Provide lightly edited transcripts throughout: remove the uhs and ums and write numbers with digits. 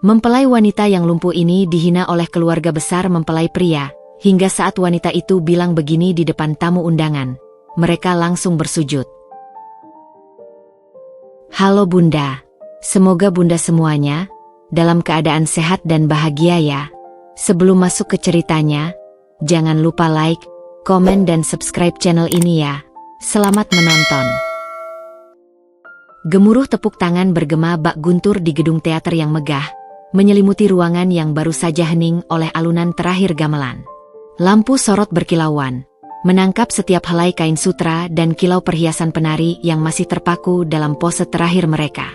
Mempelai wanita yang lumpuh ini dihina oleh keluarga besar mempelai pria, hingga saat wanita itu bilang begini di depan tamu undangan. Mereka langsung bersujud. Halo Bunda, semoga Bunda semuanya dalam keadaan sehat dan bahagia ya. Sebelum masuk ke ceritanya, jangan lupa like, komen dan subscribe channel ini ya. Selamat menonton. Gemuruh tepuk tangan bergema bak guntur di gedung teater yang megah, menyelimuti ruangan yang baru saja hening oleh alunan terakhir gamelan. Lampu sorot berkilauan, menangkap setiap helai kain sutra dan kilau perhiasan penari yang masih terpaku dalam pose terakhir mereka.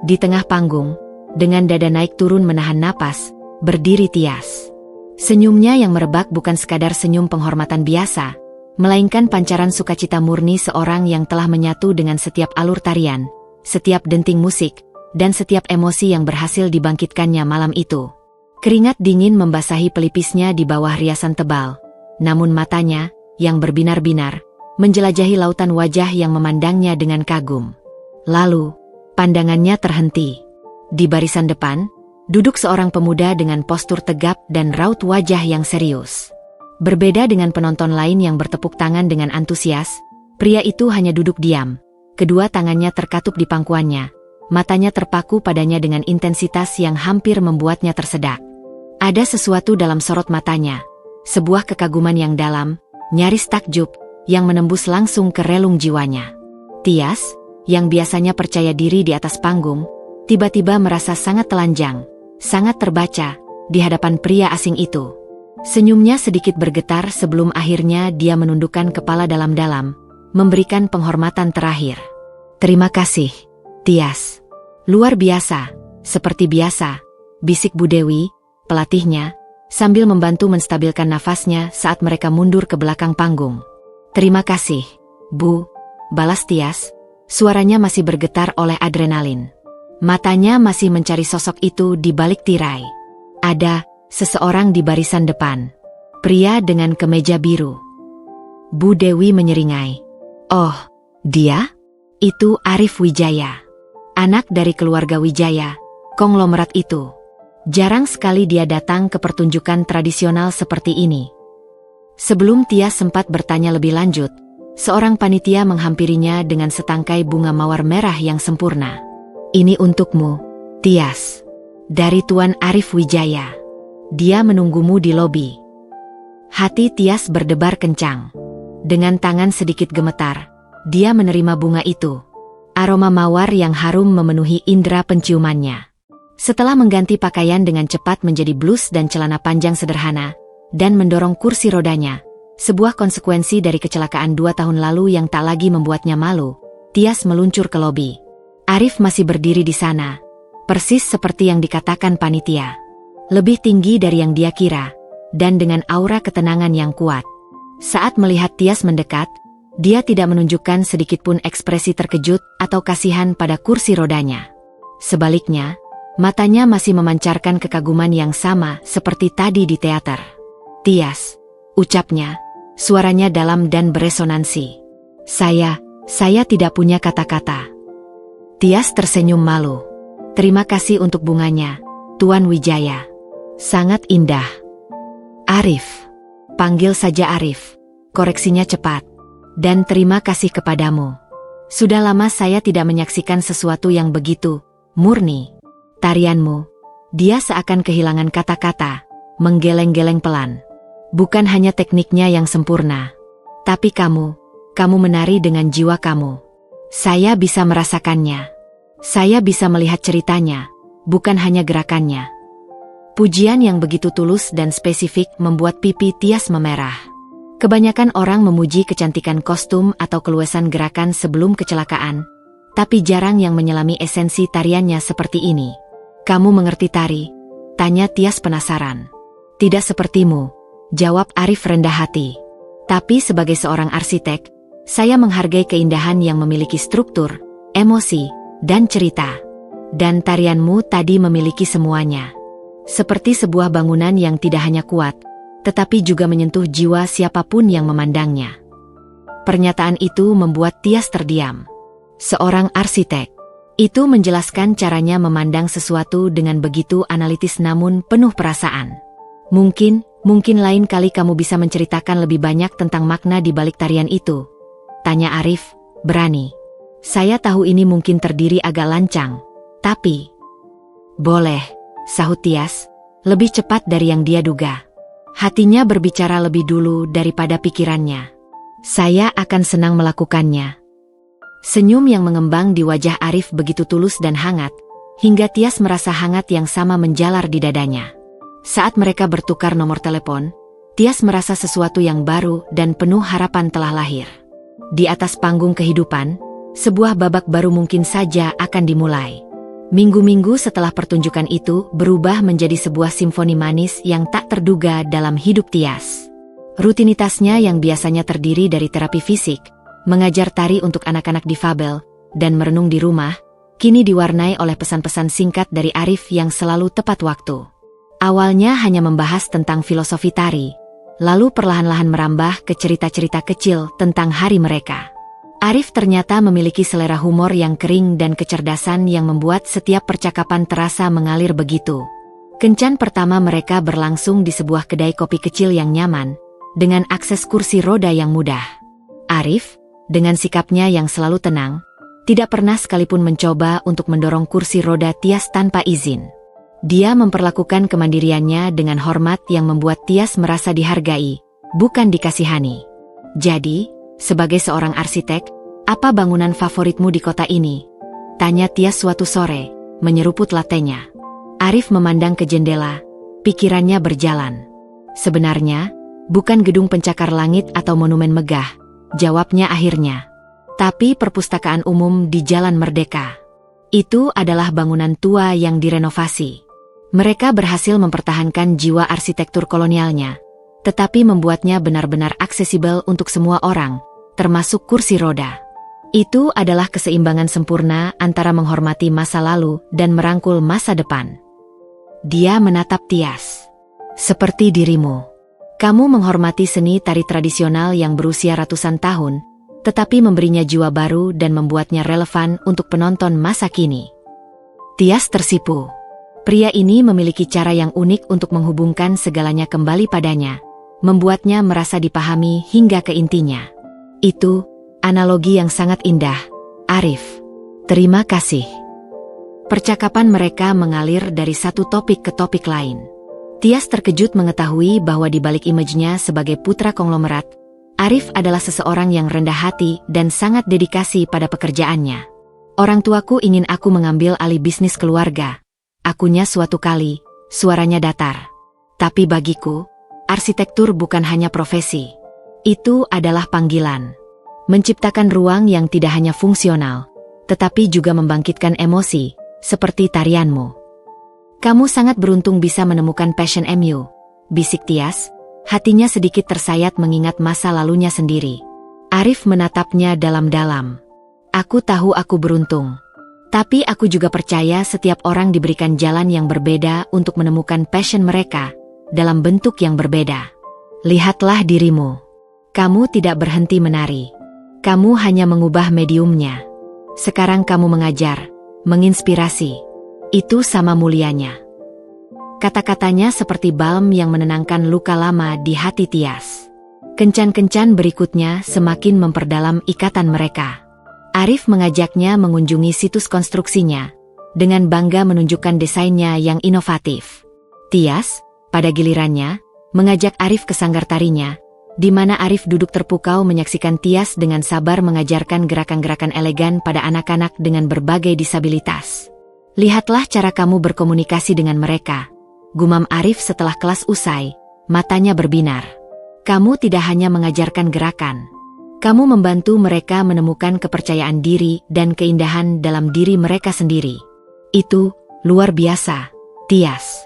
Di tengah panggung, dengan dada naik turun menahan napas, berdiri Tias. Senyumnya yang merebak bukan sekadar senyum penghormatan biasa, melainkan pancaran sukacita murni seorang yang telah menyatu dengan setiap alur tarian, setiap denting musik, dan setiap emosi yang berhasil dibangkitkannya malam itu. Keringat dingin membasahi pelipisnya di bawah riasan tebal, namun matanya, yang berbinar-binar, menjelajahi lautan wajah yang memandangnya dengan kagum. Lalu, pandangannya terhenti. Di barisan depan, duduk seorang pemuda dengan postur tegap dan raut wajah yang serius. Berbeda dengan penonton lain yang bertepuk tangan dengan antusias, pria itu hanya duduk diam. Kedua tangannya terkatup di pangkuannya. Matanya terpaku padanya dengan intensitas yang hampir membuatnya tersedak. Ada sesuatu dalam sorot matanya, sebuah kekaguman yang dalam, nyaris takjub, yang menembus langsung ke relung jiwanya. Tias, yang biasanya percaya diri di atas panggung, tiba-tiba merasa sangat telanjang, sangat terbaca, di hadapan pria asing itu. Senyumnya sedikit bergetar sebelum akhirnya dia menundukkan kepala dalam-dalam, memberikan penghormatan terakhir. Terima kasih, Tias. Luar biasa, seperti biasa, bisik Bu Dewi, pelatihnya, sambil membantu menstabilkan nafasnya saat mereka mundur ke belakang panggung. Terima kasih, Bu, balas Tias, suaranya masih bergetar oleh adrenalin. Matanya masih mencari sosok itu di balik tirai. Ada seseorang di barisan depan, pria dengan kemeja biru. Bu Dewi menyeringai. Oh, dia? Itu Arif Wijaya. Anak dari keluarga Wijaya, konglomerat itu. Jarang sekali dia datang ke pertunjukan tradisional seperti ini. Sebelum Tias sempat bertanya lebih lanjut, seorang panitia menghampirinya dengan setangkai bunga mawar merah yang sempurna. Ini untukmu, Tias. Dari Tuan Arif Wijaya. Dia menunggumu di lobi. Hati Tias berdebar kencang. Dengan tangan sedikit gemetar, dia menerima bunga itu. Aroma mawar yang harum memenuhi indera penciumannya. Setelah mengganti pakaian dengan cepat menjadi blus dan celana panjang sederhana, dan mendorong kursi rodanya, sebuah konsekuensi dari kecelakaan 2 tahun lalu yang tak lagi membuatnya malu, Tias meluncur ke lobi. Arif masih berdiri di sana, persis seperti yang dikatakan panitia. Lebih tinggi dari yang dia kira, dan dengan aura ketenangan yang kuat. Saat melihat Tias mendekat, dia tidak menunjukkan sedikitpun ekspresi terkejut atau kasihan pada kursi rodanya. Sebaliknya, matanya masih memancarkan kekaguman yang sama seperti tadi di teater. Tias, ucapnya, suaranya dalam dan beresonansi. Saya tidak punya kata-kata. Tias tersenyum malu. Terima kasih untuk bunganya, Tuan Wijaya. Sangat indah. Arif. Panggil saja Arif. Koreksinya cepat. Dan terima kasih kepadamu. Sudah lama saya tidak menyaksikan sesuatu yang begitu murni. Tarianmu, dia seakan kehilangan kata-kata, menggeleng-geleng pelan. Bukan hanya tekniknya yang sempurna, tapi kamu menari dengan jiwa kamu. Saya bisa merasakannya. Saya bisa melihat ceritanya, bukan hanya gerakannya. Pujian yang begitu tulus dan spesifik membuat pipi Tias memerah. Kebanyakan orang memuji kecantikan kostum atau keluasan gerakan sebelum kecelakaan, tapi jarang yang menyelami esensi tariannya seperti ini. Kamu mengerti tari? Tanya Tias penasaran. Tidak sepertimu, jawab Arif rendah hati. Tapi sebagai seorang arsitek, saya menghargai keindahan yang memiliki struktur, emosi, dan cerita. Dan tarianmu tadi memiliki semuanya. Seperti sebuah bangunan yang tidak hanya kuat, tetapi juga menyentuh jiwa siapapun yang memandangnya. Pernyataan itu membuat Tias terdiam. Seorang arsitek, Itu menjelaskan caranya memandang sesuatu dengan begitu analitis namun penuh perasaan. Mungkin lain kali kamu bisa menceritakan lebih banyak tentang makna di balik tarian itu. Tanya Arif, berani. Saya tahu ini mungkin terdiri agak lancang, tapi... Boleh, sahut Tias, lebih cepat dari yang dia duga. Hatinya berbicara lebih dulu daripada pikirannya. Saya akan senang melakukannya. Senyum yang mengembang di wajah Arif begitu tulus dan hangat, hingga Tias merasa hangat yang sama menjalar di dadanya. Saat mereka bertukar nomor telepon, Tias merasa sesuatu yang baru dan penuh harapan telah lahir. Di atas panggung kehidupan, sebuah babak baru mungkin saja akan dimulai. Minggu-minggu setelah pertunjukan itu berubah menjadi sebuah simfoni manis yang tak terduga dalam hidup Tias. Rutinitasnya yang biasanya terdiri dari terapi fisik, mengajar tari untuk anak-anak difabel, dan merenung di rumah, kini diwarnai oleh pesan-pesan singkat dari Arif yang selalu tepat waktu. Awalnya hanya membahas tentang filosofi tari, lalu perlahan-lahan merambah ke cerita-cerita kecil tentang hari mereka. Arif ternyata memiliki selera humor yang kering dan kecerdasan yang membuat setiap percakapan terasa mengalir begitu. Kencan pertama mereka berlangsung di sebuah kedai kopi kecil yang nyaman, dengan akses kursi roda yang mudah. Arif, dengan sikapnya yang selalu tenang, tidak pernah sekalipun mencoba untuk mendorong kursi roda Tias tanpa izin. Dia memperlakukan kemandiriannya dengan hormat yang membuat Tias merasa dihargai, bukan dikasihani. Jadi, sebagai seorang arsitek, apa bangunan favoritmu di kota ini? Tanya Tias suatu sore, menyeruput latenya. Arif memandang ke jendela, pikirannya berjalan. Sebenarnya, bukan gedung pencakar langit atau monumen megah, jawabnya akhirnya. Tapi perpustakaan umum di Jalan Merdeka. Itu adalah bangunan tua yang direnovasi. Mereka berhasil mempertahankan jiwa arsitektur kolonialnya, tetapi membuatnya benar-benar aksesibel untuk semua orang, termasuk kursi roda. Itu adalah keseimbangan sempurna antara menghormati masa lalu dan merangkul masa depan. Dia menatap Tias. Seperti dirimu. Kamu menghormati seni tari tradisional yang berusia ratusan tahun, tetapi memberinya jiwa baru dan membuatnya relevan untuk penonton masa kini. Tias tersipu. Pria ini memiliki cara yang unik untuk menghubungkan segalanya kembali padanya, membuatnya merasa dipahami hingga ke intinya. Itu analogi yang sangat indah, Arif. Terima kasih. Percakapan mereka mengalir dari satu topik ke topik lain. Tias terkejut mengetahui bahwa di balik image-nya sebagai putra konglomerat, Arif adalah seseorang yang rendah hati dan sangat dedikasi pada pekerjaannya. Orang tuaku ingin aku mengambil alih bisnis keluarga. Akunya suatu kali, suaranya datar. Tapi bagiku, arsitektur bukan hanya profesi. Itu adalah panggilan. Menciptakan ruang yang tidak hanya fungsional, tetapi juga membangkitkan emosi, seperti tarianmu. Kamu sangat beruntung bisa menemukan passion MU, bisik Tias, hatinya sedikit tersayat mengingat masa lalunya sendiri. Arif menatapnya dalam-dalam. Aku tahu aku beruntung. Tapi aku juga percaya setiap orang diberikan jalan yang berbeda untuk menemukan passion mereka, dalam bentuk yang berbeda. Lihatlah dirimu. Kamu tidak berhenti menari. Kamu hanya mengubah mediumnya. Sekarang kamu mengajar, menginspirasi. Itu sama mulianya. Kata-katanya seperti balm yang menenangkan luka lama di hati Tias. Kencan-kencan berikutnya semakin memperdalam ikatan mereka. Arif mengajaknya mengunjungi situs konstruksinya, dengan bangga menunjukkan desainnya yang inovatif. Tias, pada gilirannya, mengajak Arif ke sanggar tarinya, di mana Arif duduk terpukau menyaksikan Tias dengan sabar mengajarkan gerakan-gerakan elegan pada anak-anak dengan berbagai disabilitas. Lihatlah cara kamu berkomunikasi dengan mereka, gumam Arif setelah kelas usai, matanya berbinar. Kamu tidak hanya mengajarkan gerakan. Kamu membantu mereka menemukan kepercayaan diri dan keindahan dalam diri mereka sendiri. Itu luar biasa, Tias.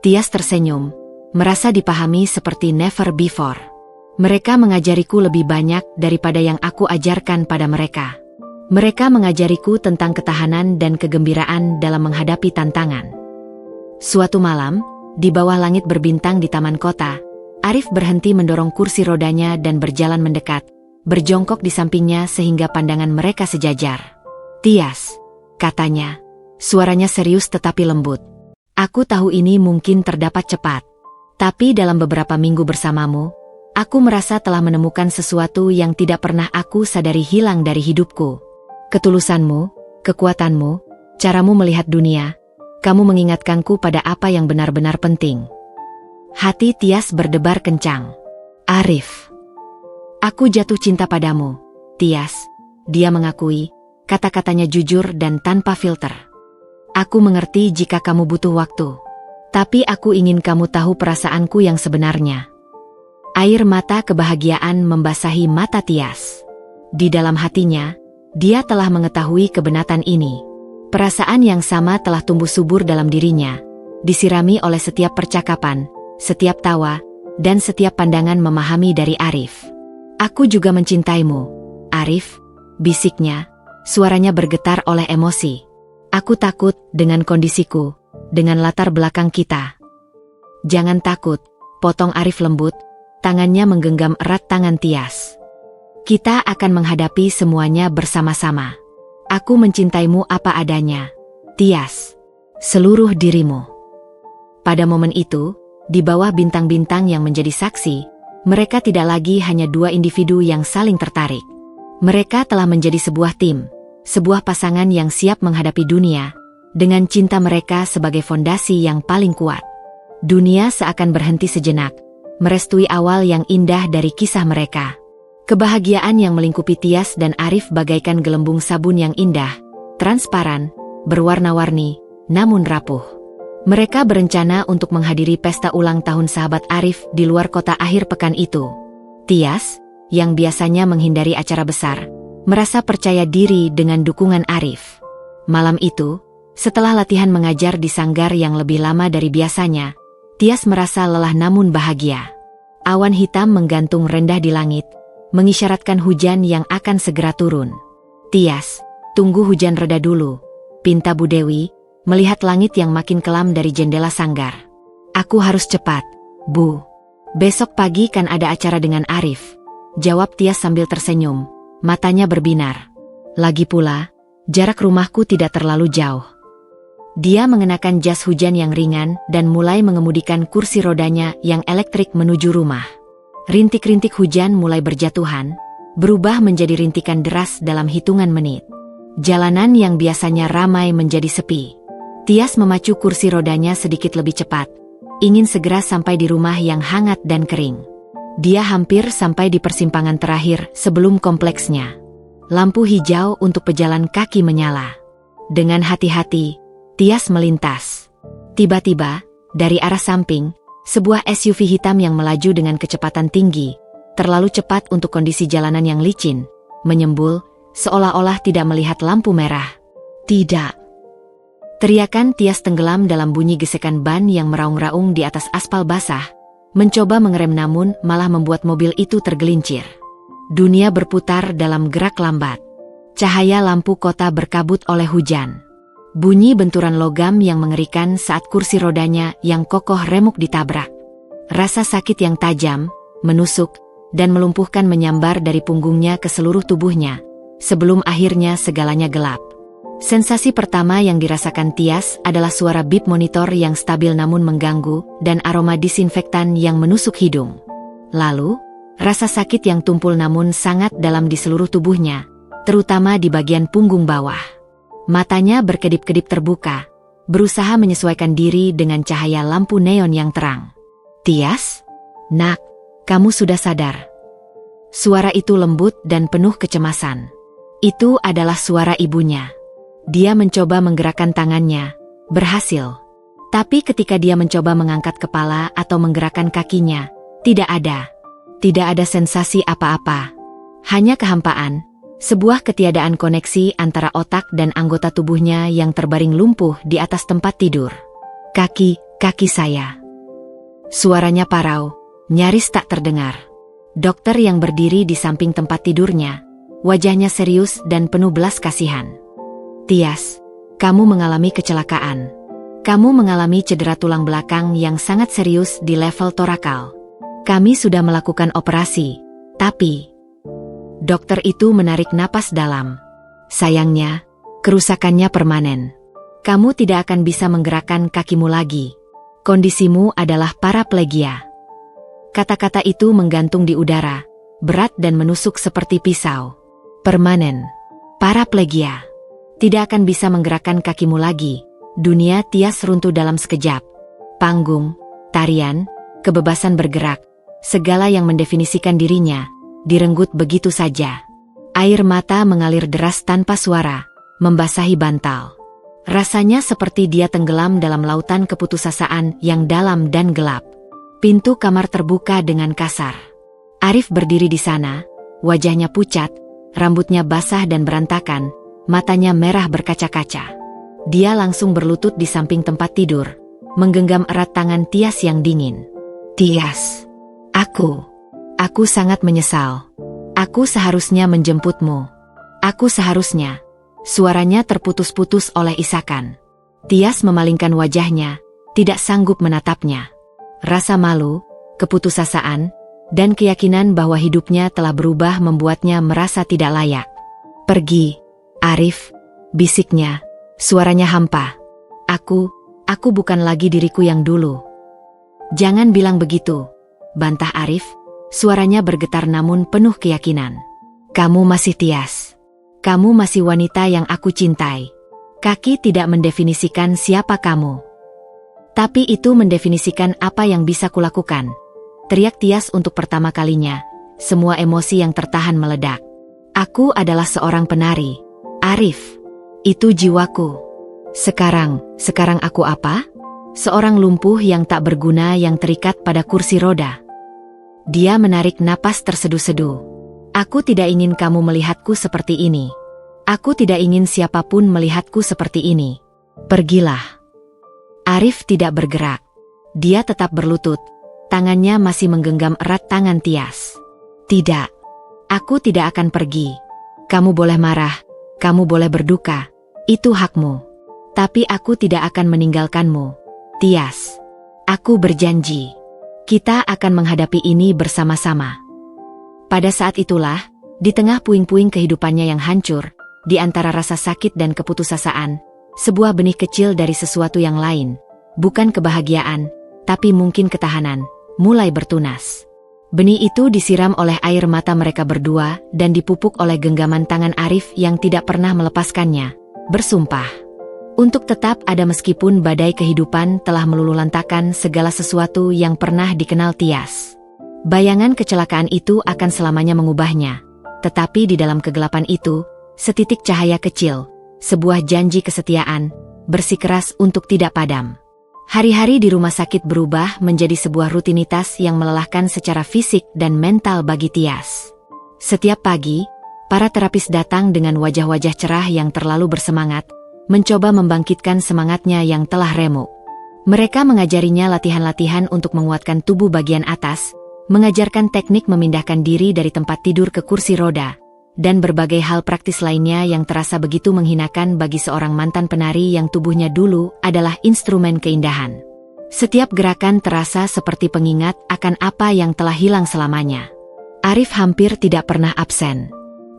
Tias tersenyum, merasa dipahami seperti never before. Mereka mengajariku lebih banyak daripada yang aku ajarkan pada mereka. Mereka mengajariku tentang ketahanan dan kegembiraan dalam menghadapi tantangan. Suatu malam, di bawah langit berbintang di taman kota, Arif berhenti mendorong kursi rodanya dan berjalan mendekat, berjongkok di sampingnya sehingga pandangan mereka sejajar. Tias, katanya. Suaranya serius tetapi lembut. Aku tahu ini mungkin terdapat cepat. Tapi dalam beberapa minggu bersamamu, aku merasa telah menemukan sesuatu yang tidak pernah aku sadari hilang dari hidupku. Ketulusanmu, kekuatanmu, caramu melihat dunia, kamu mengingatkanku pada apa yang benar-benar penting. Hati Tias berdebar kencang. Arif. Aku jatuh cinta padamu, Tias. Dia mengakui, kata-katanya jujur dan tanpa filter. Aku mengerti jika kamu butuh waktu. Tapi aku ingin kamu tahu perasaanku yang sebenarnya. Air mata kebahagiaan membasahi mata Tias. Di dalam hatinya, dia telah mengetahui kebenatan ini. Perasaan yang sama telah tumbuh subur dalam dirinya, disirami oleh setiap percakapan, setiap tawa, dan setiap pandangan memahami dari Arif. Aku juga mencintaimu, Arif, bisiknya, suaranya bergetar oleh emosi. Aku takut dengan kondisiku, dengan latar belakang kita. Jangan takut, potong Arif lembut, tangannya menggenggam erat tangan Tias. Kita akan menghadapi semuanya bersama-sama. Aku mencintaimu apa adanya, Tias, seluruh dirimu. Pada momen itu, di bawah bintang-bintang yang menjadi saksi, mereka tidak lagi hanya dua individu yang saling tertarik. Mereka telah menjadi sebuah tim, sebuah pasangan yang siap menghadapi dunia, dengan cinta mereka sebagai fondasi yang paling kuat. Dunia seakan berhenti sejenak, merestui awal yang indah dari kisah mereka. Kebahagiaan yang melingkupi Tias dan Arif bagaikan gelembung sabun yang indah, transparan, berwarna-warni, namun rapuh. Mereka berencana untuk menghadiri pesta ulang tahun sahabat Arif di luar kota akhir pekan itu. Tias, yang biasanya menghindari acara besar, merasa percaya diri dengan dukungan Arif. Malam itu, setelah latihan mengajar di sanggar yang lebih lama dari biasanya, Tias merasa lelah namun bahagia. Awan hitam menggantung rendah di langit, mengisyaratkan hujan yang akan segera turun. Tias, tunggu hujan reda dulu, pinta Bu Dewi, melihat langit yang makin kelam dari jendela sanggar. Aku harus cepat, Bu. Besok pagi kan ada acara dengan Arif, jawab Tias sambil tersenyum, matanya berbinar. Lagi pula, jarak rumahku tidak terlalu jauh. Dia mengenakan jas hujan yang ringan dan mulai mengemudikan kursi rodanya yang elektrik menuju rumah. Rintik-rintik hujan mulai berjatuhan, berubah menjadi rintikan deras dalam hitungan menit. Jalanan yang biasanya ramai menjadi sepi. Tias memacu kursi rodanya sedikit lebih cepat, ingin segera sampai di rumah yang hangat dan kering. Dia hampir sampai di persimpangan terakhir sebelum kompleksnya. Lampu hijau untuk pejalan kaki menyala. Dengan hati-hati, Tias melintas. Tiba-tiba, dari arah samping, sebuah SUV hitam yang melaju dengan kecepatan tinggi, terlalu cepat untuk kondisi jalanan yang licin, menyembul, seolah-olah tidak melihat lampu merah. Tidak. Teriakan Tias tenggelam dalam bunyi gesekan ban yang meraung-raung di atas aspal basah, mencoba mengerem namun malah membuat mobil itu tergelincir. Dunia berputar dalam gerak lambat. Cahaya lampu kota berkabut oleh hujan. Bunyi benturan logam yang mengerikan saat kursi rodanya yang kokoh remuk ditabrak. Rasa sakit yang tajam, menusuk, dan melumpuhkan menyambar dari punggungnya ke seluruh tubuhnya, sebelum akhirnya segalanya gelap. Sensasi pertama yang dirasakan Tias adalah suara bip monitor yang stabil namun mengganggu, dan aroma disinfektan yang menusuk hidung. Lalu, rasa sakit yang tumpul namun sangat dalam di seluruh tubuhnya, terutama di bagian punggung bawah. Matanya berkedip-kedip terbuka, berusaha menyesuaikan diri dengan cahaya lampu neon yang terang. Tias? Nak, kamu sudah sadar. Suara itu lembut dan penuh kecemasan. Itu adalah suara ibunya. Dia mencoba menggerakkan tangannya, berhasil. Tapi ketika dia mencoba mengangkat kepala atau menggerakkan kakinya, tidak ada. Tidak ada sensasi apa-apa. Hanya kehampaan. Sebuah ketiadaan koneksi antara otak dan anggota tubuhnya yang terbaring lumpuh di atas tempat tidur. Kaki saya. Suaranya parau, nyaris tak terdengar. Dokter yang berdiri di samping tempat tidurnya, wajahnya serius dan penuh belas kasihan. Tias, kamu mengalami kecelakaan. Kamu mengalami cedera tulang belakang yang sangat serius di level torakal. Kami sudah melakukan operasi, tapi... Dokter itu menarik napas dalam. Sayangnya, Kerusakannya permanen. Kamu tidak akan bisa menggerakkan kakimu lagi. Kondisimu adalah paraplegia. Kata-kata itu menggantung di udara, berat dan menusuk seperti pisau. Permanen. Paraplegia. Tidak akan bisa menggerakkan kakimu lagi. Dunia Tias runtuh dalam sekejap. Panggung, tarian, kebebasan bergerak, segala yang mendefinisikan dirinya, direnggut begitu saja. Air mata mengalir deras tanpa suara, membasahi bantal. Rasanya seperti dia tenggelam dalam lautan keputusasaan yang dalam dan gelap. Pintu kamar terbuka dengan kasar. Arif berdiri di sana, wajahnya pucat, rambutnya basah dan berantakan, matanya merah berkaca-kaca. Dia langsung berlutut di samping tempat tidur, menggenggam erat tangan Tias yang dingin. Tias, aku sangat menyesal. Aku seharusnya menjemputmu. Aku seharusnya. Suaranya terputus-putus oleh isakan. Tias memalingkan wajahnya, tidak sanggup menatapnya. Rasa malu, keputusasaan, dan keyakinan bahwa hidupnya telah berubah membuatnya merasa tidak layak. Pergi, Arif, bisiknya. Suaranya hampa. Aku bukan lagi diriku yang dulu. Jangan bilang begitu, bantah Arif. Suaranya bergetar namun penuh keyakinan. Kamu masih Tias. Kamu masih wanita yang aku cintai. Kaki tidak mendefinisikan siapa kamu. Tapi itu mendefinisikan apa yang bisa kulakukan. Teriak Tias untuk pertama kalinya. Semua emosi yang tertahan meledak. Aku adalah seorang penari. Arif. Itu jiwaku. Sekarang aku apa? Seorang lumpuh yang tak berguna yang terikat pada kursi roda. Dia menarik napas terseduh-seduh. Aku tidak ingin kamu melihatku seperti ini. Aku tidak ingin siapapun melihatku seperti ini. Pergilah. Arif tidak bergerak. Dia tetap berlutut. Tangannya masih menggenggam erat tangan Tias. Tidak. Aku tidak akan pergi. Kamu boleh marah. Kamu boleh berduka. Itu hakmu. Tapi aku tidak akan meninggalkanmu. Tias. Aku berjanji. Kita akan menghadapi ini bersama-sama. Pada saat itulah, di tengah puing-puing kehidupannya yang hancur, di antara rasa sakit dan keputusasaan, sebuah benih kecil dari sesuatu yang lain, bukan kebahagiaan, tapi mungkin ketahanan, mulai bertunas. Benih itu disiram oleh air mata mereka berdua dan dipupuk oleh genggaman tangan Arif yang tidak pernah melepaskannya. Bersumpah untuk tetap ada meskipun badai kehidupan telah meluluhlantakkan segala sesuatu yang pernah dikenal Tias. Bayangan kecelakaan itu akan selamanya mengubahnya. Tetapi di dalam kegelapan itu, setitik cahaya kecil, sebuah janji kesetiaan, bersikeras untuk tidak padam. Hari-hari di rumah sakit berubah menjadi sebuah rutinitas yang melelahkan secara fisik dan mental bagi Tias. Setiap pagi, para terapis datang dengan wajah-wajah cerah yang terlalu bersemangat, mencoba membangkitkan semangatnya yang telah remuk. Mereka mengajarinya latihan-latihan untuk menguatkan tubuh bagian atas, mengajarkan teknik memindahkan diri dari tempat tidur ke kursi roda, dan berbagai hal praktis lainnya yang terasa begitu menghinakan bagi seorang mantan penari yang tubuhnya dulu adalah instrumen keindahan. Setiap gerakan terasa seperti pengingat akan apa yang telah hilang selamanya. Arif hampir tidak pernah absen.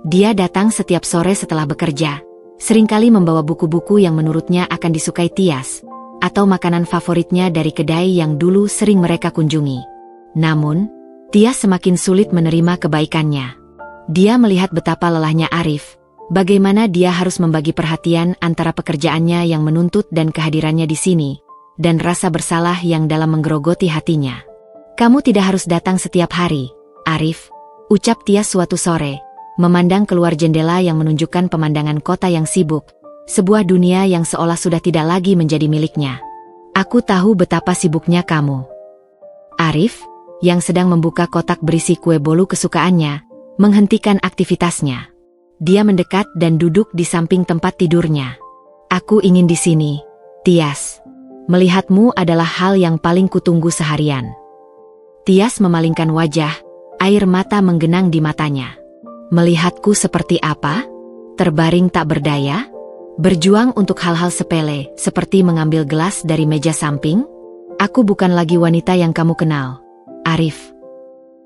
Dia datang setiap sore setelah bekerja, seringkali membawa buku-buku yang menurutnya akan disukai Tias, atau makanan favoritnya dari kedai yang dulu sering mereka kunjungi. Namun, Tias semakin sulit menerima kebaikannya. Dia melihat betapa lelahnya Arif, bagaimana dia harus membagi perhatian antara pekerjaannya yang menuntut dan kehadirannya di sini, dan rasa bersalah yang dalam menggerogoti hatinya. Kamu tidak harus datang setiap hari, Arif, ucap Tias suatu sore, memandang keluar jendela yang menunjukkan pemandangan kota yang sibuk, sebuah dunia yang seolah sudah tidak lagi menjadi miliknya. Aku tahu betapa sibuknya kamu. Arif, yang sedang membuka kotak berisi kue bolu kesukaannya, menghentikan aktivitasnya. Dia mendekat dan duduk di samping tempat tidurnya. Aku ingin di sini, Tias. Melihatmu adalah hal yang paling kutunggu seharian. Tias memalingkan wajah, air mata menggenang di matanya. Melihatku seperti apa? Terbaring tak berdaya? Berjuang untuk hal-hal sepele, seperti mengambil gelas dari meja samping? Aku bukan lagi wanita yang kamu kenal, Arif.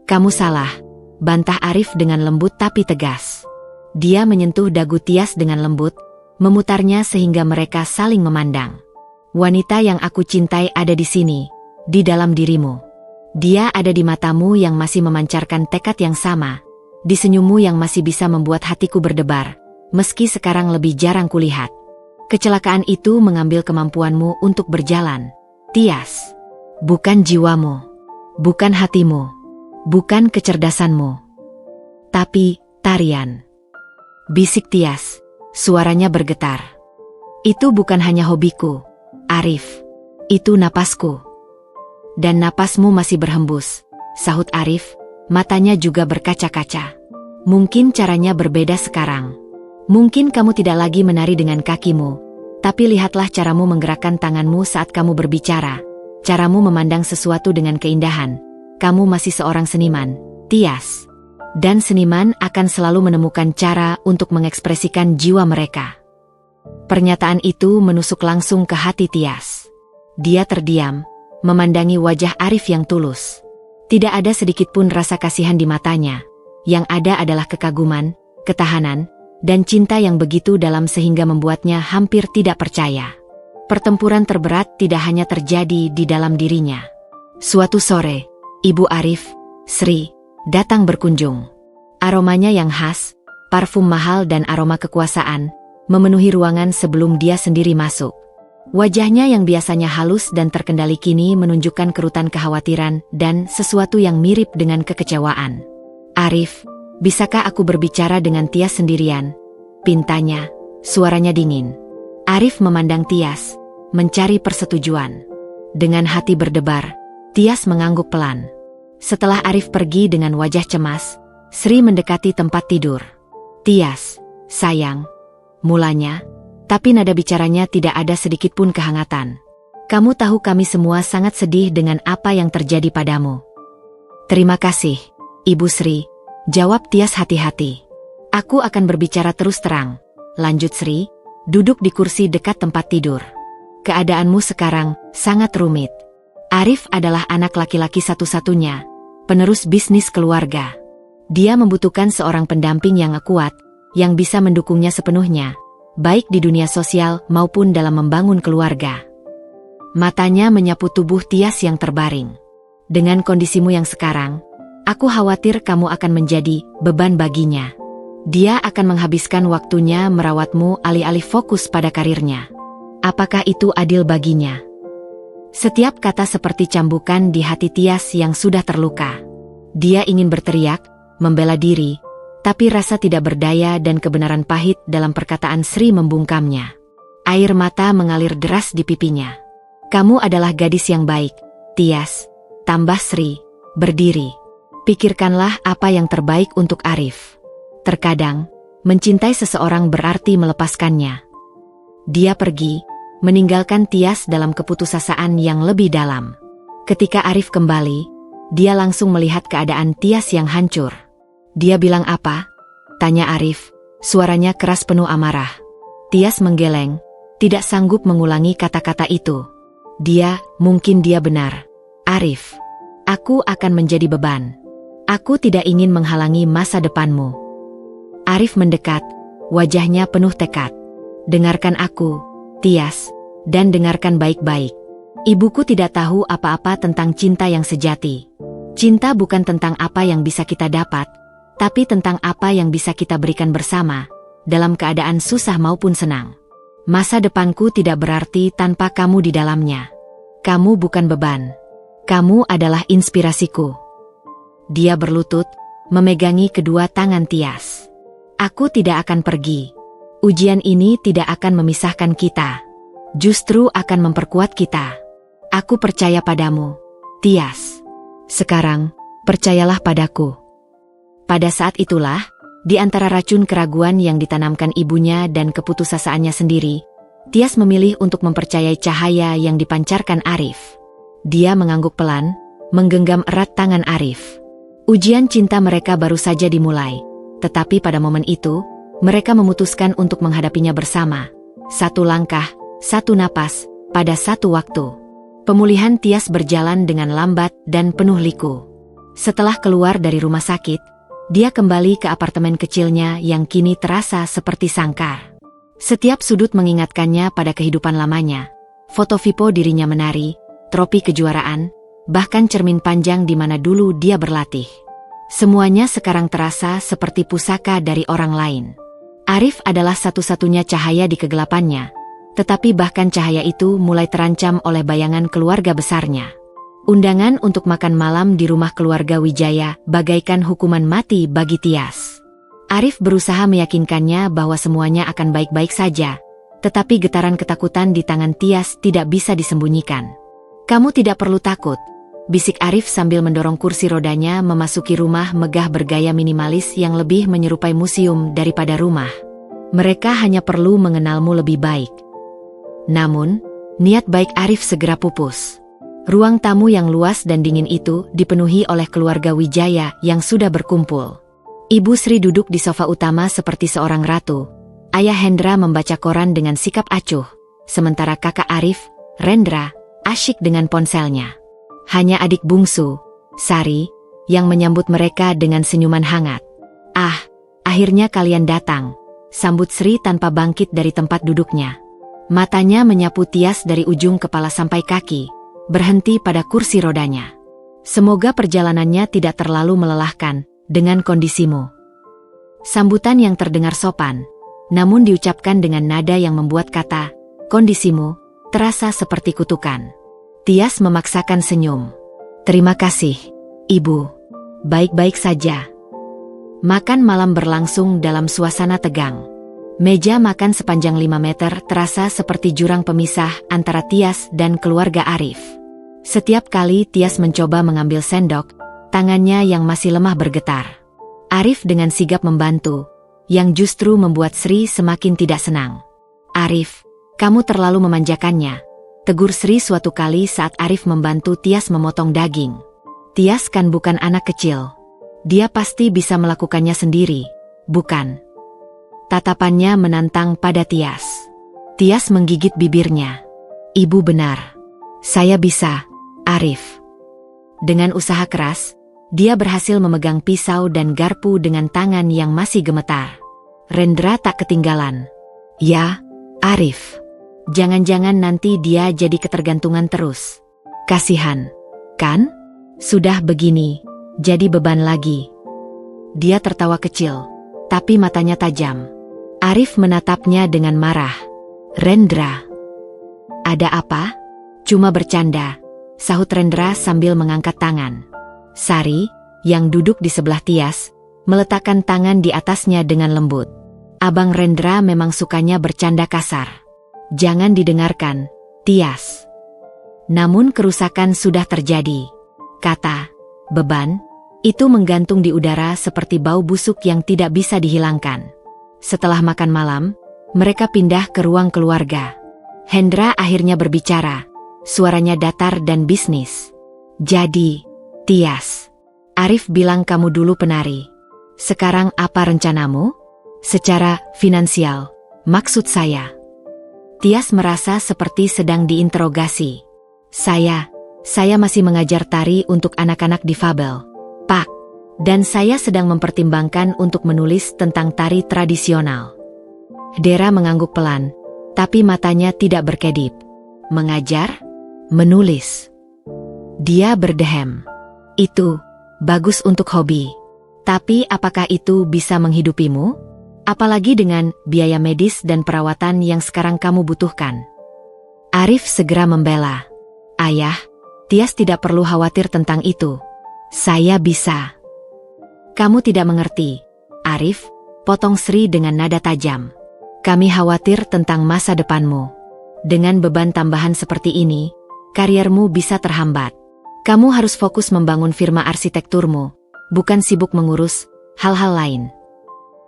Kamu salah, bantah Arif dengan lembut tapi tegas. Dia menyentuh dagu Tias dengan lembut, memutarnya sehingga mereka saling memandang. Wanita yang aku cintai ada di sini, di dalam dirimu. Dia ada di matamu yang masih memancarkan tekad yang sama, di senyummu yang masih bisa membuat hatiku berdebar, meski sekarang lebih jarang kulihat. Kecelakaan itu mengambil kemampuanmu untuk berjalan, Tias. Bukan jiwamu, bukan hatimu, bukan kecerdasanmu, tapi tarian. Bisik Tias, suaranya bergetar. Itu bukan hanya hobiku, Arif. Itu napasku. Dan napasmu masih berhembus, sahut Arif, matanya juga berkaca-kaca. Mungkin caranya berbeda sekarang. Mungkin kamu tidak lagi menari dengan kakimu, tapi lihatlah caramu menggerakkan tanganmu saat kamu berbicara. Caramu memandang sesuatu dengan keindahan. Kamu masih seorang seniman, Tias. Dan seniman akan selalu menemukan cara untuk mengekspresikan jiwa mereka. Pernyataan itu menusuk langsung ke hati Tias. Dia terdiam, memandangi wajah Arif yang tulus. Tidak ada sedikit pun rasa kasihan di matanya. Yang ada adalah kekaguman, ketahanan, dan cinta yang begitu dalam sehingga membuatnya hampir tidak percaya. Pertempuran terberat tidak hanya terjadi di dalam dirinya. Suatu sore, Ibu Arif, Sri, datang berkunjung. Aromanya yang khas, parfum mahal dan aroma kekuasaan, memenuhi ruangan sebelum dia sendiri masuk. Wajahnya yang biasanya halus dan terkendali kini menunjukkan kerutan kekhawatiran dan sesuatu yang mirip dengan kekecewaan. Arif, bisakah aku berbicara dengan Tias sendirian? Pintanya, suaranya dingin. Arif memandang Tias, mencari persetujuan. Dengan hati berdebar, Tias mengangguk pelan. Setelah Arif pergi dengan wajah cemas, Sri mendekati tempat tidur. Tias, sayang, mulanya, tapi nada bicaranya tidak ada sedikit pun kehangatan. Kamu tahu kami semua sangat sedih dengan apa yang terjadi padamu. Terima kasih, Ibu Sri, jawab Tias hati-hati. Aku akan berbicara terus terang, lanjut Sri, duduk di kursi dekat tempat tidur. Keadaanmu sekarang sangat rumit. Arif adalah anak laki-laki satu-satunya, penerus bisnis keluarga. Dia membutuhkan seorang pendamping yang kuat, yang bisa mendukungnya sepenuhnya, baik di dunia sosial maupun dalam membangun keluarga. Matanya menyapu tubuh Tias yang terbaring. Dengan kondisimu yang sekarang, aku khawatir kamu akan menjadi beban baginya. Dia akan menghabiskan waktunya merawatmu alih-alih fokus pada karirnya. Apakah itu adil baginya? Setiap kata seperti cambukan di hati Tias yang sudah terluka. Dia ingin berteriak, membela diri, tapi rasa tidak berdaya dan kebenaran pahit dalam perkataan Sri membungkamnya. Air mata mengalir deras di pipinya. Kamu adalah gadis yang baik, Tias, tambah Sri, berdiri. Pikirkanlah apa yang terbaik untuk Arif. Terkadang, mencintai seseorang berarti melepaskannya. Dia pergi, meninggalkan Tias dalam keputusasaan yang lebih dalam. Ketika Arif kembali, dia langsung melihat keadaan Tias yang hancur. Dia bilang apa? Tanya Arif, suaranya keras penuh amarah. Tias menggeleng, tidak sanggup mengulangi kata-kata itu. Mungkin dia benar. Arif, aku akan menjadi beban. Aku tidak ingin menghalangi masa depanmu. Arif mendekat, wajahnya penuh tekad. Dengarkan aku, Tias, dan dengarkan baik-baik. Ibuku tidak tahu apa-apa tentang cinta yang sejati. Cinta bukan tentang apa yang bisa kita dapat, tapi tentang apa yang bisa kita berikan bersama, dalam keadaan susah maupun senang. Masa depanku tidak berarti tanpa kamu di dalamnya. Kamu bukan beban. Kamu adalah inspirasiku. Dia berlutut, memegangi kedua tangan Tias. Aku tidak akan pergi. Ujian ini tidak akan memisahkan kita. Justru akan memperkuat kita. Aku percaya padamu, Tias. Sekarang, percayalah padaku. Pada saat itulah, di antara racun keraguan yang ditanamkan ibunya dan keputusasaannya sendiri, Tias memilih untuk mempercayai cahaya yang dipancarkan Arif. Dia mengangguk pelan, menggenggam erat tangan Arif. Ujian cinta mereka baru saja dimulai, tetapi pada momen itu, mereka memutuskan untuk menghadapinya bersama. Satu langkah, satu napas, pada satu waktu. Pemulihan Tias berjalan dengan lambat dan penuh liku. Setelah keluar dari rumah sakit, dia kembali ke apartemen kecilnya yang kini terasa seperti sangkar. Setiap sudut mengingatkannya pada kehidupan lamanya. Foto Vipo dirinya menari, tropi kejuaraan, bahkan cermin panjang di mana dulu dia berlatih. Semuanya sekarang terasa seperti pusaka dari orang lain. Arif adalah satu-satunya cahaya di kegelapannya, tetapi bahkan cahaya itu mulai terancam oleh bayangan keluarga besarnya. Undangan untuk makan malam di rumah keluarga Wijaya bagaikan hukuman mati bagi Tias. Arif berusaha meyakinkannya bahwa semuanya akan baik-baik saja, tetapi getaran ketakutan di tangan Tias tidak bisa disembunyikan. "Kamu tidak perlu takut," bisik Arif sambil mendorong kursi rodanya memasuki rumah megah bergaya minimalis yang lebih menyerupai museum daripada rumah. "Mereka hanya perlu mengenalmu lebih baik." Namun, niat baik Arif segera pupus. Ruang tamu yang luas dan dingin itu dipenuhi oleh keluarga Wijaya yang sudah berkumpul. Ibu Sri duduk di sofa utama seperti seorang ratu. Ayah Hendra membaca koran dengan sikap acuh, sementara kakak Arif, Rendra, asyik dengan ponselnya. Hanya adik bungsu, Sari, yang menyambut mereka dengan senyuman hangat. "Ah, akhirnya kalian datang," sambut Sri tanpa bangkit dari tempat duduknya. Matanya menyapu Tias dari ujung kepala sampai kaki, berhenti pada kursi rodanya. "Semoga perjalanannya tidak terlalu melelahkan dengan kondisimu." Sambutan yang terdengar sopan, namun diucapkan dengan nada yang membuat kata "kondisimu" terasa seperti kutukan. Tias memaksakan senyum. "Terima kasih, Ibu. Baik-baik saja." Makan malam berlangsung dalam suasana tegang. Meja makan sepanjang 5 meter terasa seperti jurang pemisah antara Tias dan keluarga Arif. Setiap kali Tias mencoba mengambil sendok, tangannya yang masih lemah bergetar. Arif dengan sigap membantu, yang justru membuat Sri semakin tidak senang. "Arif, kamu terlalu memanjakannya," tegur Sri suatu kali saat Arif membantu Tias memotong daging. "Tias kan bukan anak kecil. Dia pasti bisa melakukannya sendiri, bukan?" Tatapannya menantang pada Tias. Tias menggigit bibirnya. "Ibu benar. Saya bisa, Arif." Dengan usaha keras, dia berhasil memegang pisau dan garpu dengan tangan yang masih gemetar. Rendra tak ketinggalan. "Ya, Arif. Jangan-jangan nanti dia jadi ketergantungan terus. Kasihan, kan? Sudah begini, jadi beban lagi." Dia tertawa kecil, tapi matanya tajam. Arif menatapnya dengan marah. "Rendra, ada apa?" "Cuma bercanda," sahut Rendra sambil mengangkat tangan. Sari, yang duduk di sebelah Tias, meletakkan tangan di atasnya dengan lembut. "Abang Rendra memang sukanya bercanda kasar. Jangan didengarkan, Tias." Namun kerusakan sudah terjadi. Kata "beban" itu menggantung di udara seperti bau busuk yang tidak bisa dihilangkan. Setelah makan malam, mereka pindah ke ruang keluarga. Hendra akhirnya berbicara, suaranya datar dan bisnis. "Jadi, Tias, Arif bilang kamu dulu penari. Sekarang apa rencanamu? Secara finansial, maksud saya." Tias merasa seperti sedang diinterogasi. Saya masih mengajar tari untuk anak-anak difabel, Pak. Dan saya sedang mempertimbangkan untuk menulis tentang tari tradisional." Dera mengangguk pelan, tapi matanya tidak berkedip. "Mengajar? Menulis?" Dia berdehem. "Itu bagus untuk hobi. Tapi apakah itu bisa menghidupimu? Apalagi dengan biaya medis dan perawatan yang sekarang kamu butuhkan." Arif segera membela. "Ayah, Tias tidak perlu khawatir tentang itu. Saya bisa." "Kamu tidak mengerti, Arif," potong Sri dengan nada tajam. "Kami khawatir tentang masa depanmu. Dengan beban tambahan seperti ini, kariermu bisa terhambat. Kamu harus fokus membangun firma arsitekturmu, bukan sibuk mengurus hal-hal lain."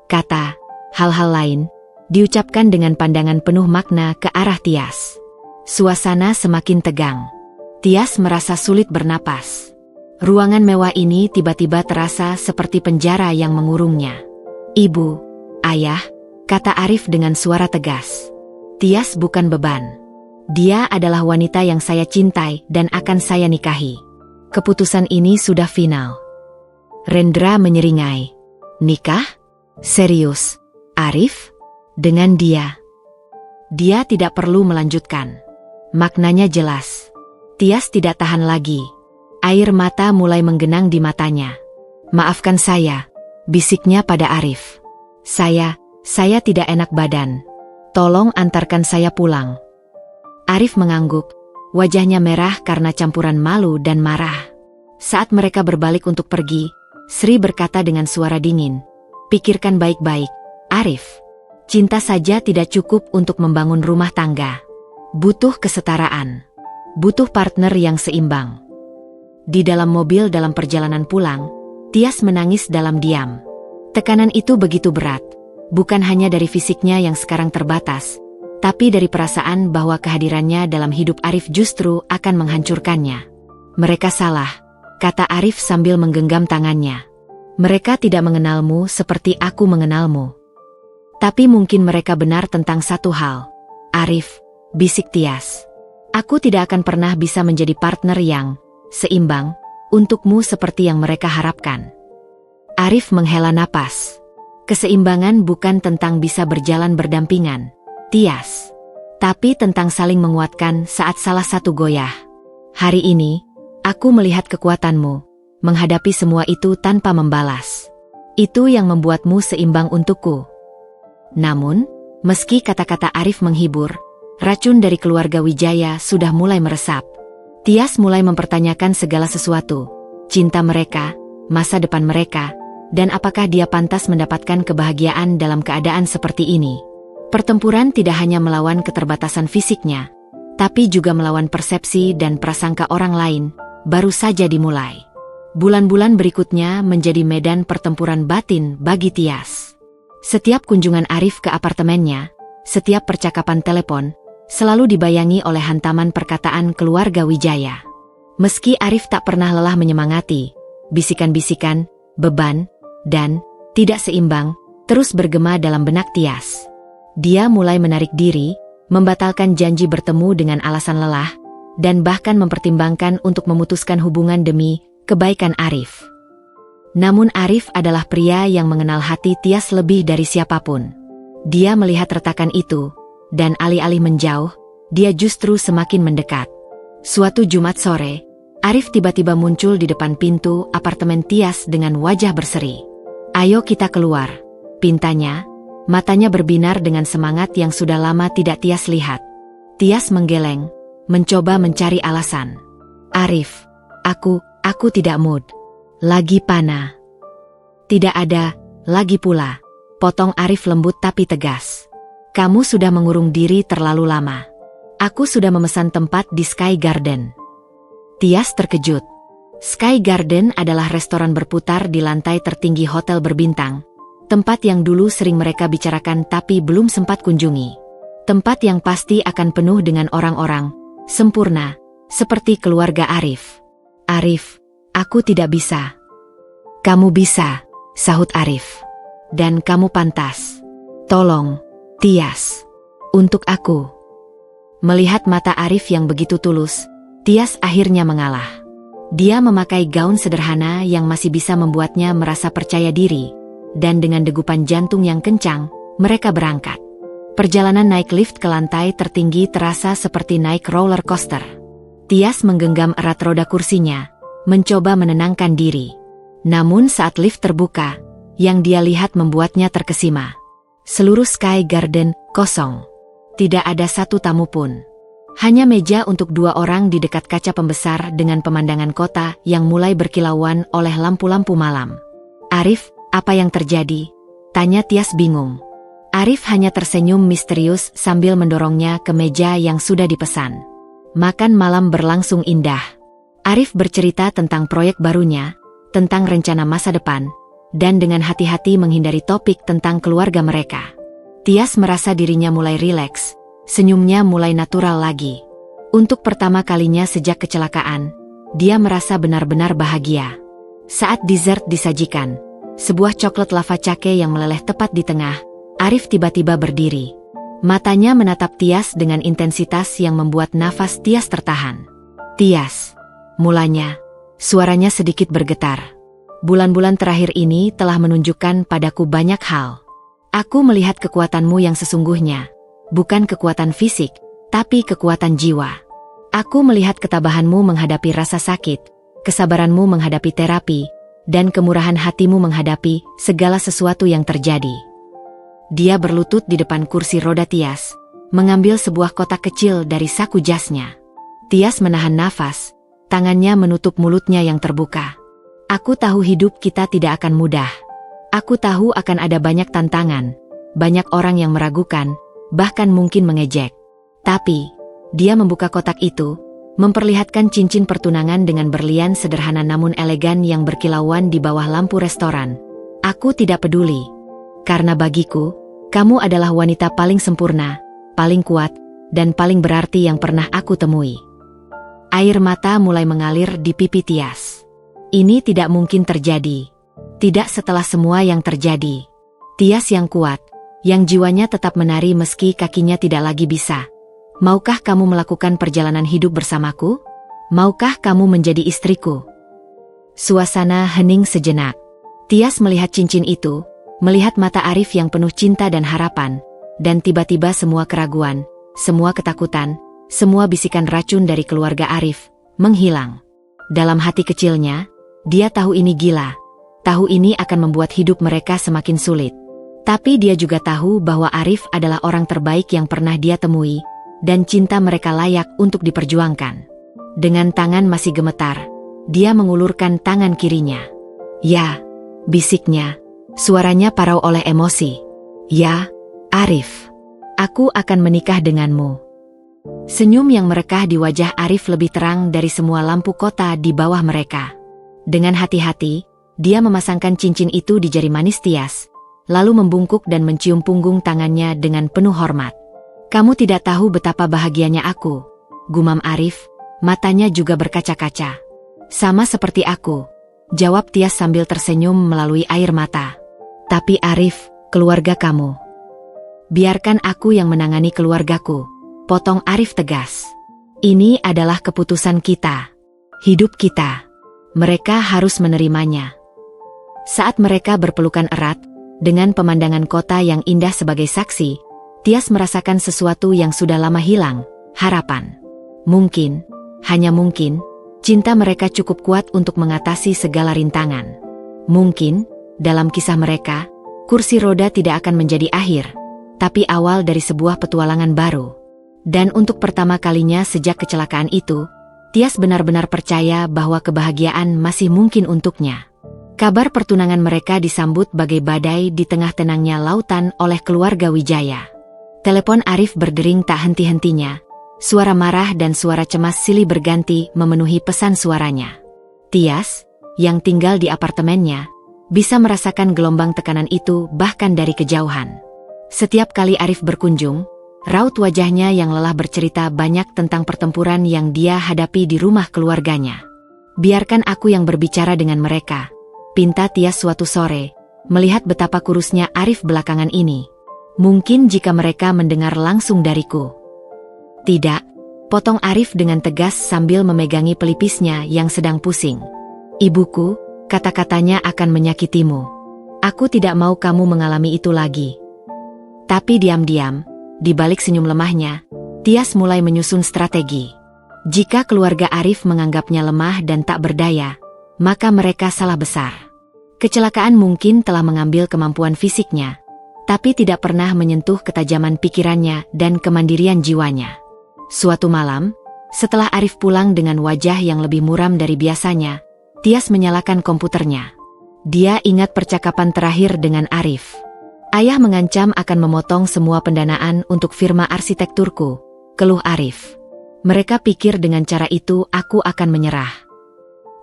Kata "hal-hal lain" diucapkan dengan pandangan penuh makna ke arah Tias. Suasana semakin tegang. Tias merasa sulit bernapas. Ruangan mewah ini tiba-tiba terasa seperti penjara yang mengurungnya. "Ibu, Ayah," kata Arif dengan suara tegas. "Tias bukan beban. Dia adalah wanita yang saya cintai dan akan saya nikahi. Keputusan ini sudah final." Rendra menyeringai. "Nikah? Serius, Arif? Dengan dia?" Dia tidak perlu melanjutkan. Maknanya jelas. Tias tidak tahan lagi. Air mata mulai menggenang di matanya. Maafkan saya, bisiknya pada Arif. Saya tidak enak badan. Tolong antarkan saya pulang. Arif mengangguk, wajahnya merah karena campuran malu dan marah. Saat mereka berbalik untuk pergi, Sri berkata dengan suara dingin, "Pikirkan baik-baik, Arif. Cinta saja tidak cukup untuk membangun rumah tangga. Butuh kesetaraan. Butuh partner yang seimbang." Di dalam mobil dalam perjalanan pulang, Tias menangis dalam diam. Tekanan itu begitu berat, bukan hanya dari fisiknya yang sekarang terbatas, tapi dari perasaan bahwa kehadirannya dalam hidup Arif justru akan menghancurkannya. "Mereka salah," kata Arif sambil menggenggam tangannya. "Mereka tidak mengenalmu seperti aku mengenalmu. Tapi mungkin mereka benar tentang satu hal. Arif," bisik Tias. "Aku tidak akan pernah bisa menjadi partner yang seimbang untukmu seperti yang mereka harapkan." Arif menghela napas. Keseimbangan bukan tentang bisa berjalan berdampingan, Tias. Tapi tentang saling menguatkan saat salah satu goyah. "Hari ini, aku melihat kekuatanmu, menghadapi semua itu tanpa membalas. Itu yang membuatmu seimbang untukku." Namun, meski kata-kata Arif menghibur, racun dari keluarga Wijaya sudah mulai meresap. Tias mulai mempertanyakan segala sesuatu. Cinta mereka, masa depan mereka, dan apakah dia pantas mendapatkan kebahagiaan dalam keadaan seperti ini. Pertempuran tidak hanya melawan keterbatasan fisiknya, tapi juga melawan persepsi dan prasangka orang lain, baru saja dimulai. Bulan-bulan berikutnya menjadi medan pertempuran batin bagi Tias. Setiap kunjungan Arif ke apartemennya, setiap percakapan telepon, selalu dibayangi oleh hantaman perkataan keluarga Wijaya. Meski Arif tak pernah lelah menyemangati, bisikan-bisikan, beban, dan tidak seimbang terus bergema dalam benak Tias. Dia mulai menarik diri, membatalkan janji bertemu dengan alasan lelah, dan bahkan mempertimbangkan untuk memutuskan hubungan demi kebaikan Arif. Namun Arif adalah pria yang mengenal hati Tias lebih dari siapapun. Dia melihat retakan itu, dan alih-alih menjauh, dia justru semakin mendekat. Suatu Jumat sore, Arif tiba-tiba muncul di depan pintu apartemen Tias dengan wajah berseri. "Ayo kita keluar," pintanya. Matanya berbinar dengan semangat yang sudah lama tidak Tias lihat. Tias menggeleng, mencoba mencari alasan. "Arif, aku tidak mood. Lagi panah." "Tidak ada, lagi pula," potong Arif lembut tapi tegas. "Kamu sudah mengurung diri terlalu lama. Aku sudah memesan tempat di Sky Garden." Tias terkejut. Sky Garden adalah restoran berputar di lantai tertinggi hotel berbintang. Tempat yang dulu sering mereka bicarakan tapi belum sempat kunjungi. Tempat yang pasti akan penuh dengan orang-orang sempurna, seperti keluarga Arif. "Arif, aku tidak bisa." "Kamu bisa," sahut Arif. "Dan kamu pantas. Tolong, Tias. Untuk aku." Melihat mata Arif yang begitu tulus, Tias akhirnya mengalah. Dia memakai gaun sederhana yang masih bisa membuatnya merasa percaya diri. Dan dengan degupan jantung yang kencang, mereka berangkat. Perjalanan naik lift ke lantai tertinggi terasa seperti naik roller coaster. Tias menggenggam erat roda kursinya, mencoba menenangkan diri. Namun saat lift terbuka, yang dia lihat membuatnya terkesima. Seluruh Sky Garden kosong. Tidak ada satu tamu pun. Hanya meja untuk 2 orang di dekat kaca pembesar dengan pemandangan kota yang mulai berkilauan oleh lampu-lampu malam. "Arif, apa yang terjadi?" tanya Tias bingung. Arif hanya tersenyum misterius sambil mendorongnya ke meja yang sudah dipesan. Makan malam berlangsung indah. Arif bercerita tentang proyek barunya, tentang rencana masa depan, dan dengan hati-hati menghindari topik tentang keluarga mereka. Tias merasa dirinya mulai rileks, senyumnya mulai natural lagi. Untuk pertama kalinya sejak kecelakaan, dia merasa benar-benar bahagia. Saat dessert disajikan, sebuah coklat lava cake yang meleleh tepat di tengah, Arif tiba-tiba berdiri. Matanya menatap Tias dengan intensitas yang membuat nafas Tias tertahan. "Tias," mulanya, suaranya sedikit bergetar. "Bulan-bulan terakhir ini telah menunjukkan padaku banyak hal. Aku melihat kekuatanmu yang sesungguhnya, bukan kekuatan fisik, tapi kekuatan jiwa. Aku melihat ketabahanmu menghadapi rasa sakit, kesabaranmu menghadapi terapi, dan kemurahan hatimu menghadapi segala sesuatu yang terjadi. Dia berlutut di depan kursi roda Tias, mengambil sebuah kotak kecil dari saku jasnya. Tias menahan nafas, tangannya menutup mulutnya yang terbuka. Aku tahu hidup kita tidak akan mudah. Aku tahu akan ada banyak tantangan, banyak orang yang meragukan, bahkan mungkin mengejek. Tapi, dia membuka kotak itu, memperlihatkan cincin pertunangan dengan berlian sederhana namun elegan yang berkilauan di bawah lampu restoran. Aku tidak peduli. Karena bagiku, kamu adalah wanita paling sempurna, paling kuat, dan paling berarti yang pernah aku temui. Air mata mulai mengalir di pipi Tias. Ini tidak mungkin terjadi. Tidak setelah semua yang terjadi. Tias yang kuat, yang jiwanya tetap menari meski kakinya tidak lagi bisa. Maukah kamu melakukan perjalanan hidup bersamaku? Maukah kamu menjadi istriku? Suasana hening sejenak. Tias melihat cincin itu, melihat mata Arif yang penuh cinta dan harapan, dan tiba-tiba semua keraguan, semua ketakutan, semua bisikan racun dari keluarga Arif menghilang. Dalam hati kecilnya, dia tahu ini gila. Tahu ini akan membuat hidup mereka semakin sulit. Tapi dia juga tahu bahwa Arif adalah orang terbaik yang pernah dia temui, dan cinta mereka layak untuk diperjuangkan. Dengan tangan masih gemetar, dia mengulurkan tangan kirinya. Ya, bisiknya, suaranya parau oleh emosi. Ya, Arif, aku akan menikah denganmu. Senyum yang merekah di wajah Arif lebih terang dari semua lampu kota di bawah mereka. Dengan hati-hati, dia memasangkan cincin itu di jari manis Tias, lalu membungkuk dan mencium punggung tangannya dengan penuh hormat. Kamu tidak tahu betapa bahagianya aku, gumam Arif, matanya juga berkaca-kaca. Sama seperti aku, jawab Tias sambil tersenyum melalui air mata. Tapi Arif, keluarga kamu. Biarkan aku yang menangani keluargaku, potong Arif tegas. Ini adalah keputusan kita, hidup kita. Mereka harus menerimanya. Saat mereka berpelukan erat, dengan pemandangan kota yang indah sebagai saksi, Tias merasakan sesuatu yang sudah lama hilang, harapan. Mungkin, hanya mungkin, cinta mereka cukup kuat untuk mengatasi segala rintangan. Mungkin, dalam kisah mereka, kursi roda tidak akan menjadi akhir, tapi awal dari sebuah petualangan baru. Dan untuk pertama kalinya sejak kecelakaan itu, Tias benar-benar percaya bahwa kebahagiaan masih mungkin untuknya. Kabar pertunangan mereka disambut bagai badai di tengah tenangnya lautan oleh keluarga Wijaya. Telepon Arif berdering tak henti-hentinya. Suara marah dan suara cemas silih berganti memenuhi pesan suaranya. Tias, yang tinggal di apartemennya, bisa merasakan gelombang tekanan itu bahkan dari kejauhan. Setiap kali Arif berkunjung, raut wajahnya yang lelah bercerita banyak tentang pertempuran yang dia hadapi di rumah keluarganya. Biarkan aku yang berbicara dengan mereka, pinta Tias suatu sore, melihat betapa kurusnya Arif belakangan ini. Mungkin jika mereka mendengar langsung dariku. Tidak, potong Arif dengan tegas sambil memegangi pelipisnya yang sedang pusing. Ibuku, kata-katanya akan menyakitimu. Aku tidak mau kamu mengalami itu lagi. Tapi diam-diam, di balik senyum lemahnya, Tias mulai menyusun strategi. Jika keluarga Arif menganggapnya lemah dan tak berdaya, maka mereka salah besar. Kecelakaan mungkin telah mengambil kemampuan fisiknya, tapi tidak pernah menyentuh ketajaman pikirannya dan kemandirian jiwanya. Suatu malam, setelah Arif pulang dengan wajah yang lebih muram dari biasanya, Tias menyalakan komputernya. Dia ingat percakapan terakhir dengan Arif. Ayah mengancam akan memotong semua pendanaan untuk firma arsitekturku, keluh Arif. Mereka pikir dengan cara itu aku akan menyerah.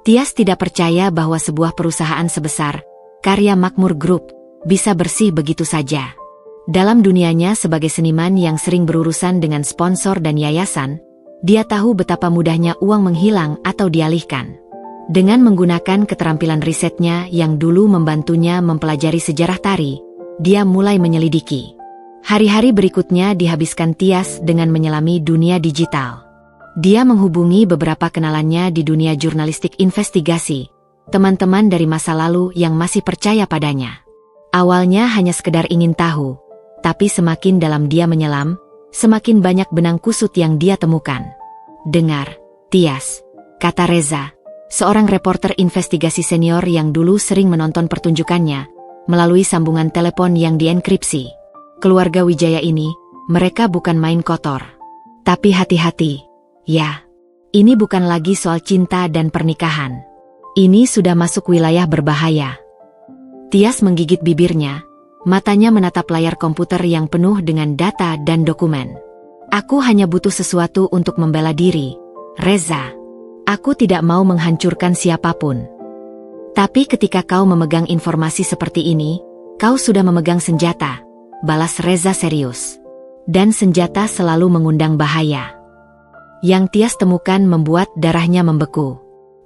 Tias tidak percaya bahwa sebuah perusahaan sebesar Karya Makmur Group bisa bersih begitu saja. Dalam dunianya sebagai seniman yang sering berurusan dengan sponsor dan yayasan, dia tahu betapa mudahnya uang menghilang atau dialihkan. Dengan menggunakan keterampilan risetnya yang dulu membantunya mempelajari sejarah tari, dia mulai menyelidiki. Hari-hari berikutnya dihabiskan Tias dengan menyelami dunia digital. Dia menghubungi beberapa kenalannya di dunia jurnalistik investigasi, teman-teman dari masa lalu yang masih percaya padanya. Awalnya hanya sekedar ingin tahu, tapi semakin dalam dia menyelam, semakin banyak benang kusut yang dia temukan. "Dengar, Tias," kata Reza, seorang reporter investigasi senior yang dulu sering menonton pertunjukannya, melalui sambungan telepon yang dienkripsi. "Keluarga Wijaya ini, mereka bukan main kotor. Tapi hati-hati, ya. Ini bukan lagi soal cinta dan pernikahan. Ini sudah masuk wilayah berbahaya." Tias menggigit bibirnya, matanya menatap layar komputer yang penuh dengan data dan dokumen. "Aku hanya butuh sesuatu untuk membela diri, Reza. Aku tidak mau menghancurkan siapapun. Tapi ketika kau memegang informasi seperti ini, kau sudah memegang senjata," balas Reza serius. "Dan senjata selalu mengundang bahaya." Yang Tias temukan membuat darahnya membeku.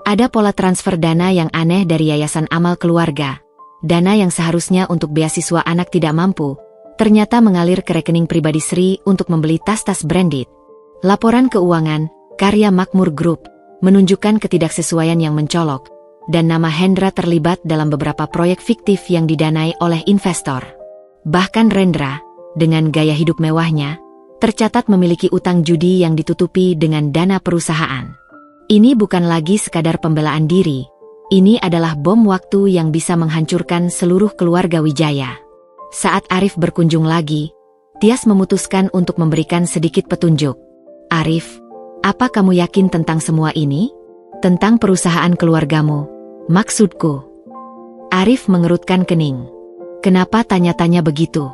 Ada pola transfer dana yang aneh dari Yayasan Amal Keluarga. Dana yang seharusnya untuk beasiswa anak tidak mampu, ternyata mengalir ke rekening pribadi Sri untuk membeli tas-tas branded. Laporan keuangan, karya Makmur Group, menunjukkan ketidaksesuaian yang mencolok, dan nama Hendra terlibat dalam beberapa proyek fiktif yang didanai oleh investor. Bahkan Rendra, dengan gaya hidup mewahnya, tercatat memiliki utang judi yang ditutupi dengan dana perusahaan. Ini bukan lagi sekadar pembelaan diri, ini adalah bom waktu yang bisa menghancurkan seluruh keluarga Wijaya. Saat Arif berkunjung lagi, Tias memutuskan untuk memberikan sedikit petunjuk. "Arif, apa kamu yakin tentang semua ini? Tentang perusahaan keluargamu, maksudku?" Arif mengerutkan kening. "Kenapa tanya-tanya begitu?"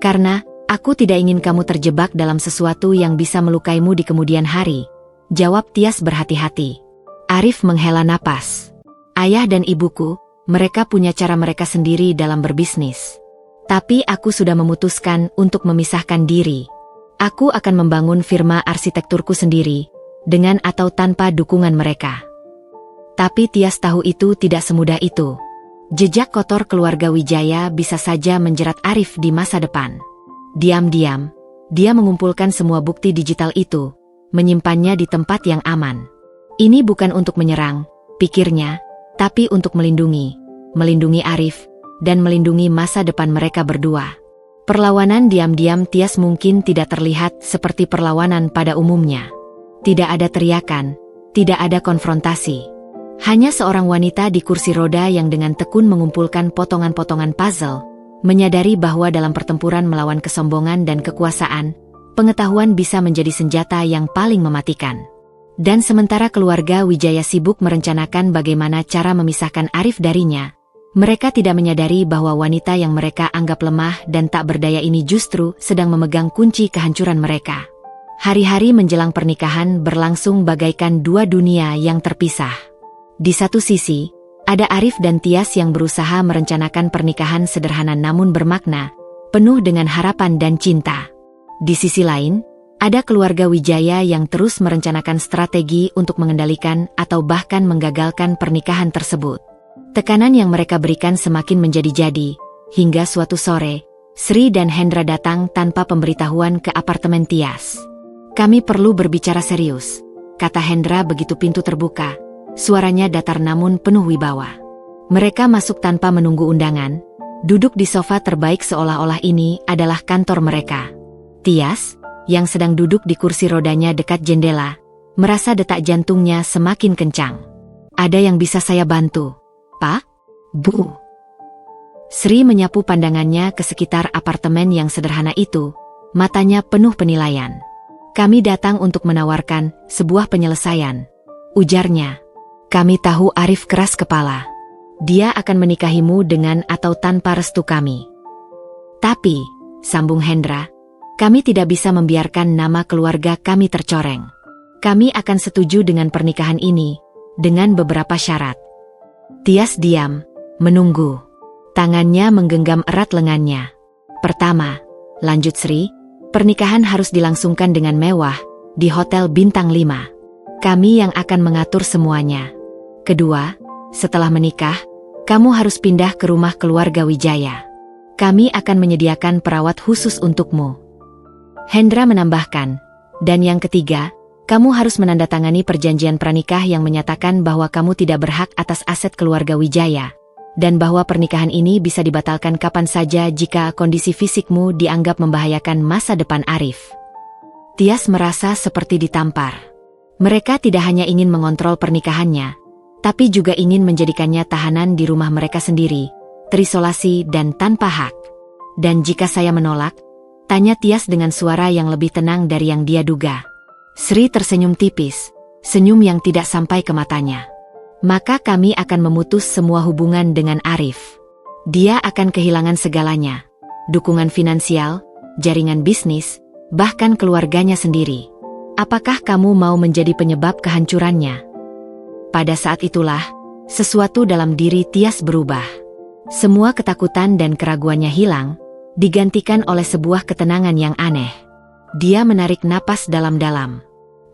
"Karena aku tidak ingin kamu terjebak dalam sesuatu yang bisa melukaimu di kemudian hari," jawab Tias berhati-hati. Arif menghela napas. "Ayah dan ibuku, mereka punya cara mereka sendiri dalam berbisnis. Tapi aku sudah memutuskan untuk memisahkan diri. Aku akan membangun firma arsitekturku sendiri, dengan atau tanpa dukungan mereka." Tapi Tias tahu itu tidak semudah itu. Jejak kotor keluarga Wijaya bisa saja menjerat Arif di masa depan. Diam-diam, dia mengumpulkan semua bukti digital itu, menyimpannya di tempat yang aman. "Ini bukan untuk menyerang," pikirnya, "tapi untuk melindungi Arif, dan melindungi masa depan mereka berdua." Perlawanan diam-diam Tias mungkin tidak terlihat seperti perlawanan pada umumnya. Tidak ada teriakan, tidak ada konfrontasi. Hanya seorang wanita di kursi roda yang dengan tekun mengumpulkan potongan-potongan puzzle, menyadari bahwa dalam pertempuran melawan kesombongan dan kekuasaan, pengetahuan bisa menjadi senjata yang paling mematikan. Dan sementara keluarga Wijaya sibuk merencanakan bagaimana cara memisahkan Arif darinya, mereka tidak menyadari bahwa wanita yang mereka anggap lemah dan tak berdaya ini justru sedang memegang kunci kehancuran mereka. Hari-hari menjelang pernikahan berlangsung bagaikan dua dunia yang terpisah. Di satu sisi, ada Arif dan Tias yang berusaha merencanakan pernikahan sederhana namun bermakna, penuh dengan harapan dan cinta. Di sisi lain, ada keluarga Wijaya yang terus merencanakan strategi untuk mengendalikan atau bahkan menggagalkan pernikahan tersebut. Tekanan yang mereka berikan semakin menjadi-jadi, hingga suatu sore, Sri dan Hendra datang tanpa pemberitahuan ke apartemen Tias. "Kami perlu berbicara serius," kata Hendra begitu pintu terbuka, suaranya datar namun penuh wibawa. Mereka masuk tanpa menunggu undangan, duduk di sofa terbaik seolah-olah ini adalah kantor mereka. Tias, yang sedang duduk di kursi rodanya dekat jendela, merasa detak jantungnya semakin kencang. "Ada yang bisa saya bantu, Pak? Bu?" Sri menyapu pandangannya ke sekitar apartemen yang sederhana itu, matanya penuh penilaian. "Kami datang untuk menawarkan sebuah penyelesaian," ujarnya. "Kami tahu Arif keras kepala. Dia akan menikahimu dengan atau tanpa restu kami. Tapi," sambung Hendra, "kami tidak bisa membiarkan nama keluarga kami tercoreng. Kami akan setuju dengan pernikahan ini, dengan beberapa syarat." Tias diam, menunggu. Tangannya menggenggam erat lengannya. "Pertama," lanjut Sri, "pernikahan harus dilangsungkan dengan mewah, di hotel bintang 5. Kami yang akan mengatur semuanya. Kedua, setelah menikah, kamu harus pindah ke rumah keluarga Wijaya. Kami akan menyediakan perawat khusus untukmu." Hendra menambahkan, "Dan yang ketiga, kamu harus menandatangani perjanjian pranikah yang menyatakan bahwa kamu tidak berhak atas aset keluarga Wijaya, dan bahwa pernikahan ini bisa dibatalkan kapan saja jika kondisi fisikmu dianggap membahayakan masa depan Arif. Tias merasa seperti ditampar. Mereka tidak hanya ingin mengontrol pernikahannya, tapi juga ingin menjadikannya tahanan di rumah mereka sendiri, terisolasi dan tanpa hak. Dan jika saya menolak? Tanya Tias dengan suara yang lebih tenang dari yang dia duga. Sri tersenyum tipis, senyum yang tidak sampai ke matanya. Maka kami akan memutus semua hubungan dengan Arif. Dia akan kehilangan segalanya. Dukungan finansial, jaringan bisnis, bahkan keluarganya sendiri. Apakah kamu mau menjadi penyebab kehancurannya? Pada saat itulah, sesuatu dalam diri Tias berubah. Semua ketakutan dan keraguannya hilang, digantikan oleh sebuah ketenangan yang aneh. Dia menarik napas dalam-dalam.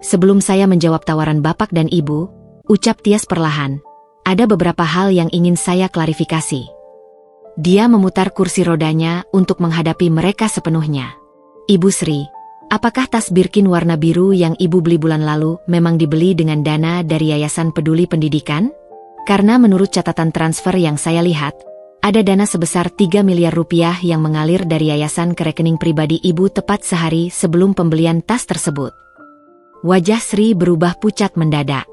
Sebelum saya menjawab tawaran bapak dan ibu, ucap Tias perlahan, ada beberapa hal yang ingin saya klarifikasi. Dia memutar kursi rodanya untuk menghadapi mereka sepenuhnya. Ibu Sri, apakah tas Birkin warna biru yang ibu beli bulan lalu memang dibeli dengan dana dari Yayasan Peduli Pendidikan? Karena menurut catatan transfer yang saya lihat, ada dana sebesar 3 miliar rupiah yang mengalir dari yayasan ke rekening pribadi ibu tepat sehari sebelum pembelian tas tersebut. Wajah Sri berubah pucat mendadak.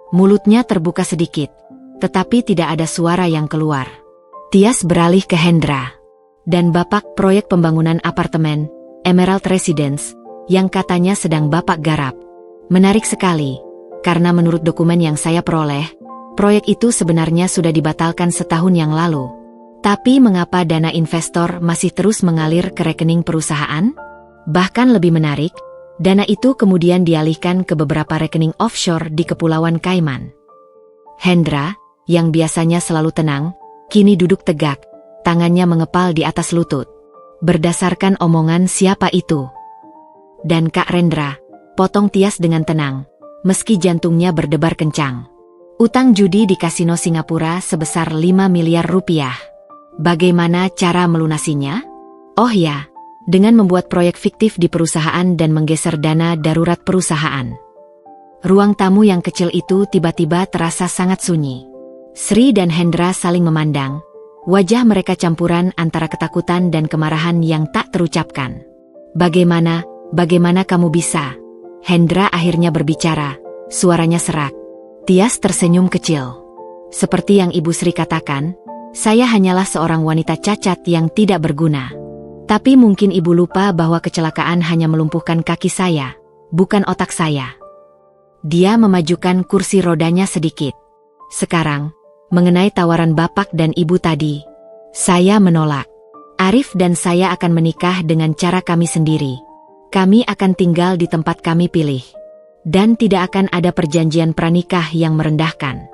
Mulutnya terbuka sedikit, tetapi tidak ada suara yang keluar. Tias beralih ke Hendra. Dan bapak proyek pembangunan apartemen, Emerald Residence, yang katanya sedang bapak garap. Menarik sekali, karena menurut dokumen yang saya peroleh, proyek itu sebenarnya sudah dibatalkan setahun yang lalu. Tapi mengapa dana investor masih terus mengalir ke rekening perusahaan? Bahkan lebih menarik, dana itu kemudian dialihkan ke beberapa rekening offshore di Kepulauan Kaiman. Hendra, yang biasanya selalu tenang, kini duduk tegak, tangannya mengepal di atas lutut. Berdasarkan omongan siapa itu? Dan Kak Rendra, potong Tias dengan tenang, meski jantungnya berdebar kencang. Utang judi di kasino Singapura sebesar 5 miliar rupiah. Bagaimana cara melunasinya? Oh ya, dengan membuat proyek fiktif di perusahaan dan menggeser dana darurat perusahaan. Ruang tamu yang kecil itu tiba-tiba terasa sangat sunyi. Sri dan Hendra saling memandang. Wajah mereka campuran antara ketakutan dan kemarahan yang tak terucapkan. Bagaimana kamu bisa? Hendra akhirnya berbicara, suaranya serak. Tias tersenyum kecil. Seperti yang Ibu Sri katakan, saya hanyalah seorang wanita cacat yang tidak berguna. Tapi mungkin ibu lupa bahwa kecelakaan hanya melumpuhkan kaki saya, bukan otak saya. Dia memajukan kursi rodanya sedikit. Sekarang, mengenai tawaran bapak dan ibu tadi, saya menolak. Arif dan saya akan menikah dengan cara kami sendiri. Kami akan tinggal di tempat kami pilih. Dan tidak akan ada perjanjian pranikah yang merendahkan.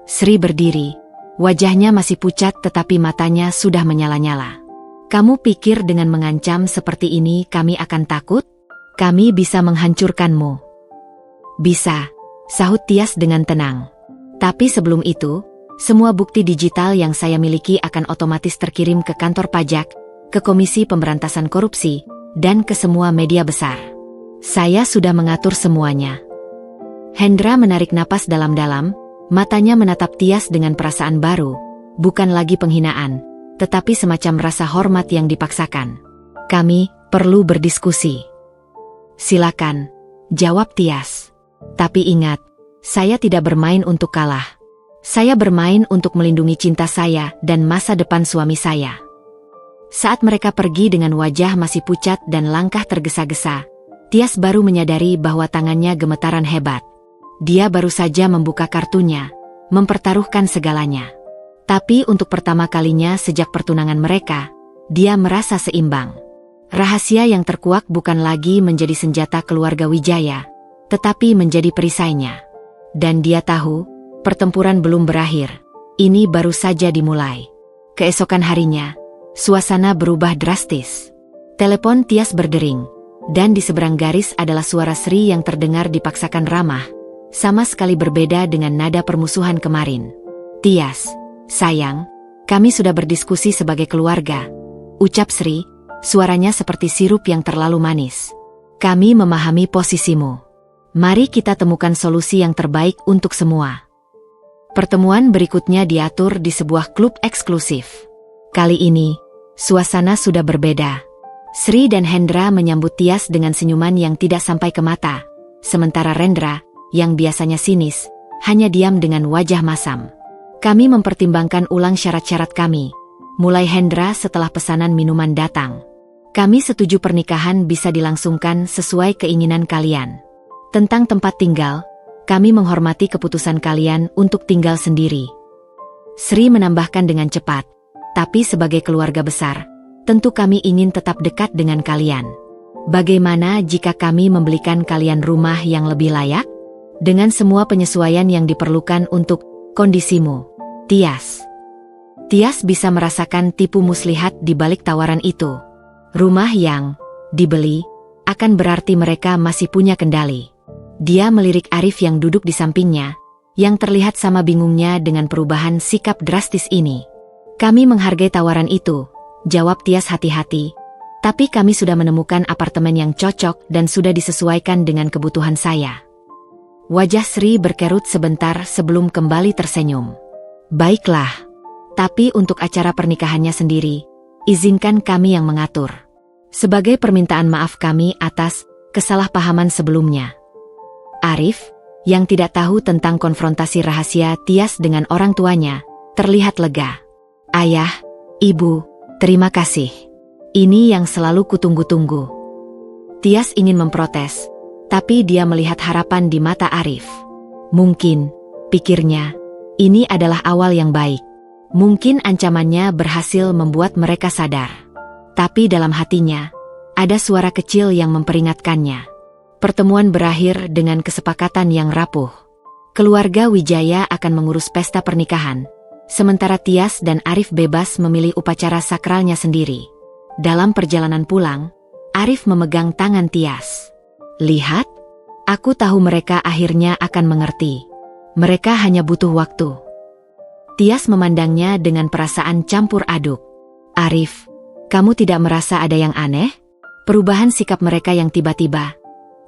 Sri berdiri, wajahnya masih pucat tetapi matanya sudah menyala-nyala. Kamu pikir dengan mengancam seperti ini kami akan takut? Kami bisa menghancurkanmu. Bisa, sahut Tias dengan tenang. Tapi sebelum itu, semua bukti digital yang saya miliki akan otomatis terkirim ke kantor pajak, ke Komisi Pemberantasan Korupsi, dan ke semua media besar. Saya sudah mengatur semuanya. Hendra menarik napas dalam-dalam, matanya menatap Tias dengan perasaan baru, bukan lagi penghinaan, tetapi semacam rasa hormat yang dipaksakan. Kami perlu berdiskusi. Silakan, jawab Tias. Tapi ingat, saya tidak bermain untuk kalah. Saya bermain untuk melindungi cinta saya dan masa depan suami saya. Saat mereka pergi dengan wajah masih pucat dan langkah tergesa-gesa, Tias baru menyadari bahwa tangannya gemetaran hebat. Dia baru saja membuka kartunya, mempertaruhkan segalanya. Tapi untuk pertama kalinya sejak pertunangan mereka, dia merasa seimbang. Rahasia yang terkuak bukan lagi menjadi senjata keluarga Wijaya, tetapi menjadi perisainya. Dan dia tahu, pertempuran belum berakhir. Ini baru saja dimulai. Keesokan harinya, suasana berubah drastis. Telepon Tias berdering, dan di seberang garis adalah suara Sri yang terdengar dipaksakan ramah, sama sekali berbeda dengan nada permusuhan kemarin. Tias, sayang, kami sudah berdiskusi sebagai keluarga, ucap Sri, suaranya seperti sirup yang terlalu manis. Kami memahami posisimu. Mari kita temukan solusi yang terbaik untuk semua. Pertemuan berikutnya diatur di sebuah klub eksklusif. Kali ini, suasana sudah berbeda. Sri dan Hendra menyambut Tias dengan senyuman yang tidak sampai ke mata, sementara Rendra, yang biasanya sinis, hanya diam dengan wajah masam. Kami mempertimbangkan ulang syarat-syarat kami, mulai Hendra setelah pesanan minuman datang. Kami setuju pernikahan bisa dilangsungkan sesuai keinginan kalian. Tentang tempat tinggal, kami menghormati keputusan kalian untuk tinggal sendiri. Sri menambahkan dengan cepat, tapi sebagai keluarga besar, tentu kami ingin tetap dekat dengan kalian. Bagaimana jika kami membelikan kalian rumah yang lebih layak? Dengan semua penyesuaian yang diperlukan untuk kondisimu, Tias. Tias bisa merasakan tipu muslihat di balik tawaran itu. Rumah yang dibeli akan berarti mereka masih punya kendali. Dia melirik Arif yang duduk di sampingnya, yang terlihat sama bingungnya dengan perubahan sikap drastis ini. Kami menghargai tawaran itu, jawab Tias hati-hati. Tapi kami sudah menemukan apartemen yang cocok dan sudah disesuaikan dengan kebutuhan saya. Wajah Sri berkerut sebentar sebelum kembali tersenyum. Baiklah. Tapi untuk acara pernikahannya sendiri, izinkan kami yang mengatur. Sebagai permintaan maaf kami atas kesalahpahaman sebelumnya. Arif, yang tidak tahu tentang konfrontasi rahasia Tias dengan orang tuanya, terlihat lega. Ayah, Ibu, terima kasih. Ini yang selalu kutunggu-tunggu. Tias ingin memprotes, tapi dia melihat harapan di mata Arif. Mungkin, pikirnya, ini adalah awal yang baik. Mungkin ancamannya berhasil membuat mereka sadar. Tapi dalam hatinya, ada suara kecil yang memperingatkannya. Pertemuan berakhir dengan kesepakatan yang rapuh. Keluarga Wijaya akan mengurus pesta pernikahan, sementara Tias dan Arif bebas memilih upacara sakralnya sendiri. Dalam perjalanan pulang, Arif memegang tangan Tias. Lihat, aku tahu mereka akhirnya akan mengerti. Mereka hanya butuh waktu. Tias memandangnya dengan perasaan campur aduk. Arif, kamu tidak merasa ada yang aneh? Perubahan sikap mereka yang tiba-tiba.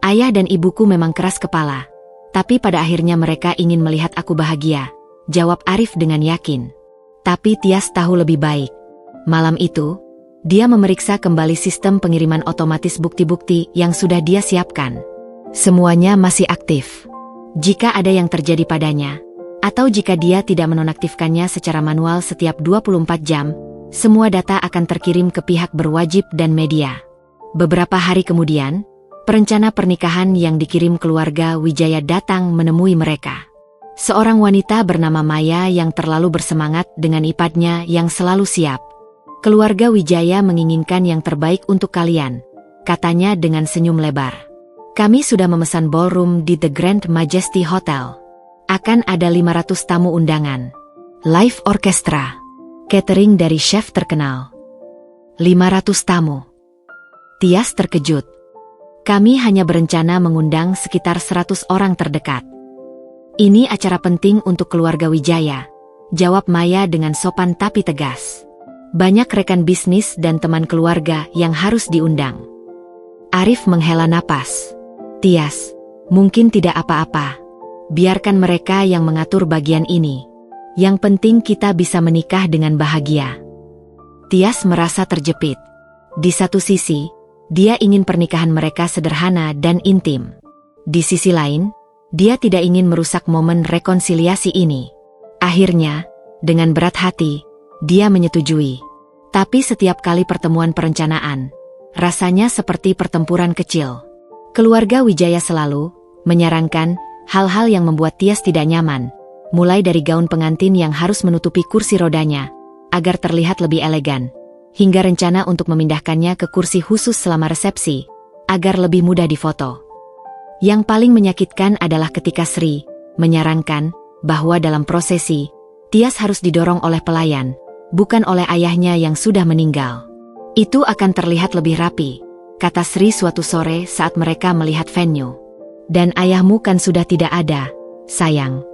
Ayah dan ibuku memang keras kepala, tapi pada akhirnya mereka ingin melihat aku bahagia, jawab Arif dengan yakin. Tapi Tias tahu lebih baik. Malam itu, dia memeriksa kembali sistem pengiriman otomatis bukti-bukti yang sudah dia siapkan. Semuanya masih aktif. Jika ada yang terjadi padanya, atau jika dia tidak menonaktifkannya secara manual setiap 24 jam, semua data akan terkirim ke pihak berwajib dan media. Beberapa hari kemudian, perencana pernikahan yang dikirim keluarga Wijaya datang menemui mereka. Seorang wanita bernama Maya yang terlalu bersemangat dengan ipadnya yang selalu siap. Keluarga Wijaya menginginkan yang terbaik untuk kalian, katanya dengan senyum lebar. Kami sudah memesan ballroom di The Grand Majesty Hotel. Akan ada 500 tamu undangan. Live orkestra. Catering dari chef terkenal. 500 tamu. Tias terkejut. Kami hanya berencana mengundang sekitar 100 orang terdekat. Ini acara penting untuk keluarga Wijaya, jawab Maya dengan sopan tapi tegas. Banyak rekan bisnis dan teman keluarga yang harus diundang. Arif menghela napas. Tias, mungkin tidak apa-apa. Biarkan mereka yang mengatur bagian ini. Yang penting kita bisa menikah dengan bahagia. Tias merasa terjepit. Di satu sisi, dia ingin pernikahan mereka sederhana dan intim. Di sisi lain, dia tidak ingin merusak momen rekonsiliasi ini. Akhirnya, dengan berat hati, dia menyetujui. Tapi setiap kali pertemuan perencanaan, rasanya seperti pertempuran kecil. Keluarga Wijaya selalu menyarankan hal-hal yang membuat Tias tidak nyaman, mulai dari gaun pengantin yang harus menutupi kursi rodanya, agar terlihat lebih elegan, hingga rencana untuk memindahkannya ke kursi khusus selama resepsi, agar lebih mudah difoto. Yang paling menyakitkan adalah ketika Sri menyarankan bahwa dalam prosesi, Tias harus didorong oleh pelayan, bukan oleh ayahnya yang sudah meninggal. Itu akan terlihat lebih rapi, kata Sri suatu sore saat mereka melihat venue. Dan ayahmu kan sudah tidak ada, sayang.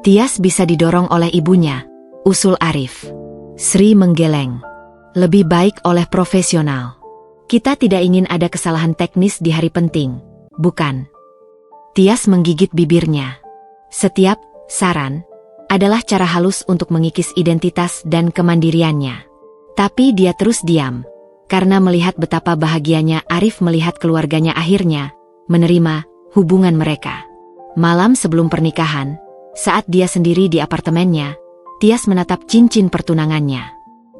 Tias bisa didorong oleh ibunya, usul Arif. Sri menggeleng. Lebih baik oleh profesional. Kita tidak ingin ada kesalahan teknis di hari penting, bukan? Tias menggigit bibirnya. Setiap saran, adalah cara halus untuk mengikis identitas dan kemandiriannya. Tapi dia terus diam, karena melihat betapa bahagianya Arif melihat keluarganya akhirnya menerima hubungan mereka. Malam sebelum pernikahan, saat dia sendiri di apartemennya, Tias menatap cincin pertunangannya.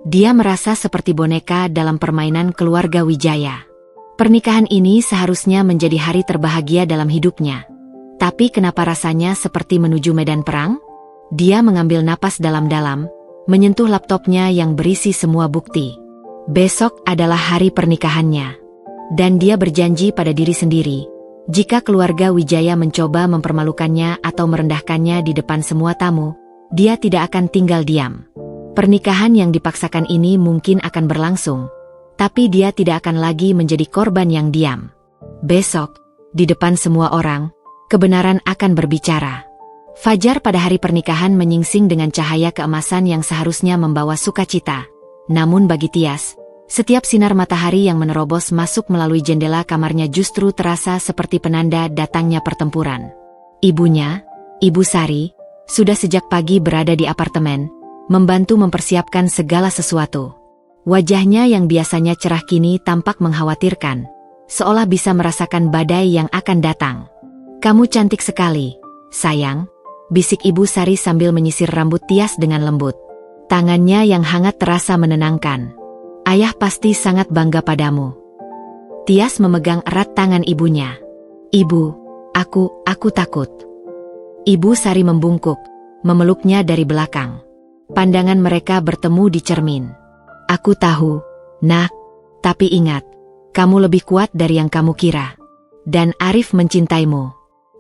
Dia merasa seperti boneka dalam permainan keluarga Wijaya. Pernikahan ini seharusnya menjadi hari terbahagia dalam hidupnya. Tapi kenapa rasanya seperti menuju medan perang? Dia mengambil napas dalam-dalam, menyentuh laptopnya yang berisi semua bukti. Besok adalah hari pernikahannya. Dan dia berjanji pada diri sendiri, jika keluarga Wijaya mencoba mempermalukannya atau merendahkannya di depan semua tamu, dia tidak akan tinggal diam. Pernikahan yang dipaksakan ini mungkin akan berlangsung, tapi dia tidak akan lagi menjadi korban yang diam. Besok, di depan semua orang, kebenaran akan berbicara. Fajar pada hari pernikahan menyingsing dengan cahaya keemasan yang seharusnya membawa sukacita. Namun bagi Tias, setiap sinar matahari yang menerobos masuk melalui jendela kamarnya justru terasa seperti penanda datangnya pertempuran. Ibunya, Ibu Sari, sudah sejak pagi berada di apartemen, membantu mempersiapkan segala sesuatu. Wajahnya yang biasanya cerah kini tampak mengkhawatirkan, seolah bisa merasakan badai yang akan datang. "Kamu cantik sekali, sayang," bisik Ibu Sari sambil menyisir rambut Tias dengan lembut. Tangannya yang hangat terasa menenangkan. "Ayah pasti sangat bangga padamu." Tias memegang erat tangan ibunya. "Ibu, aku takut." Ibu Sari membungkuk, memeluknya dari belakang. Pandangan mereka bertemu di cermin. "Aku tahu, nak, tapi ingat, kamu lebih kuat dari yang kamu kira. Dan Arif mencintaimu.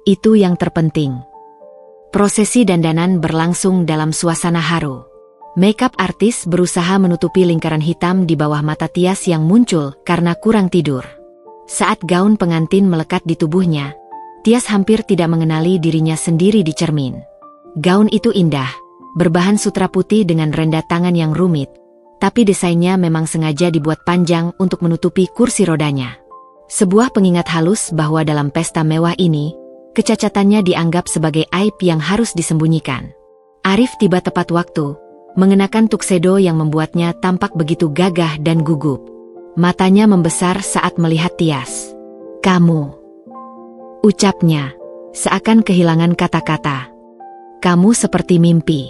Itu yang terpenting." Prosesi dandanan berlangsung dalam suasana haru. Makeup artis berusaha menutupi lingkaran hitam di bawah mata Tias yang muncul karena kurang tidur. Saat gaun pengantin melekat di tubuhnya, Tias hampir tidak mengenali dirinya sendiri di cermin. Gaun itu indah, berbahan sutra putih dengan rendah tangan yang rumit, tapi desainnya memang sengaja dibuat panjang untuk menutupi kursi rodanya. Sebuah pengingat halus bahwa dalam pesta mewah ini, kecacatannya dianggap sebagai aib yang harus disembunyikan. Arif tiba tepat waktu, mengenakan tuxedo yang membuatnya tampak begitu gagah dan gugup. Matanya membesar saat melihat Tias. "Kamu," ucapnya, seakan kehilangan kata-kata. "Kamu seperti mimpi."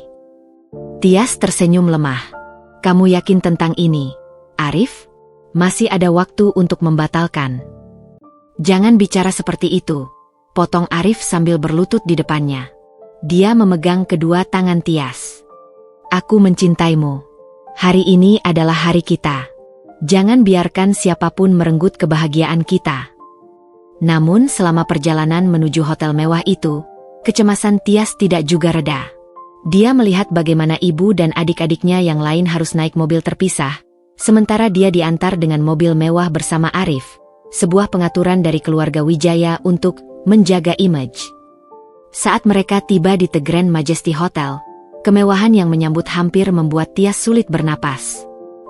Tias tersenyum lemah. "Kamu yakin tentang ini, Arif? Masih ada waktu untuk membatalkan." "Jangan bicara seperti itu," potong Arif sambil berlutut di depannya. Dia memegang kedua tangan Tias. "Aku mencintaimu. Hari ini adalah hari kita. Jangan biarkan siapapun merenggut kebahagiaan kita." Namun selama perjalanan menuju hotel mewah itu, kecemasan Tias tidak juga reda. Dia melihat bagaimana ibu dan adik-adiknya yang lain harus naik mobil terpisah, sementara dia diantar dengan mobil mewah bersama Arif, sebuah pengaturan dari keluarga Wijaya untuk menjaga image. Saat mereka tiba di The Grand Majesty Hotel, kemewahan yang menyambut hampir membuat Tias sulit bernapas.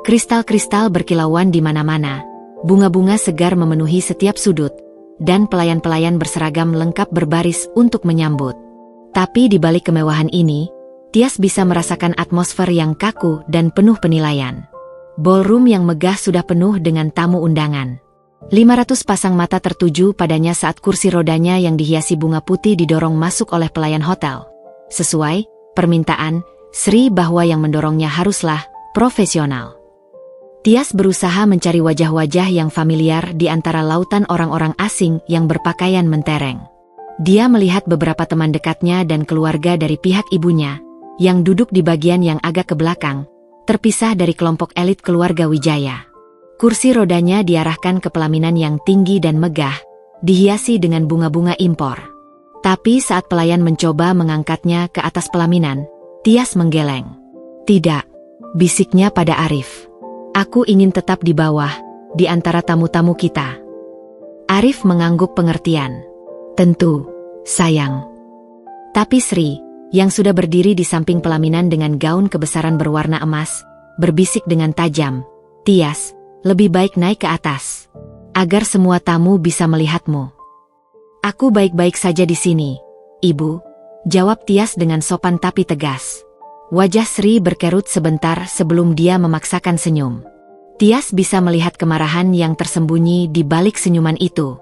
Kristal-kristal berkilauan di mana-mana, bunga-bunga segar memenuhi setiap sudut, dan pelayan-pelayan berseragam lengkap berbaris untuk menyambut. Tapi di balik kemewahan ini, Tias bisa merasakan atmosfer yang kaku dan penuh penilaian. Ballroom yang megah sudah penuh dengan tamu undangan. 500 pasang mata tertuju padanya saat kursi rodanya yang dihiasi bunga putih didorong masuk oleh pelayan hotel. Sesuai permintaan Sri bahwa yang mendorongnya haruslah profesional. Tias berusaha mencari wajah-wajah yang familiar di antara lautan orang-orang asing yang berpakaian mentereng. Dia melihat beberapa teman dekatnya dan keluarga dari pihak ibunya, yang duduk di bagian yang agak ke belakang, terpisah dari kelompok elit keluarga Wijaya. Kursi rodanya diarahkan ke pelaminan yang tinggi dan megah, dihiasi dengan bunga-bunga impor. Tapi saat pelayan mencoba mengangkatnya ke atas pelaminan, Tias menggeleng. "Tidak," bisiknya pada Arif. "Aku ingin tetap di bawah, di antara tamu-tamu kita." Arif mengangguk pengertian. "Tentu, sayang." Tapi Sri, yang sudah berdiri di samping pelaminan dengan gaun kebesaran berwarna emas, berbisik dengan tajam, "Tias, lebih baik naik ke atas, agar semua tamu bisa melihatmu." "Aku baik-baik saja di sini, Ibu," Jawab Tias dengan sopan tapi tegas. Wajah Sri berkerut sebentar sebelum dia memaksakan senyum. Tias bisa melihat kemarahan yang tersembunyi di balik senyuman itu.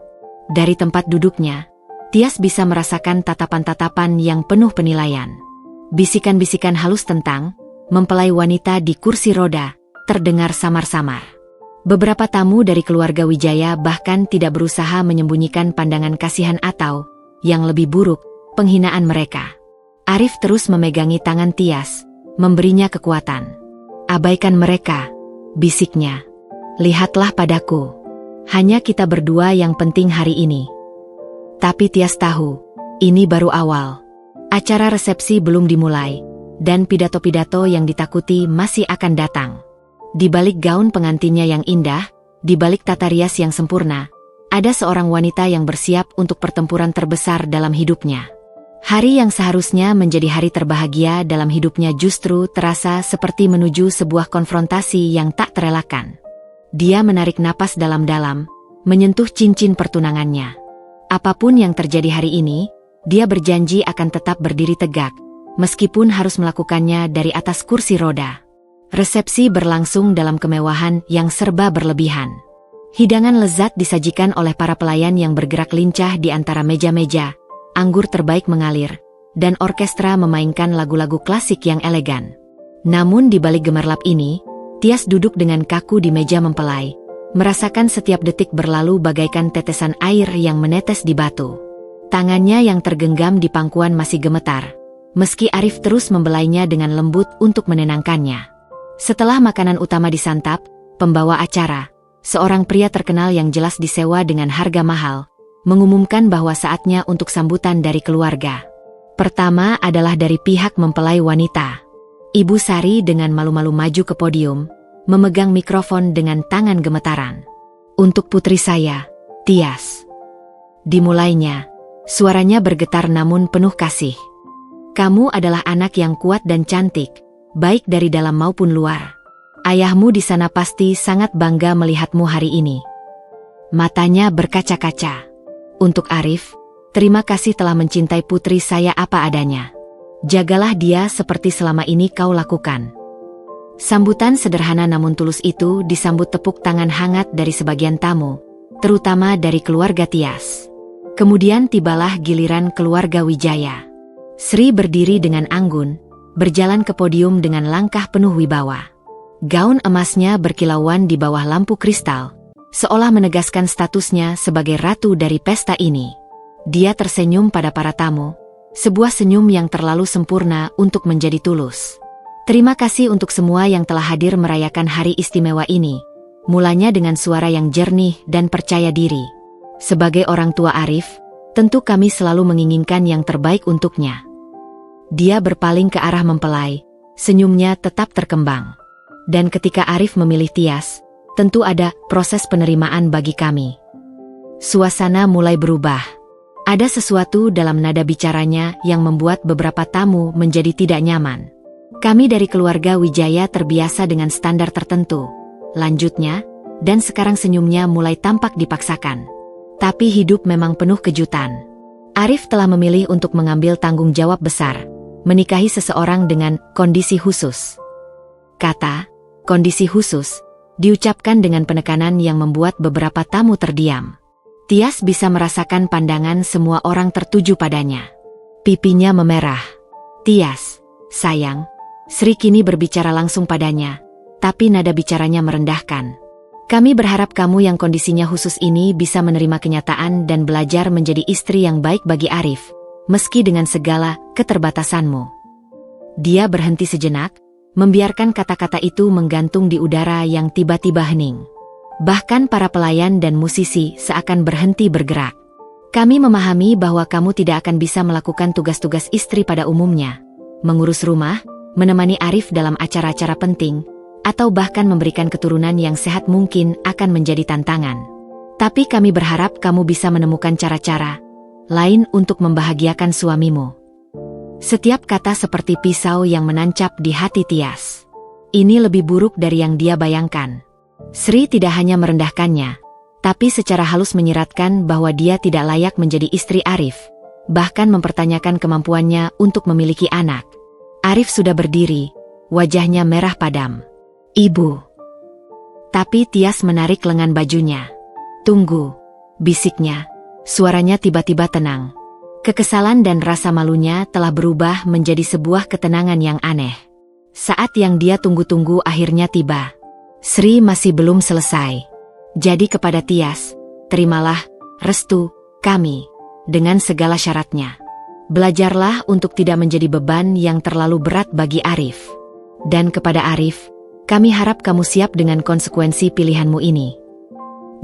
Dari tempat duduknya, Tias bisa merasakan tatapan-tatapan yang penuh penilaian. Bisikan-bisikan halus tentang mempelai wanita di kursi roda terdengar samar-samar. Beberapa tamu dari keluarga Wijaya bahkan tidak berusaha menyembunyikan pandangan kasihan atau, yang lebih buruk, penghinaan mereka. Arif terus memegangi tangan Tias, memberinya kekuatan. Abaikan mereka, bisiknya. Lihatlah padaku. Hanya kita berdua yang penting hari ini. Tapi Tias tahu, ini baru awal. Acara resepsi belum dimulai, dan pidato-pidato yang ditakuti masih akan datang. Di balik gaun pengantinnya yang indah, di balik tata rias yang sempurna, ada seorang wanita yang bersiap untuk pertempuran terbesar dalam hidupnya. Hari yang seharusnya menjadi hari terbahagia dalam hidupnya justru terasa seperti menuju sebuah konfrontasi yang tak terelakkan. Dia menarik napas dalam-dalam, menyentuh cincin pertunangannya. Apapun yang terjadi hari ini, dia berjanji akan tetap berdiri tegak, meskipun harus melakukannya dari atas kursi roda. Resepsi berlangsung dalam kemewahan yang serba berlebihan. Hidangan lezat disajikan oleh para pelayan yang bergerak lincah di antara meja-meja. Anggur terbaik mengalir, dan orkestra memainkan lagu-lagu klasik yang elegan. Namun di balik gemerlap ini, Tias duduk dengan kaku di meja mempelai, merasakan setiap detik berlalu bagaikan tetesan air yang menetes di batu. Tangannya yang tergenggam di pangkuan masih gemetar, meski Arif terus membelainya dengan lembut untuk menenangkannya. Setelah makanan utama disantap, pembawa acara, seorang pria terkenal yang jelas disewa dengan harga mahal, mengumumkan bahwa saatnya untuk sambutan dari keluarga. Pertama adalah dari pihak mempelai wanita. Ibu Sari dengan malu-malu maju ke podium, memegang mikrofon dengan tangan gemetaran. Untuk putri saya, Tias. Dimulainya, suaranya bergetar namun penuh kasih. Kamu adalah anak yang kuat dan cantik, baik dari dalam maupun luar. Ayahmu di sana pasti sangat bangga melihatmu hari ini. Matanya berkaca-kaca. Untuk Arif, terima kasih telah mencintai putri saya apa adanya. Jagalah dia seperti selama ini kau lakukan. Sambutan sederhana namun tulus itu disambut tepuk tangan hangat dari sebagian tamu, terutama dari keluarga Tias. Kemudian tibalah giliran keluarga Wijaya. Sri berdiri dengan anggun, berjalan ke podium dengan langkah penuh wibawa. Gaun emasnya berkilauan di bawah lampu kristal, seolah menegaskan statusnya sebagai ratu dari pesta ini. Dia tersenyum pada para tamu, sebuah senyum yang terlalu sempurna untuk menjadi tulus. Terima kasih untuk semua yang telah hadir merayakan hari istimewa ini, mulanya dengan suara yang jernih dan percaya diri. Sebagai orang tua Arif, tentu kami selalu menginginkan yang terbaik untuknya. Dia berpaling ke arah mempelai, senyumnya tetap terkembang. Dan ketika Arif memilih Tias, tentu ada proses penerimaan bagi kami. Suasana mulai berubah. Ada sesuatu dalam nada bicaranya yang membuat beberapa tamu menjadi tidak nyaman. Kami dari keluarga Wijaya terbiasa dengan standar tertentu, lanjutnya, dan sekarang senyumnya mulai tampak dipaksakan. Tapi hidup memang penuh kejutan. Arif telah memilih untuk mengambil tanggung jawab besar, menikahi seseorang dengan kondisi khusus. Kata, kondisi khusus, diucapkan dengan penekanan yang membuat beberapa tamu terdiam. Tias bisa merasakan pandangan semua orang tertuju padanya. Pipinya memerah. Tias, sayang, Sri kini berbicara langsung padanya, tapi nada bicaranya merendahkan. Kami berharap kamu yang kondisinya khusus ini bisa menerima kenyataan dan belajar menjadi istri yang baik bagi Arif, meski dengan segala keterbatasanmu. Dia berhenti sejenak, membiarkan kata-kata itu menggantung di udara yang tiba-tiba hening. Bahkan para pelayan dan musisi seakan berhenti bergerak. Kami memahami bahwa kamu tidak akan bisa melakukan tugas-tugas istri pada umumnya, mengurus rumah, menemani Arif dalam acara-acara penting, atau bahkan memberikan keturunan yang sehat mungkin akan menjadi tantangan. Tapi kami berharap kamu bisa menemukan cara-cara lain untuk membahagiakan suamimu. Setiap kata seperti pisau yang menancap di hati Tias. Ini lebih buruk dari yang dia bayangkan. Sri tidak hanya merendahkannya, tapi secara halus menyiratkan bahwa dia tidak layak menjadi istri Arif, bahkan mempertanyakan kemampuannya untuk memiliki anak. Arif sudah berdiri, wajahnya merah padam. "Ibu." Tapi Tias menarik lengan bajunya. "Tunggu," bisiknya. Suaranya tiba-tiba tenang. Kekesalan dan rasa malunya telah berubah menjadi sebuah ketenangan yang aneh. Saat yang dia tunggu-tunggu akhirnya tiba. Sri masih belum selesai. "Jadi kepada Tias, terimalah restu kami dengan segala syaratnya. Belajarlah untuk tidak menjadi beban yang terlalu berat bagi Arif. Dan kepada Arif, kami harap kamu siap dengan konsekuensi pilihanmu ini."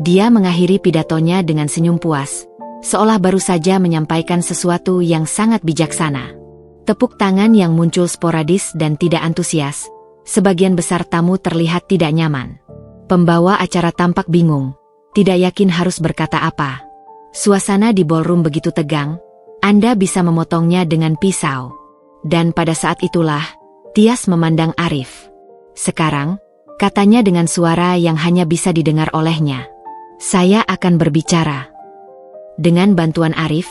Dia mengakhiri pidatonya dengan senyum puas, seolah baru saja menyampaikan sesuatu yang sangat bijaksana. Tepuk tangan yang muncul sporadis dan tidak antusias. Sebagian besar tamu terlihat tidak nyaman. Pembawa acara tampak bingung, tidak yakin harus berkata apa. Suasana di ballroom begitu tegang, Anda bisa memotongnya dengan pisau. Dan pada saat itulah, Tias memandang Arif. "Sekarang," katanya dengan suara yang hanya bisa didengar olehnya, "saya akan berbicara." Dengan bantuan Arif,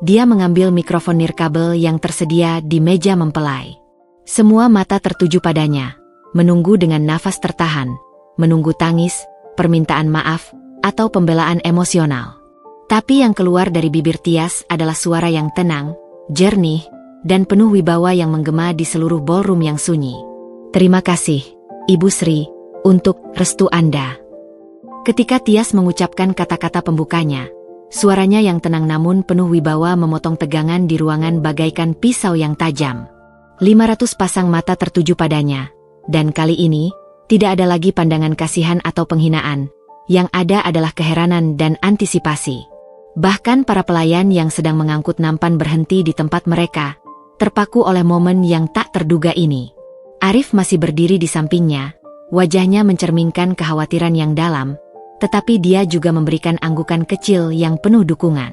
dia mengambil mikrofon nirkabel yang tersedia di meja mempelai. Semua mata tertuju padanya, menunggu dengan nafas tertahan, menunggu tangis, permintaan maaf, atau pembelaan emosional. Tapi yang keluar dari bibir Tias adalah suara yang tenang, jernih, dan penuh wibawa yang menggema di seluruh ballroom yang sunyi. "Terima kasih, Ibu Sri, untuk restu Anda." Ketika Tias mengucapkan kata-kata pembukanya, suaranya yang tenang namun penuh wibawa memotong tegangan di ruangan bagaikan pisau yang tajam. 500 pasang mata tertuju padanya, dan kali ini, tidak ada lagi pandangan kasihan atau penghinaan, yang ada adalah keheranan dan antisipasi. Bahkan para pelayan yang sedang mengangkut nampan berhenti di tempat mereka, terpaku oleh momen yang tak terduga ini. Arif masih berdiri di sampingnya, wajahnya mencerminkan kekhawatiran yang dalam, tetapi dia juga memberikan anggukan kecil yang penuh dukungan.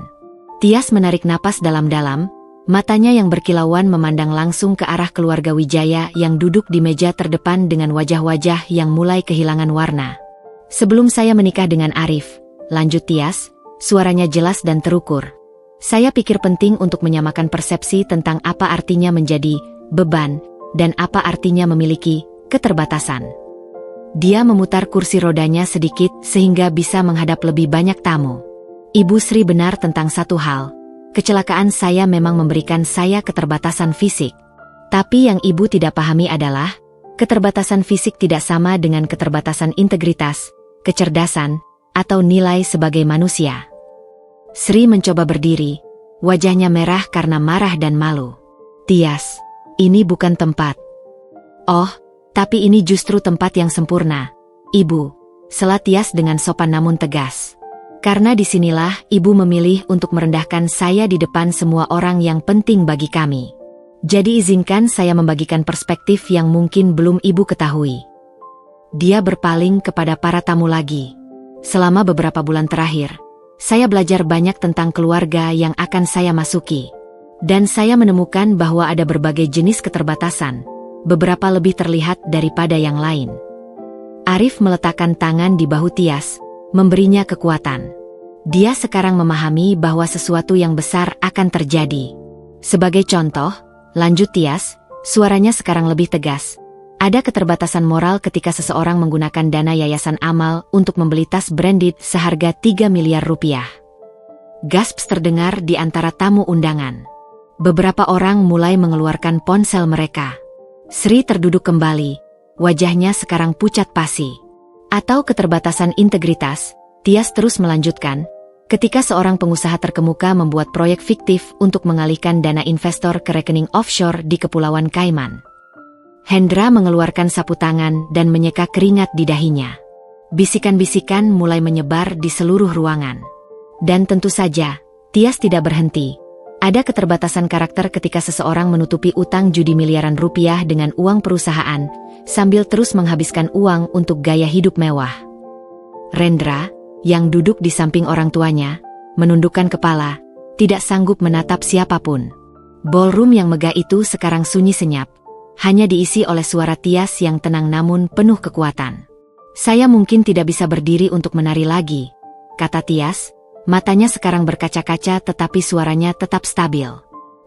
Tias menarik napas dalam-dalam, matanya yang berkilauan memandang langsung ke arah keluarga Wijaya yang duduk di meja terdepan dengan wajah-wajah yang mulai kehilangan warna. "Sebelum saya menikah dengan Arif," lanjut Tias, suaranya jelas dan terukur, "saya pikir penting untuk menyamakan persepsi tentang apa artinya menjadi beban dan apa artinya memiliki keterbatasan." Dia memutar kursi rodanya sedikit sehingga bisa menghadap lebih banyak tamu. "Ibu Sri benar tentang satu hal. Kecelakaan saya memang memberikan saya keterbatasan fisik. Tapi yang ibu tidak pahami adalah, keterbatasan fisik tidak sama dengan keterbatasan integritas, kecerdasan, atau nilai sebagai manusia." Sri mencoba berdiri, wajahnya merah karena marah dan malu. "Tias, ini bukan tempat." "Oh, tapi ini justru tempat yang sempurna, Ibu," sela Tias dengan sopan namun tegas. "Karena disinilah Ibu memilih untuk merendahkan saya di depan semua orang yang penting bagi kami. Jadi izinkan saya membagikan perspektif yang mungkin belum Ibu ketahui." Dia berpaling kepada para tamu lagi. "Selama beberapa bulan terakhir, saya belajar banyak tentang keluarga yang akan saya masuki. Dan saya menemukan bahwa ada berbagai jenis keterbatasan, beberapa lebih terlihat daripada yang lain." Arif meletakkan tangan di bahu Tias, memberinya kekuatan. Dia sekarang memahami bahwa sesuatu yang besar akan terjadi. "Sebagai contoh," lanjut Tias, suaranya sekarang lebih tegas, "ada keterbatasan moral ketika seseorang menggunakan dana yayasan amal untuk membeli tas branded seharga 3 miliar rupiah." Gasps terdengar di antara tamu undangan. Beberapa orang mulai mengeluarkan ponsel mereka. Sri terduduk kembali, wajahnya sekarang pucat pasi. "Atau keterbatasan integritas," Tias terus melanjutkan, "ketika seorang pengusaha terkemuka membuat proyek fiktif untuk mengalihkan dana investor ke rekening offshore di Kepulauan Kaiman." Hendra mengeluarkan sapu tangan dan menyeka keringat di dahinya. Bisikan-bisikan mulai menyebar di seluruh ruangan. Dan tentu saja, Tias tidak berhenti. Ada keterbatasan karakter ketika seseorang menutupi utang judi miliaran rupiah dengan uang perusahaan, sambil terus menghabiskan uang untuk gaya hidup mewah. Rendra, yang duduk di samping orang tuanya, menundukkan kepala, tidak sanggup menatap siapapun. Ballroom yang megah itu sekarang sunyi senyap, hanya diisi oleh suara Tias yang tenang namun penuh kekuatan. "Saya mungkin tidak bisa berdiri untuk menari lagi," kata Tias, Matanya sekarang berkaca-kaca tetapi suaranya tetap stabil.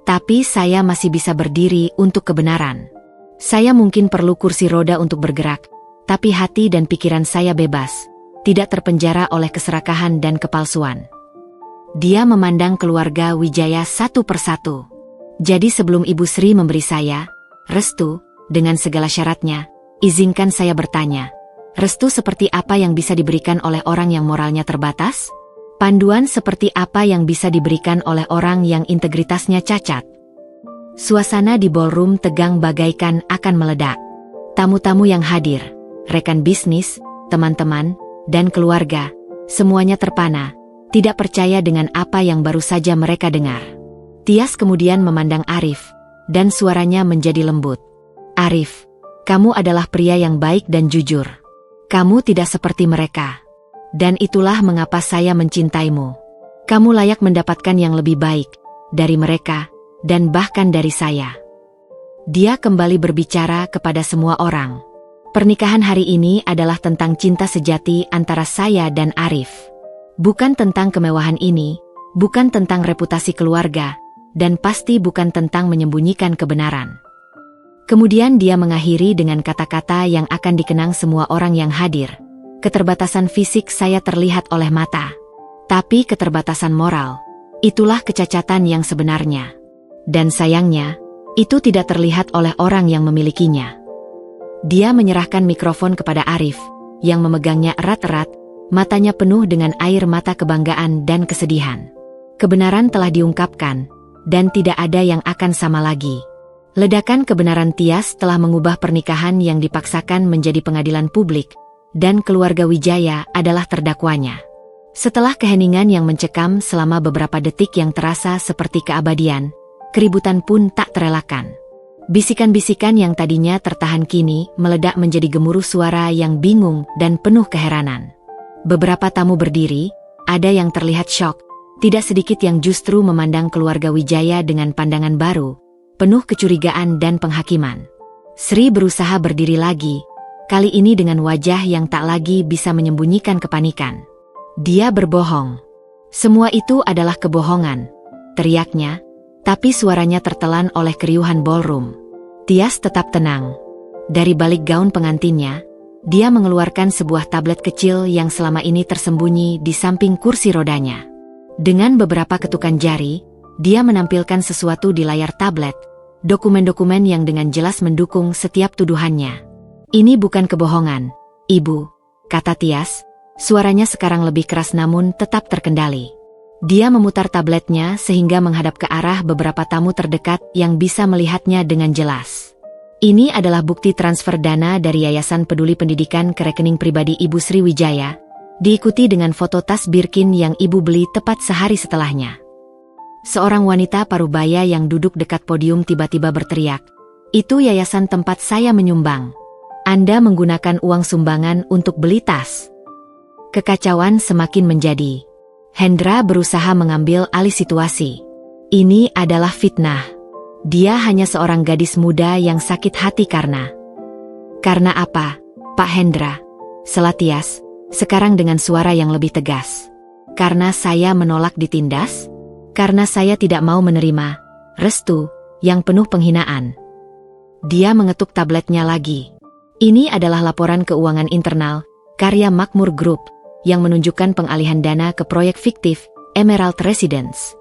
Tapi saya masih bisa berdiri untuk kebenaran. Saya mungkin perlu kursi roda untuk bergerak, tapi hati dan pikiran saya bebas, tidak terpenjara oleh keserakahan dan kepalsuan. Dia memandang keluarga Wijaya satu persatu. Jadi sebelum Ibu Sri memberi saya restu, dengan segala syaratnya, izinkan saya bertanya, restu seperti apa yang bisa diberikan oleh orang yang moralnya terbatas? Panduan seperti apa yang bisa diberikan oleh orang yang integritasnya cacat? Suasana di ballroom tegang bagaikan akan meledak. Tamu-tamu yang hadir, rekan bisnis, teman-teman, dan keluarga, semuanya terpana, tidak percaya dengan apa yang baru saja mereka dengar. Tias kemudian memandang Arif, dan suaranya menjadi lembut. Arif, kamu adalah pria yang baik dan jujur. Kamu tidak seperti mereka. Dan itulah mengapa saya mencintaimu. Kamu layak mendapatkan yang lebih baik dari mereka, dan bahkan dari saya. Dia kembali berbicara kepada semua orang. Pernikahan hari ini adalah tentang cinta sejati antara saya dan Arif. Bukan tentang kemewahan ini, bukan tentang reputasi keluarga, dan pasti bukan tentang menyembunyikan kebenaran. Kemudian dia mengakhiri dengan kata-kata yang akan dikenang semua orang yang hadir. Keterbatasan fisik saya terlihat oleh mata. Tapi keterbatasan moral, itulah kecacatan yang sebenarnya. Dan sayangnya, itu tidak terlihat oleh orang yang memilikinya. Dia menyerahkan mikrofon kepada Arif, yang memegangnya erat-erat, matanya penuh dengan air mata kebanggaan dan kesedihan. Kebenaran telah diungkapkan, dan tidak ada yang akan sama lagi. Ledakan kebenaran Tias telah mengubah pernikahan yang dipaksakan menjadi pengadilan publik, dan keluarga Wijaya adalah terdakwanya. Setelah keheningan yang mencekam selama beberapa detik yang terasa seperti keabadian, keributan pun tak terelakkan. Bisikan-bisikan yang tadinya tertahan kini meledak menjadi gemuruh suara yang bingung dan penuh keheranan. Beberapa tamu berdiri, ada yang terlihat syok, tidak sedikit yang justru memandang keluarga Wijaya dengan pandangan baru, penuh kecurigaan dan penghakiman. Sri berusaha berdiri lagi, kali ini dengan wajah yang tak lagi bisa menyembunyikan kepanikan. Dia berbohong. Semua itu adalah kebohongan, teriaknya, tapi suaranya tertelan oleh keriuhan ballroom. Tias tetap tenang. Dari balik gaun pengantinnya, dia mengeluarkan sebuah tablet kecil yang selama ini tersembunyi di samping kursi rodanya. Dengan beberapa ketukan jari, dia menampilkan sesuatu di layar tablet, dokumen-dokumen yang dengan jelas mendukung setiap tuduhannya. Ini bukan kebohongan, Ibu, kata Tias, suaranya sekarang lebih keras namun tetap terkendali. Dia memutar tabletnya sehingga menghadap ke arah beberapa tamu terdekat yang bisa melihatnya dengan jelas. Ini adalah bukti transfer dana dari Yayasan Peduli Pendidikan ke rekening pribadi Ibu Sri Wijaya, diikuti dengan foto tas Birkin yang Ibu beli tepat sehari setelahnya. Seorang wanita parubaya yang duduk dekat podium tiba-tiba berteriak, "Itu yayasan tempat saya menyumbang. Anda menggunakan uang sumbangan untuk beli tas." Kekacauan semakin menjadi. Hendra berusaha mengambil alih situasi. Ini adalah fitnah. Dia hanya seorang gadis muda yang sakit hati karena apa, Pak Hendra? Sela Tias, sekarang dengan suara yang lebih tegas. Karena saya menolak ditindas? Karena saya tidak mau menerima restu yang penuh penghinaan. Dia mengetuk tabletnya lagi. Ini adalah laporan keuangan internal, karya Makmur Group, yang menunjukkan pengalihan dana ke proyek fiktif, Emerald Residence.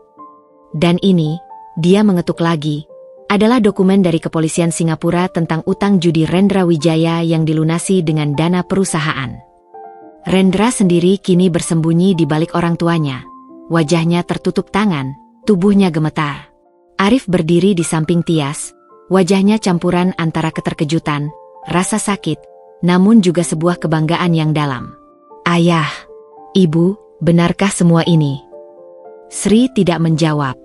Dan ini, dia mengetuk lagi, adalah dokumen dari kepolisian Singapura tentang utang judi Rendra Wijaya yang dilunasi dengan dana perusahaan. Rendra sendiri kini bersembunyi di balik orang tuanya. Wajahnya tertutup tangan, tubuhnya gemetar. Arif berdiri di samping Tias, wajahnya campuran antara keterkejutan, rasa sakit, namun juga sebuah kebanggaan yang dalam. "Ayah, Ibu, benarkah semua ini?" Sri tidak menjawab.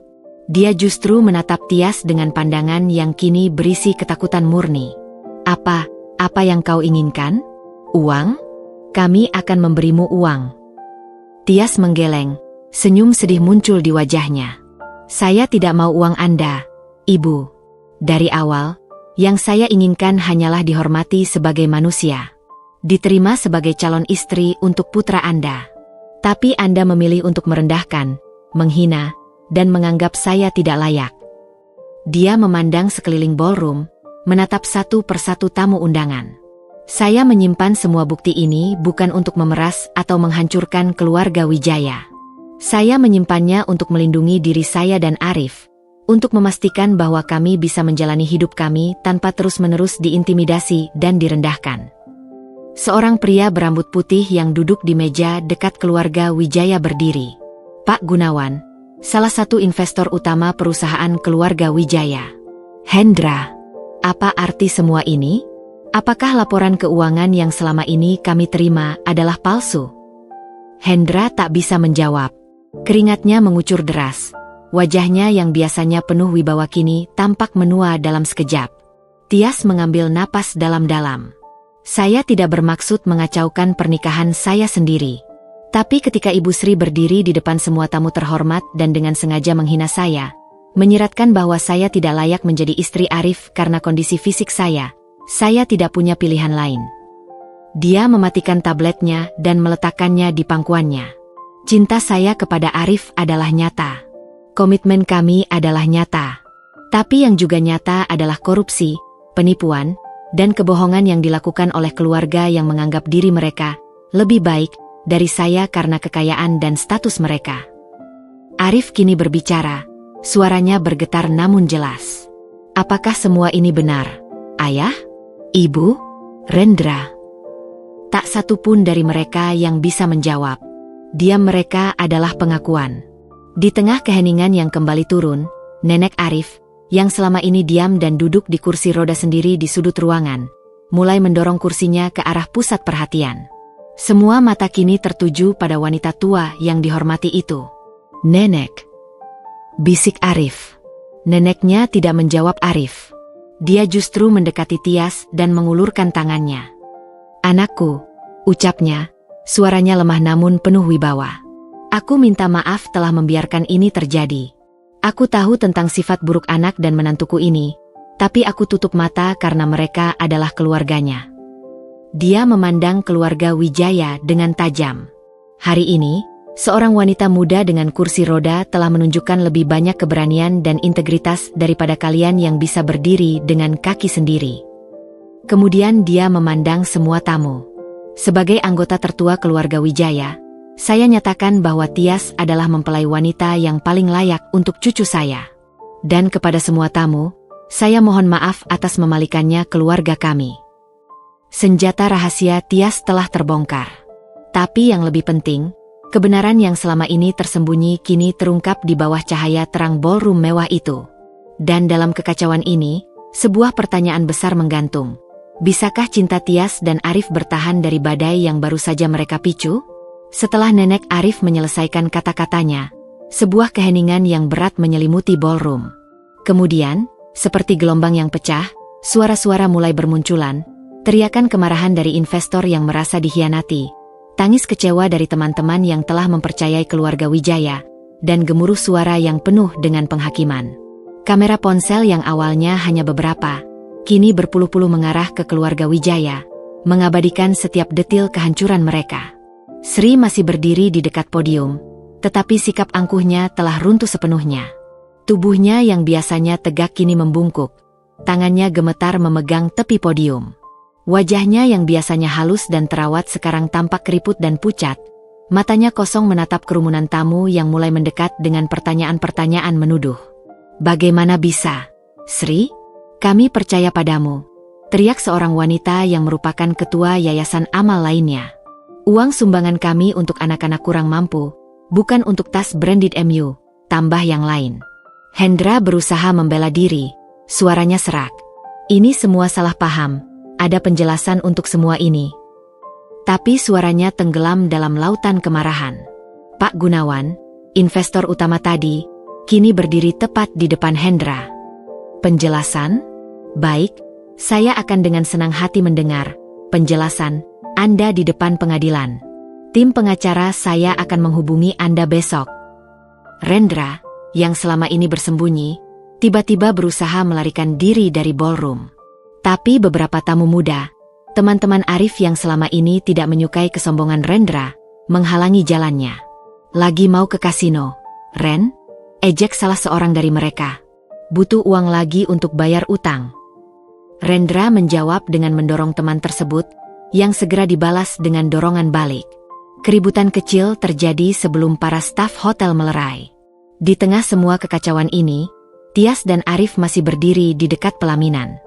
Dia justru menatap Tias dengan pandangan yang kini berisi ketakutan murni. Apa yang kau inginkan? Uang? Kami akan memberimu uang." Tias menggeleng, senyum sedih muncul di wajahnya. "Saya tidak mau uang Anda, Ibu. Dari awal, yang saya inginkan hanyalah dihormati sebagai manusia. Diterima sebagai calon istri untuk putra Anda. Tapi Anda memilih untuk merendahkan, menghina, dan menganggap saya tidak layak. Dia memandang sekeliling ballroom, menatap satu persatu tamu undangan. Saya menyimpan semua bukti ini bukan untuk memeras atau menghancurkan keluarga Wijaya. Saya menyimpannya untuk melindungi diri saya dan Arif, untuk memastikan bahwa kami bisa menjalani hidup kami tanpa terus-menerus diintimidasi dan direndahkan. Seorang pria berambut putih yang duduk di meja dekat keluarga Wijaya berdiri. Pak Gunawan, salah satu investor utama perusahaan keluarga Wijaya. Hendra, apa arti semua ini? Apakah laporan keuangan yang selama ini kami terima adalah palsu? Hendra tak bisa menjawab. Keringatnya mengucur deras. Wajahnya yang biasanya penuh wibawa kini tampak menua dalam sekejap. Tias mengambil napas dalam-dalam. Saya tidak bermaksud mengacaukan pernikahan saya sendiri. Tapi ketika Ibu Sri berdiri di depan semua tamu terhormat dan dengan sengaja menghina saya, menyiratkan bahwa saya tidak layak menjadi istri Arif karena kondisi fisik saya tidak punya pilihan lain. Dia mematikan tabletnya dan meletakkannya di pangkuannya. Cinta saya kepada Arif adalah nyata. Komitmen kami adalah nyata. Tapi yang juga nyata adalah korupsi, penipuan, dan kebohongan yang dilakukan oleh keluarga yang menganggap diri mereka lebih baik dari saya karena kekayaan dan status mereka. Arif kini berbicara, suaranya bergetar namun jelas. Apakah semua ini benar, Ayah? Ibu? Rendra? Tak satu pun dari mereka yang bisa menjawab. Diam mereka adalah pengakuan. Di tengah keheningan yang kembali turun, Nenek Arif, yang selama ini diam dan duduk di kursi roda sendiri di sudut ruangan, mulai mendorong kursinya ke arah pusat perhatian. Semua mata kini tertuju pada wanita tua yang dihormati itu. Nenek, bisik Arif. Neneknya tidak menjawab Arif. Dia justru mendekati Tias dan mengulurkan tangannya. Anakku, ucapnya, suaranya lemah namun penuh wibawa. Aku minta maaf telah membiarkan ini terjadi. Aku tahu tentang sifat buruk anak dan menantuku ini, tapi aku tutup mata karena mereka adalah keluarganya. Dia memandang keluarga Wijaya dengan tajam. Hari ini, seorang wanita muda dengan kursi roda telah menunjukkan lebih banyak keberanian dan integritas daripada kalian yang bisa berdiri dengan kaki sendiri. Kemudian dia memandang semua tamu. Sebagai anggota tertua keluarga Wijaya, saya nyatakan bahwa Tias adalah mempelai wanita yang paling layak untuk cucu saya. Dan kepada semua tamu, saya mohon maaf atas memalikannya keluarga kami. Senjata rahasia Tias telah terbongkar. Tapi yang lebih penting, kebenaran yang selama ini tersembunyi kini terungkap di bawah cahaya terang ballroom mewah itu. Dan dalam kekacauan ini, sebuah pertanyaan besar menggantung. Bisakah cinta Tias dan Arif bertahan dari badai yang baru saja mereka picu? Setelah Nenek Arif menyelesaikan kata-katanya, sebuah keheningan yang berat menyelimuti ballroom. Kemudian, seperti gelombang yang pecah, suara-suara mulai bermunculan, teriakan kemarahan dari investor yang merasa dikhianati, tangis kecewa dari teman-teman yang telah mempercayai keluarga Wijaya, dan gemuruh suara yang penuh dengan penghakiman. Kamera ponsel yang awalnya hanya beberapa, kini berpuluh-puluh mengarah ke keluarga Wijaya, mengabadikan setiap detil kehancuran mereka. Sri masih berdiri di dekat podium, tetapi sikap angkuhnya telah runtuh sepenuhnya. Tubuhnya yang biasanya tegak kini membungkuk, tangannya gemetar memegang tepi podium. Wajahnya yang biasanya halus dan terawat sekarang tampak keriput dan pucat, matanya kosong menatap kerumunan tamu yang mulai mendekat dengan pertanyaan-pertanyaan menuduh. Bagaimana bisa? Sri, kami percaya padamu, teriak seorang wanita yang merupakan ketua yayasan amal lainnya. Uang sumbangan kami untuk anak-anak kurang mampu, bukan untuk tas branded MU, tambah yang lain. Hendra berusaha membela diri, suaranya serak. Ini semua salah paham, ada penjelasan untuk semua ini. Tapi suaranya tenggelam dalam lautan kemarahan. Pak Gunawan, investor utama tadi, kini berdiri tepat di depan Hendra. Penjelasan? Baik, saya akan dengan senang hati mendengar penjelasan Anda di depan pengadilan. Tim pengacara saya akan menghubungi Anda besok. Rendra, yang selama ini bersembunyi, tiba-tiba berusaha melarikan diri dari ballroom. Tapi beberapa tamu muda, teman-teman Arif yang selama ini tidak menyukai kesombongan Rendra, menghalangi jalannya. "Lagi mau ke kasino, Ren?" ejek salah seorang dari mereka. "Butuh uang lagi untuk bayar utang." Rendra menjawab dengan mendorong teman tersebut, yang segera dibalas dengan dorongan balik. Keributan kecil terjadi sebelum para staf hotel melerai. Di tengah semua kekacauan ini, Tias dan Arif masih berdiri di dekat pelaminan.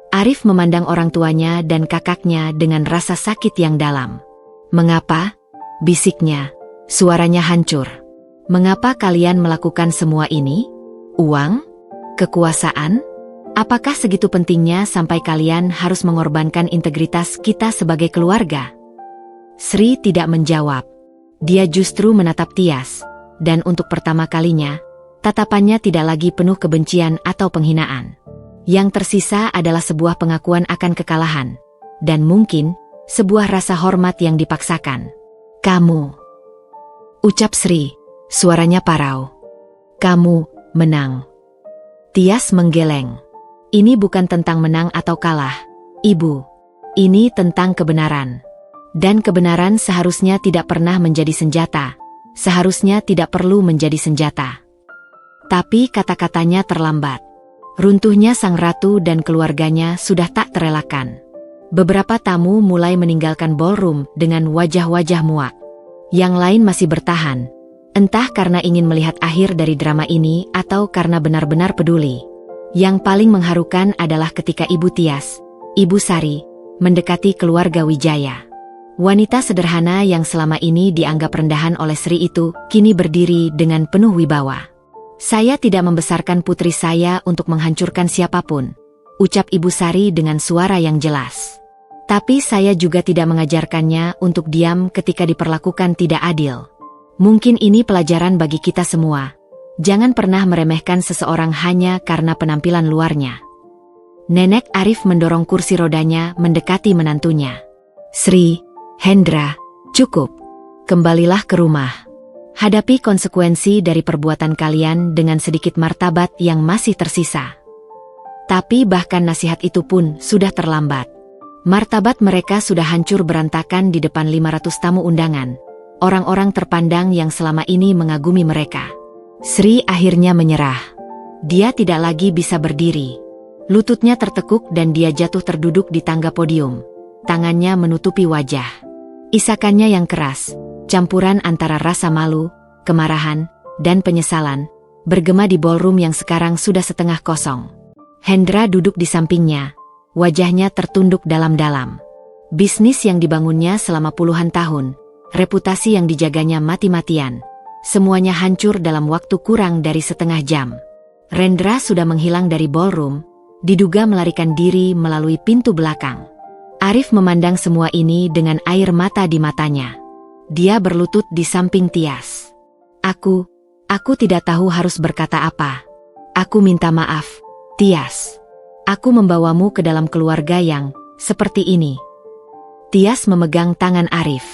Arif memandang orang tuanya dan kakaknya dengan rasa sakit yang dalam. "Mengapa?" bisiknya. Suaranya hancur. "Mengapa kalian melakukan semua ini? Uang? Kekuasaan? Apakah segitu pentingnya sampai kalian harus mengorbankan integritas kita sebagai keluarga?" Sri tidak menjawab. Dia justru menatap Tias, dan untuk pertama kalinya, tatapannya tidak lagi penuh kebencian atau penghinaan. Yang tersisa adalah sebuah pengakuan akan kekalahan, dan mungkin sebuah rasa hormat yang dipaksakan. "Kamu," ucap Sri, suaranya parau. "Kamu menang." Tias menggeleng. "Ini bukan tentang menang atau kalah, Ibu. Ini tentang kebenaran. Dan kebenaran seharusnya tidak pernah menjadi senjata, seharusnya tidak perlu menjadi senjata." Tapi kata-katanya terlambat. Runtuhnya sang ratu dan keluarganya sudah tak terelakkan. Beberapa tamu mulai meninggalkan ballroom dengan wajah-wajah muak. Yang lain masih bertahan, entah karena ingin melihat akhir dari drama ini atau karena benar-benar peduli. Yang paling mengharukan adalah ketika Ibu Tias, Ibu Sari, mendekati keluarga Wijaya. Wanita sederhana yang selama ini dianggap rendahan oleh Sri itu kini berdiri dengan penuh wibawa. "Saya tidak membesarkan putri saya untuk menghancurkan siapapun," ucap Ibu Sari dengan suara yang jelas. "Tapi saya juga tidak mengajarkannya untuk diam ketika diperlakukan tidak adil. Mungkin ini pelajaran bagi kita semua. Jangan pernah meremehkan seseorang hanya karena penampilan luarnya." Nenek Arif mendorong kursi rodanya mendekati menantunya. "Sri, Hendra, cukup. Kembalilah ke rumah. Hadapi konsekuensi dari perbuatan kalian dengan sedikit martabat yang masih tersisa." Tapi bahkan nasihat itu pun sudah terlambat. Martabat mereka sudah hancur berantakan di depan 500 tamu undangan, orang-orang terpandang yang selama ini mengagumi mereka. Sri akhirnya menyerah. Dia tidak lagi bisa berdiri. Lututnya tertekuk dan dia jatuh terduduk di tangga podium. Tangannya menutupi wajah. Isakannya yang keras, campuran antara rasa malu, kemarahan, dan penyesalan, bergema di ballroom yang sekarang sudah setengah kosong. Hendra duduk di sampingnya, wajahnya tertunduk dalam-dalam. Bisnis yang dibangunnya selama puluhan tahun, reputasi yang dijaganya mati-matian, semuanya hancur dalam waktu kurang dari setengah jam. Rendra sudah menghilang dari ballroom, diduga melarikan diri melalui pintu belakang. Arif memandang semua ini dengan air mata di matanya. Dia berlutut di samping Tias. Aku tidak tahu harus berkata apa. Aku minta maaf, Tias. Aku membawamu ke dalam keluarga yang seperti ini." Tias memegang tangan Arif.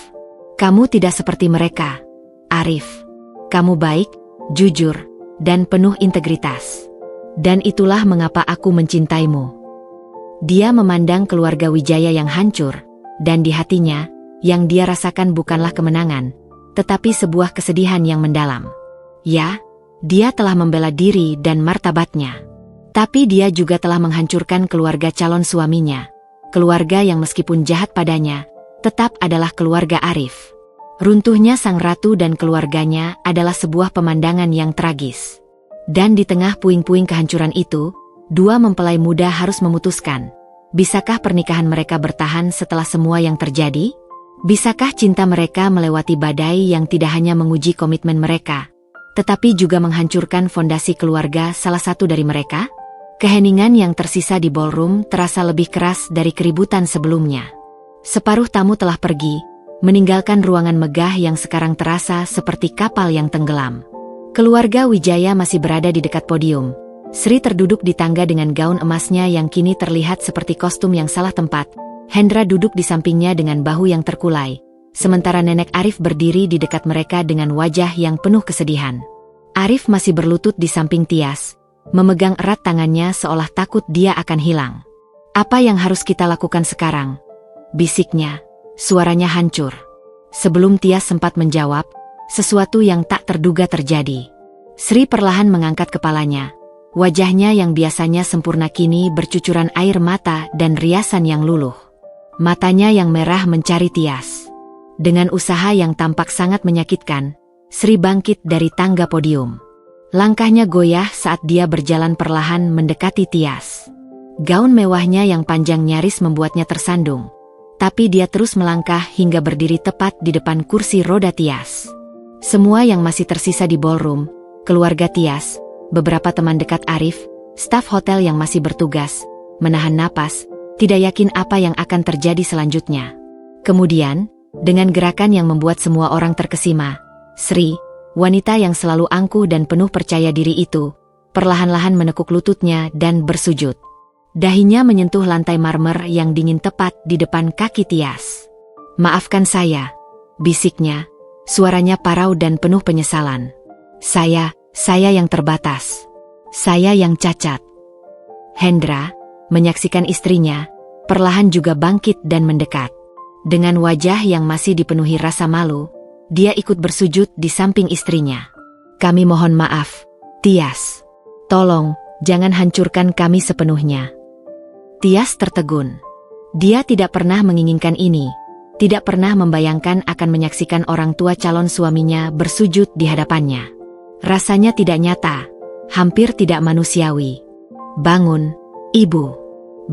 "Kamu tidak seperti mereka, Arif. Kamu baik, jujur, dan penuh integritas. Dan itulah mengapa aku mencintaimu." Dia memandang keluarga Wijaya yang hancur, dan di hatinya, yang dia rasakan bukanlah kemenangan, tetapi sebuah kesedihan yang mendalam. Ya, dia telah membela diri dan martabatnya. Tapi dia juga telah menghancurkan keluarga calon suaminya, keluarga yang meskipun jahat padanya, tetap adalah keluarga Arif. Runtuhnya sang ratu dan keluarganya adalah sebuah pemandangan yang tragis. Dan di tengah puing-puing kehancuran itu, dua mempelai muda harus memutuskan, bisakah pernikahan mereka bertahan setelah semua yang terjadi? Bisakah cinta mereka melewati badai yang tidak hanya menguji komitmen mereka, tetapi juga menghancurkan fondasi keluarga salah satu dari mereka? Keheningan yang tersisa di ballroom terasa lebih keras dari keributan sebelumnya. Separuh tamu telah pergi, meninggalkan ruangan megah yang sekarang terasa seperti kapal yang tenggelam. Keluarga Wijaya masih berada di dekat podium. Sri terduduk di tangga dengan gaun emasnya yang kini terlihat seperti kostum yang salah tempat. Hendra duduk di sampingnya dengan bahu yang terkulai, sementara Nenek Arif berdiri di dekat mereka dengan wajah yang penuh kesedihan. Arif masih berlutut di samping Tias, memegang erat tangannya seolah takut dia akan hilang. "Apa yang harus kita lakukan sekarang?" bisiknya, suaranya hancur. Sebelum Tias sempat menjawab, sesuatu yang tak terduga terjadi. Sri perlahan mengangkat kepalanya. Wajahnya yang biasanya sempurna kini bercucuran air mata dan riasan yang luluh. Matanya yang merah mencari Tias. Dengan usaha yang tampak sangat menyakitkan, Sri bangkit dari tangga podium. Langkahnya goyah saat dia berjalan perlahan mendekati Tias. Gaun mewahnya yang panjang nyaris membuatnya tersandung. Tapi dia terus melangkah hingga berdiri tepat di depan kursi roda Tias. Semua yang masih tersisa di ballroom, keluarga Tias, beberapa teman dekat Arif, staf hotel yang masih bertugas, menahan napas, tidak yakin apa yang akan terjadi selanjutnya. Kemudian, dengan gerakan yang membuat semua orang terkesima, Sri, wanita yang selalu angkuh dan penuh percaya diri itu, perlahan-lahan menekuk lututnya dan bersujud. Dahinya menyentuh lantai marmer yang dingin tepat di depan kaki Tias. "Maafkan saya," bisiknya, suaranya parau dan penuh penyesalan. Saya yang terbatas. Saya yang cacat." Hendra, menyaksikan istrinya, perlahan juga bangkit dan mendekat. Dengan wajah yang masih dipenuhi rasa malu, dia ikut bersujud di samping istrinya. "Kami mohon maaf, Tias. Tolong, jangan hancurkan kami sepenuhnya." Tias tertegun. Dia tidak pernah menginginkan ini, tidak pernah membayangkan akan menyaksikan orang tua calon suaminya bersujud di hadapannya. Rasanya tidak nyata, hampir tidak manusiawi. "Bangun, Ibu.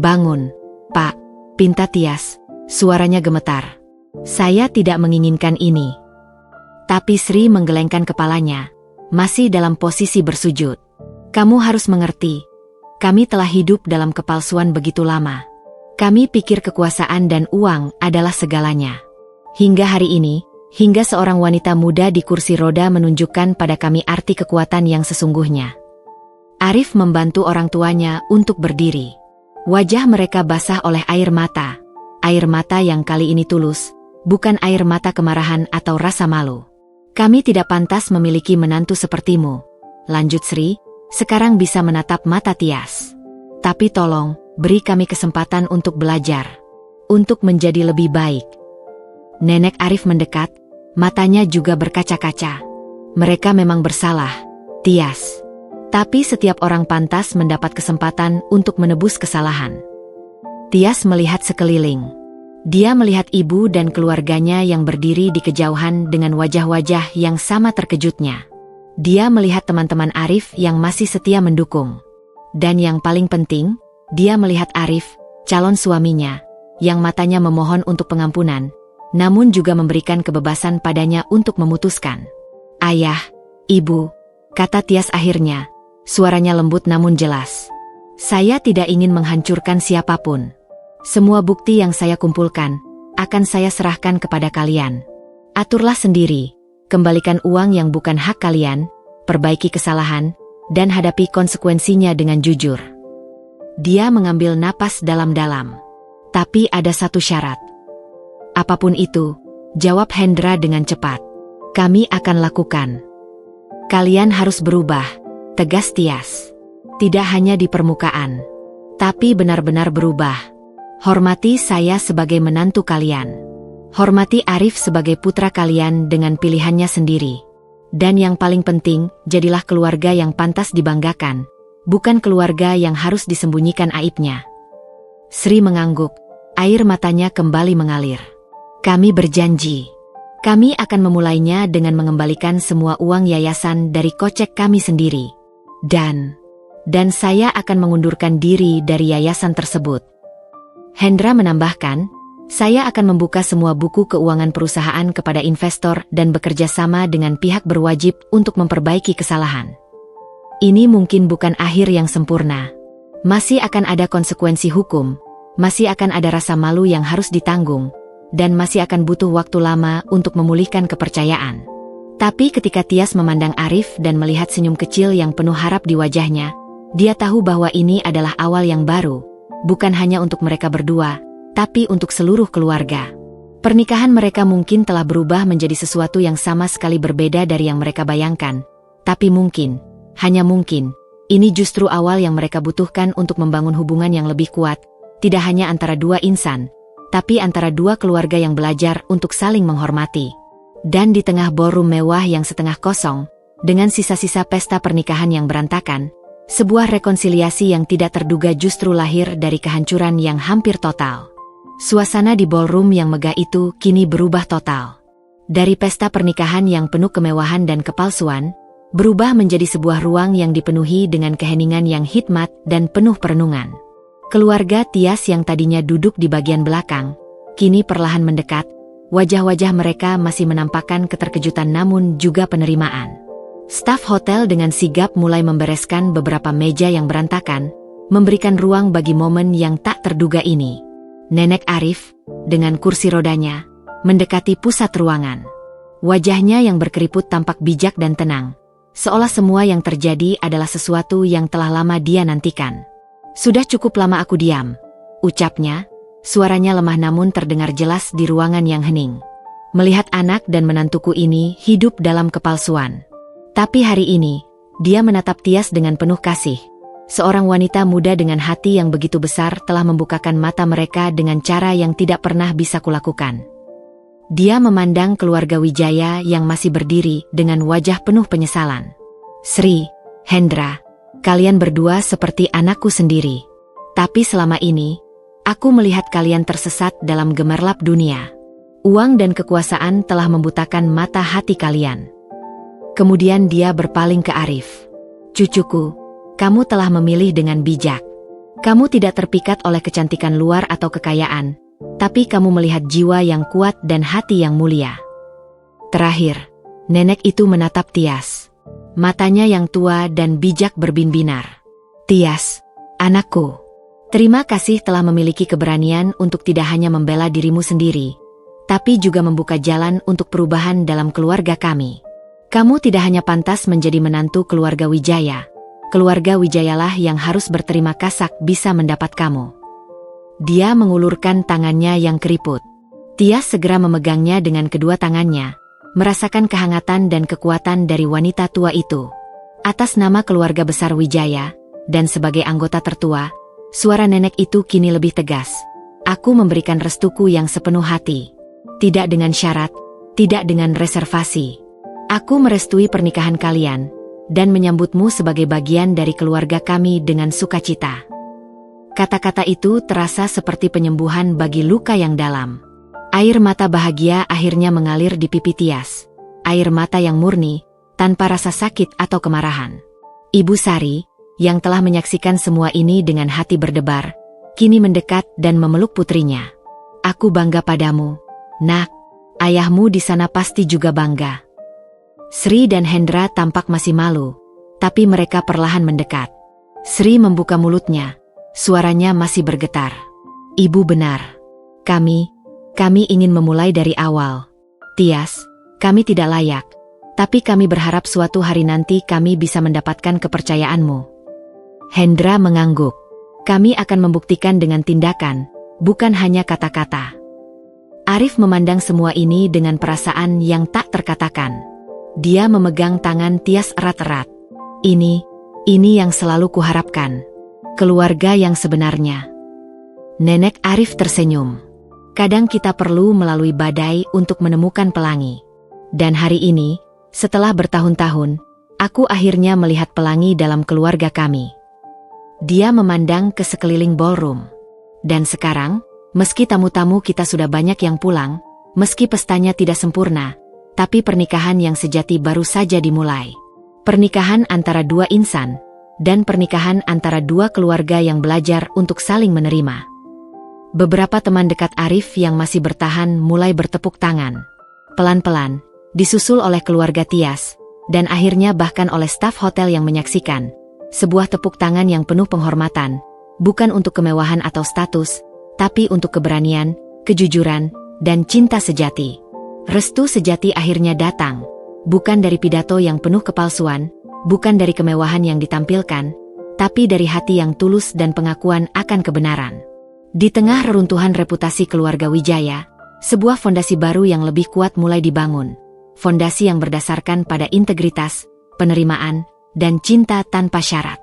Bangun, Pak," pinta Tias, suaranya gemetar. "Saya tidak menginginkan ini." Tapi Sri menggelengkan kepalanya, masih dalam posisi bersujud. "Kamu harus mengerti, kami telah hidup dalam kepalsuan begitu lama. Kami pikir kekuasaan dan uang adalah segalanya. Hingga hari ini, hingga seorang wanita muda di kursi roda menunjukkan pada kami arti kekuatan yang sesungguhnya." Arif membantu orang tuanya untuk berdiri. Wajah mereka basah oleh air mata yang kali ini tulus, bukan air mata kemarahan atau rasa malu. "Kami tidak pantas memiliki menantu sepertimu," lanjut Sri, sekarang bisa menatap mata Tias. "Tapi tolong, beri kami kesempatan untuk belajar, untuk menjadi lebih baik." Nenek Arif mendekat, matanya juga berkaca-kaca. "Mereka memang bersalah, Tias. Tapi setiap orang pantas mendapat kesempatan untuk menebus kesalahan." Tias melihat sekeliling. Dia melihat ibu dan keluarganya yang berdiri di kejauhan dengan wajah-wajah yang sama terkejutnya. Dia melihat teman-teman Arif yang masih setia mendukung. Dan yang paling penting, dia melihat Arif, calon suaminya, yang matanya memohon untuk pengampunan, namun juga memberikan kebebasan padanya untuk memutuskan. "Ayah, Ibu," kata Tias akhirnya, suaranya lembut namun jelas. "Saya tidak ingin menghancurkan siapapun. Semua bukti yang saya kumpulkan, akan saya serahkan kepada kalian. Aturlah sendiri, kembalikan uang yang bukan hak kalian, perbaiki kesalahan, dan hadapi konsekuensinya dengan jujur." Dia mengambil napas dalam-dalam. "Tapi ada satu syarat." "Apapun itu," jawab Hendra dengan cepat. "Kami akan lakukan." "Kalian harus berubah," tegas Tias. "Tidak hanya di permukaan, tapi benar-benar berubah. Hormati saya sebagai menantu kalian. Hormati Arif sebagai putra kalian dengan pilihannya sendiri. Dan yang paling penting, jadilah keluarga yang pantas dibanggakan, bukan keluarga yang harus disembunyikan aibnya." Sri mengangguk, air matanya kembali mengalir. "Kami berjanji. Kami akan memulainya dengan mengembalikan semua uang yayasan dari kocek kami sendiri. Dan saya akan mengundurkan diri dari yayasan tersebut." Hendra menambahkan, "Saya akan membuka semua buku keuangan perusahaan kepada investor dan bekerja sama dengan pihak berwajib untuk memperbaiki kesalahan. Ini mungkin bukan akhir yang sempurna. Masih akan ada konsekuensi hukum, masih akan ada rasa malu yang harus ditanggung, dan masih akan butuh waktu lama untuk memulihkan kepercayaan." Tapi ketika Tias memandang Arif dan melihat senyum kecil yang penuh harap di wajahnya, dia tahu bahwa ini adalah awal yang baru, bukan hanya untuk mereka berdua, tapi untuk seluruh keluarga. Pernikahan mereka mungkin telah berubah menjadi sesuatu yang sama sekali berbeda dari yang mereka bayangkan, tapi mungkin, hanya mungkin, ini justru awal yang mereka butuhkan untuk membangun hubungan yang lebih kuat, tidak hanya antara dua insan, tapi antara dua keluarga yang belajar untuk saling menghormati. Dan di tengah ballroom mewah yang setengah kosong, dengan sisa-sisa pesta pernikahan yang berantakan, sebuah rekonsiliasi yang tidak terduga justru lahir dari kehancuran yang hampir total. Suasana di ballroom yang megah itu kini berubah total. Dari pesta pernikahan yang penuh kemewahan dan kepalsuan, berubah menjadi sebuah ruang yang dipenuhi dengan keheningan yang hikmat dan penuh perenungan. Keluarga Tias yang tadinya duduk di bagian belakang, kini perlahan mendekat. Wajah-wajah mereka masih menampakkan keterkejutan namun juga penerimaan. Staf hotel dengan sigap mulai membereskan beberapa meja yang berantakan, memberikan ruang bagi momen yang tak terduga ini. Nenek Arif, dengan kursi rodanya, mendekati pusat ruangan. Wajahnya yang berkeriput tampak bijak dan tenang, seolah semua yang terjadi adalah sesuatu yang telah lama dia nantikan. "Sudah cukup lama aku diam," ucapnya. Suaranya lemah namun terdengar jelas di ruangan yang hening. Melihat anak dan menantuku ini hidup dalam kepalsuan. Tapi hari ini, dia menatap Tias dengan penuh kasih. Seorang wanita muda dengan hati yang begitu besar telah membukakan mata mereka dengan cara yang tidak pernah bisa kulakukan. Dia memandang keluarga Wijaya yang masih berdiri dengan wajah penuh penyesalan. "Sri, Hendra, kalian berdua seperti anakku sendiri. Tapi selama ini, aku melihat kalian tersesat dalam gemerlap dunia. Uang dan kekuasaan telah membutakan mata hati kalian." Kemudian dia berpaling ke Arif. "Cucuku, kamu telah memilih dengan bijak. Kamu tidak terpikat oleh kecantikan luar atau kekayaan, tapi kamu melihat jiwa yang kuat dan hati yang mulia." Terakhir, nenek itu menatap Tias. Matanya yang tua dan bijak berbin-binar. "Tias, anakku. Terima kasih telah memiliki keberanian untuk tidak hanya membela dirimu sendiri, tapi juga membuka jalan untuk perubahan dalam keluarga kami. Kamu tidak hanya pantas menjadi menantu keluarga Wijaya. Keluarga Wijayalah yang harus berterima kasih bisa mendapat kamu." Dia mengulurkan tangannya yang keriput. Tias segera memegangnya dengan kedua tangannya, merasakan kehangatan dan kekuatan dari wanita tua itu. Atas nama keluarga besar Wijaya, dan sebagai anggota tertua, suara nenek itu kini lebih tegas. "Aku memberikan restuku yang sepenuh hati. Tidak dengan syarat, tidak dengan reservasi. Aku merestui pernikahan kalian, dan menyambutmu sebagai bagian dari keluarga kami dengan sukacita." Kata-kata itu terasa seperti penyembuhan bagi luka yang dalam. Air mata bahagia akhirnya mengalir di pipi Tias. Air mata yang murni, tanpa rasa sakit atau kemarahan. Ibu Sari, yang telah menyaksikan semua ini dengan hati berdebar, kini mendekat dan memeluk putrinya. "Aku bangga padamu, nak. Ayahmu di sana pasti juga bangga." Sri dan Hendra tampak masih malu, tapi mereka perlahan mendekat. Sri membuka mulutnya, suaranya masih bergetar. "Ibu benar. Kami ingin memulai dari awal. Tias, kami tidak layak, tapi kami berharap suatu hari nanti kami bisa mendapatkan kepercayaanmu." Hendra mengangguk. "Kami akan membuktikan dengan tindakan, bukan hanya kata-kata." Arif memandang semua ini dengan perasaan yang tak terkatakan. Dia memegang tangan Tias erat-erat. Ini yang selalu kuharapkan. Keluarga yang sebenarnya." Nenek Arif tersenyum. "Kadang kita perlu melalui badai untuk menemukan pelangi. Dan hari ini, setelah bertahun-tahun, aku akhirnya melihat pelangi dalam keluarga kami." Dia memandang ke sekeliling ballroom. "Dan sekarang, meski tamu-tamu kita sudah banyak yang pulang, meski pestanya tidak sempurna, tapi pernikahan yang sejati baru saja dimulai. Pernikahan antara dua insan, dan pernikahan antara dua keluarga yang belajar untuk saling menerima." Beberapa teman dekat Arif yang masih bertahan mulai bertepuk tangan. Pelan-pelan, disusul oleh keluarga Tias, dan akhirnya bahkan oleh staf hotel yang menyaksikan. Sebuah tepuk tangan yang penuh penghormatan, bukan untuk kemewahan atau status, tapi untuk keberanian, kejujuran, dan cinta sejati. Restu sejati akhirnya datang, bukan dari pidato yang penuh kepalsuan, bukan dari kemewahan yang ditampilkan, tapi dari hati yang tulus dan pengakuan akan kebenaran. Di tengah reruntuhan reputasi keluarga Wijaya, sebuah fondasi baru yang lebih kuat mulai dibangun. Fondasi yang berdasarkan pada integritas, penerimaan, dan cinta tanpa syarat.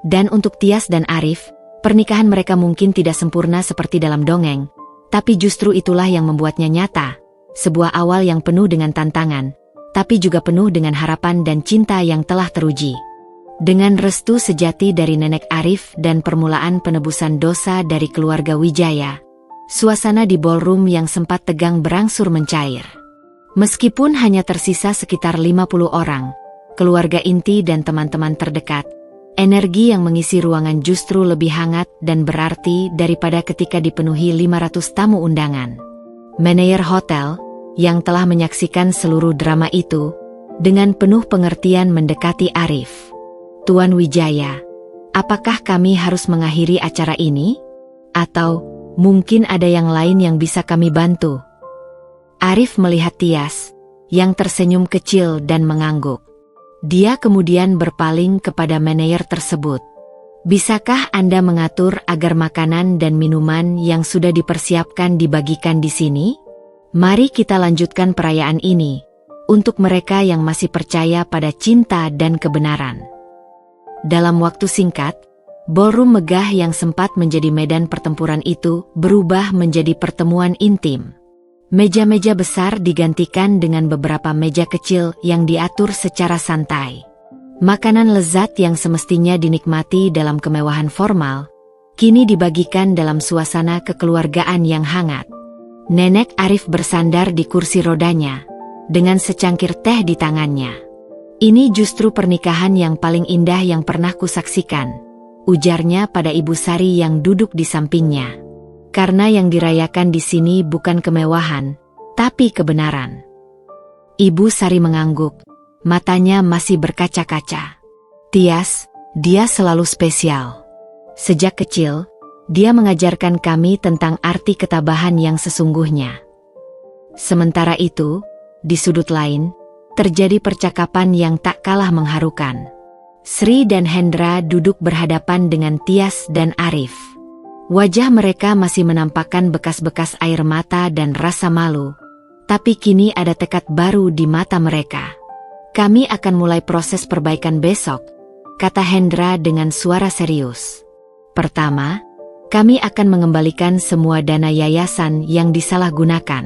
Dan untuk Tias dan Arif, pernikahan mereka mungkin tidak sempurna seperti dalam dongeng, Tapi justru itulah yang membuatnya nyata. Sebuah awal yang penuh dengan tantangan, tapi juga penuh dengan harapan dan cinta yang telah teruji. Dengan restu sejati dari Nenek Arif dan permulaan penebusan dosa dari keluarga Wijaya, suasana di ballroom yang sempat tegang berangsur mencair. Meskipun hanya tersisa sekitar 50 orang, keluarga inti dan teman-teman terdekat, energi yang mengisi ruangan justru lebih hangat dan berarti daripada ketika dipenuhi 500 tamu undangan. Manajer hotel, yang telah menyaksikan seluruh drama itu, dengan penuh pengertian mendekati Arif. "Tuan Wijaya, apakah kami harus mengakhiri acara ini? Atau mungkin ada yang lain yang bisa kami bantu?" Arif melihat Tias, yang tersenyum kecil dan mengangguk. Dia kemudian berpaling kepada manajer tersebut. "Bisakah Anda mengatur agar makanan dan minuman yang sudah dipersiapkan dibagikan di sini? Mari kita lanjutkan perayaan ini, untuk mereka yang masih percaya pada cinta dan kebenaran." Dalam waktu singkat, ballroom megah yang sempat menjadi medan pertempuran itu berubah menjadi pertemuan intim. Meja-meja besar digantikan dengan beberapa meja kecil yang diatur secara santai. Makanan lezat yang semestinya dinikmati dalam kemewahan formal, kini dibagikan dalam suasana kekeluargaan yang hangat. Nenek Arif bersandar di kursi rodanya, dengan secangkir teh di tangannya. "Ini justru pernikahan yang paling indah yang pernah kusaksikan," ujarnya pada Ibu Sari yang duduk di sampingnya. "Karena yang dirayakan di sini bukan kemewahan, tapi kebenaran." Ibu Sari mengangguk, matanya masih berkaca-kaca. "Tias, dia selalu spesial. Sejak kecil, dia mengajarkan kami tentang arti ketabahan yang sesungguhnya." Sementara itu, di sudut lain, terjadi percakapan yang tak kalah mengharukan. Sri dan Hendra duduk berhadapan dengan Tias dan Arif. Wajah mereka masih menampakkan bekas-bekas air mata dan rasa malu, tapi kini ada tekad baru di mata mereka. "Kami akan mulai proses perbaikan besok," kata Hendra dengan suara serius. "Pertama, kami akan mengembalikan semua dana yayasan yang disalahgunakan.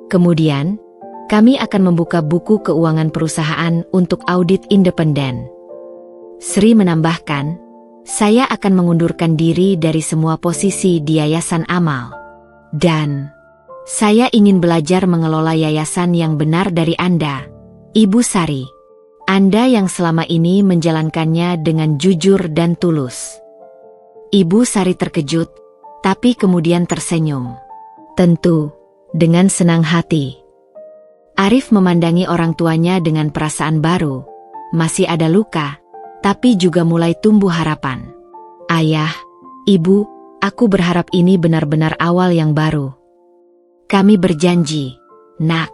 Kemudian, kami akan membuka buku keuangan perusahaan untuk audit independen." Sri menambahkan, "Saya akan mengundurkan diri dari semua posisi di Yayasan Amal. Dan saya ingin belajar mengelola yayasan yang benar dari Anda, Ibu Sari. Anda yang selama ini menjalankannya dengan jujur dan tulus." Ibu Sari terkejut, tapi kemudian tersenyum. "Tentu, dengan senang hati." Arif memandangi orang tuanya dengan perasaan baru. Masih ada luka, tapi juga mulai tumbuh harapan. "Ayah, Ibu, aku berharap ini benar-benar awal yang baru." "Kami berjanji, Nak,"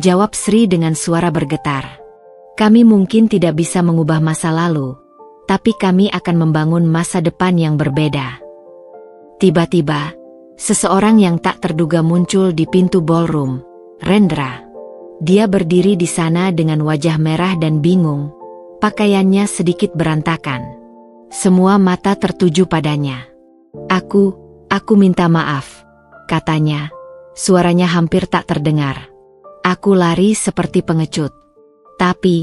jawab Sri dengan suara bergetar. "Kami mungkin tidak bisa mengubah masa lalu, tapi kami akan membangun masa depan yang berbeda." Tiba-tiba, seseorang yang tak terduga muncul di pintu ballroom, Rendra. Dia berdiri di sana dengan wajah merah dan bingung, pakaiannya sedikit berantakan. Semua mata tertuju padanya. Aku minta maaf," katanya. Suaranya hampir tak terdengar. "Aku lari seperti pengecut. Tapi,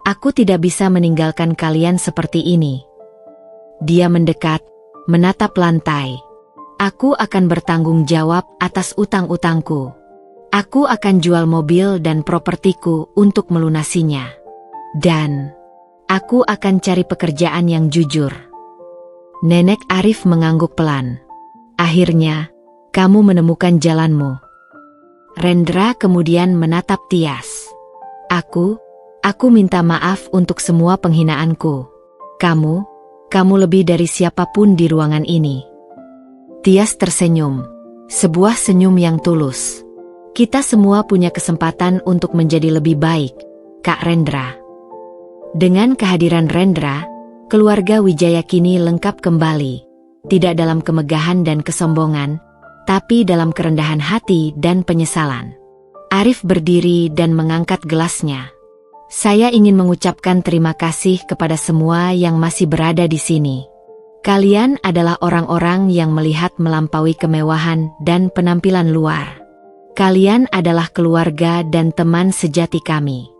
aku tidak bisa meninggalkan kalian seperti ini." Dia mendekat, menatap lantai. "Aku akan bertanggung jawab atas utang-utangku. Aku akan jual mobil dan propertiku untuk melunasinya. Dan aku akan cari pekerjaan yang jujur." Nenek Arif mengangguk pelan. "Akhirnya, kamu menemukan jalanmu." Rendra kemudian menatap Tias. Aku minta maaf untuk semua penghinaanku. Kamu lebih dari siapapun di ruangan ini." Tias tersenyum, sebuah senyum yang tulus. "Kita semua punya kesempatan untuk menjadi lebih baik, Kak Rendra." Dengan kehadiran Rendra, keluarga Wijaya kini lengkap kembali, tidak dalam kemegahan dan kesombongan, tapi dalam kerendahan hati dan penyesalan. Arif berdiri dan mengangkat gelasnya. "Saya ingin mengucapkan terima kasih kepada semua yang masih berada di sini. Kalian adalah orang-orang yang melihat melampaui kemewahan dan penampilan luar. Kalian adalah keluarga dan teman sejati kami.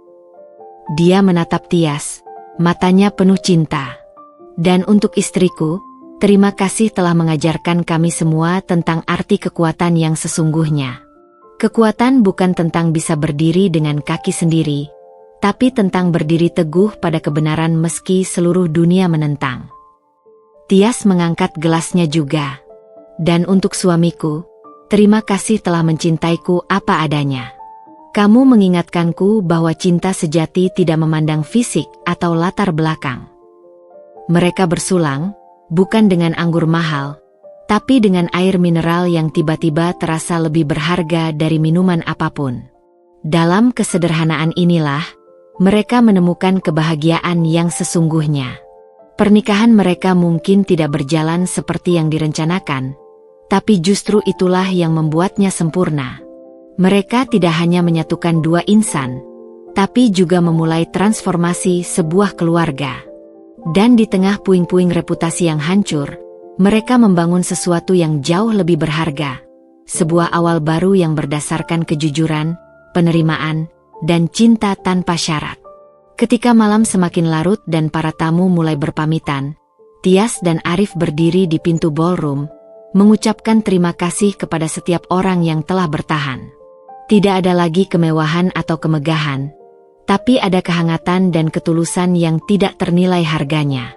Dia menatap Tias, matanya penuh cinta. Dan untuk istriku, terima kasih telah mengajarkan kami semua tentang arti kekuatan yang sesungguhnya. Kekuatan bukan tentang bisa berdiri dengan kaki sendiri, tapi tentang berdiri teguh pada kebenaran meski seluruh dunia menentang. Tias mengangkat gelasnya juga. Dan untuk suamiku, terima kasih telah mencintaiku apa adanya. Kamu mengingatkanku bahwa cinta sejati tidak memandang fisik atau latar belakang. Mereka bersulang, bukan dengan anggur mahal, tapi dengan air mineral yang tiba-tiba terasa lebih berharga dari minuman apapun. Dalam kesederhanaan inilah, mereka menemukan kebahagiaan yang sesungguhnya. Pernikahan mereka mungkin tidak berjalan seperti yang direncanakan, tapi justru itulah yang membuatnya sempurna. Mereka tidak hanya menyatukan dua insan, tapi juga memulai transformasi sebuah keluarga. Dan di tengah puing-puing reputasi yang hancur, mereka membangun sesuatu yang jauh lebih berharga. Sebuah awal baru yang berdasarkan kejujuran, penerimaan, dan cinta tanpa syarat. Ketika malam semakin larut dan para tamu mulai berpamitan, Tias dan Arif berdiri di pintu ballroom, mengucapkan terima kasih kepada setiap orang yang telah bertahan. Tidak ada lagi kemewahan atau kemegahan, tapi ada kehangatan dan ketulusan yang tidak ternilai harganya.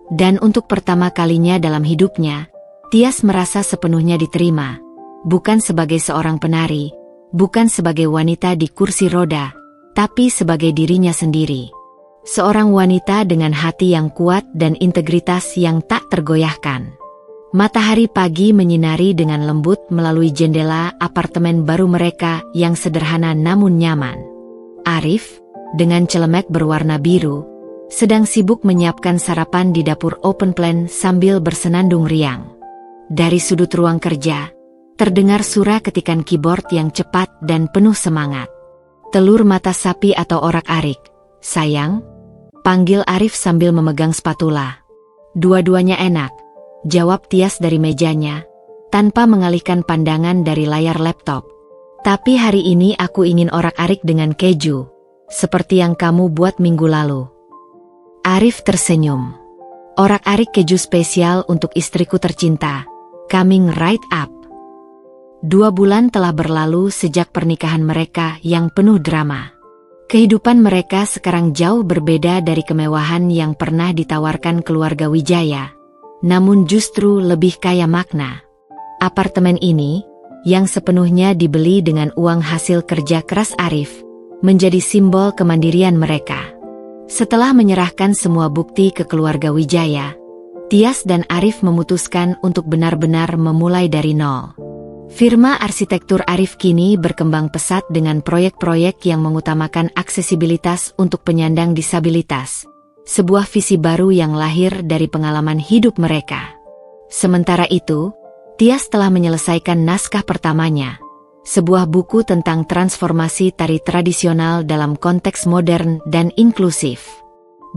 Dan untuk pertama kalinya dalam hidupnya, Tias merasa sepenuhnya diterima, bukan sebagai seorang penari, bukan sebagai wanita di kursi roda, tapi sebagai dirinya sendiri. Seorang wanita dengan hati yang kuat dan integritas yang tak tergoyahkan. Matahari pagi menyinari dengan lembut melalui jendela apartemen baru mereka yang sederhana namun nyaman. Arif, dengan celemek berwarna biru, sedang sibuk menyiapkan sarapan di dapur open plan sambil bersenandung riang. Dari sudut ruang kerja, terdengar suara ketikan keyboard yang cepat dan penuh semangat. Telur mata sapi atau orak-arik, sayang? Panggil Arif sambil memegang spatula. Dua-duanya enak, jawab Tias dari mejanya, tanpa mengalihkan pandangan dari layar laptop. Tapi hari ini aku ingin orak-arik dengan keju, seperti yang kamu buat minggu lalu. Arif tersenyum. Orak-arik keju spesial untuk istriku tercinta, coming right up. 2 bulan telah berlalu sejak pernikahan mereka yang penuh drama. Kehidupan mereka sekarang jauh berbeda dari kemewahan yang pernah ditawarkan keluarga Wijaya, namun justru lebih kaya makna. Apartemen ini, yang sepenuhnya dibeli dengan uang hasil kerja keras Arif, menjadi simbol kemandirian mereka. Setelah menyerahkan semua bukti ke keluarga Wijaya, Tias dan Arif memutuskan untuk benar-benar memulai dari nol. Firma arsitektur Arif kini berkembang pesat dengan proyek-proyek yang mengutamakan aksesibilitas untuk penyandang disabilitas. Sebuah visi baru yang lahir dari pengalaman hidup mereka. Sementara itu, Tias telah menyelesaikan naskah pertamanya, sebuah buku tentang transformasi tari tradisional dalam konteks modern dan inklusif.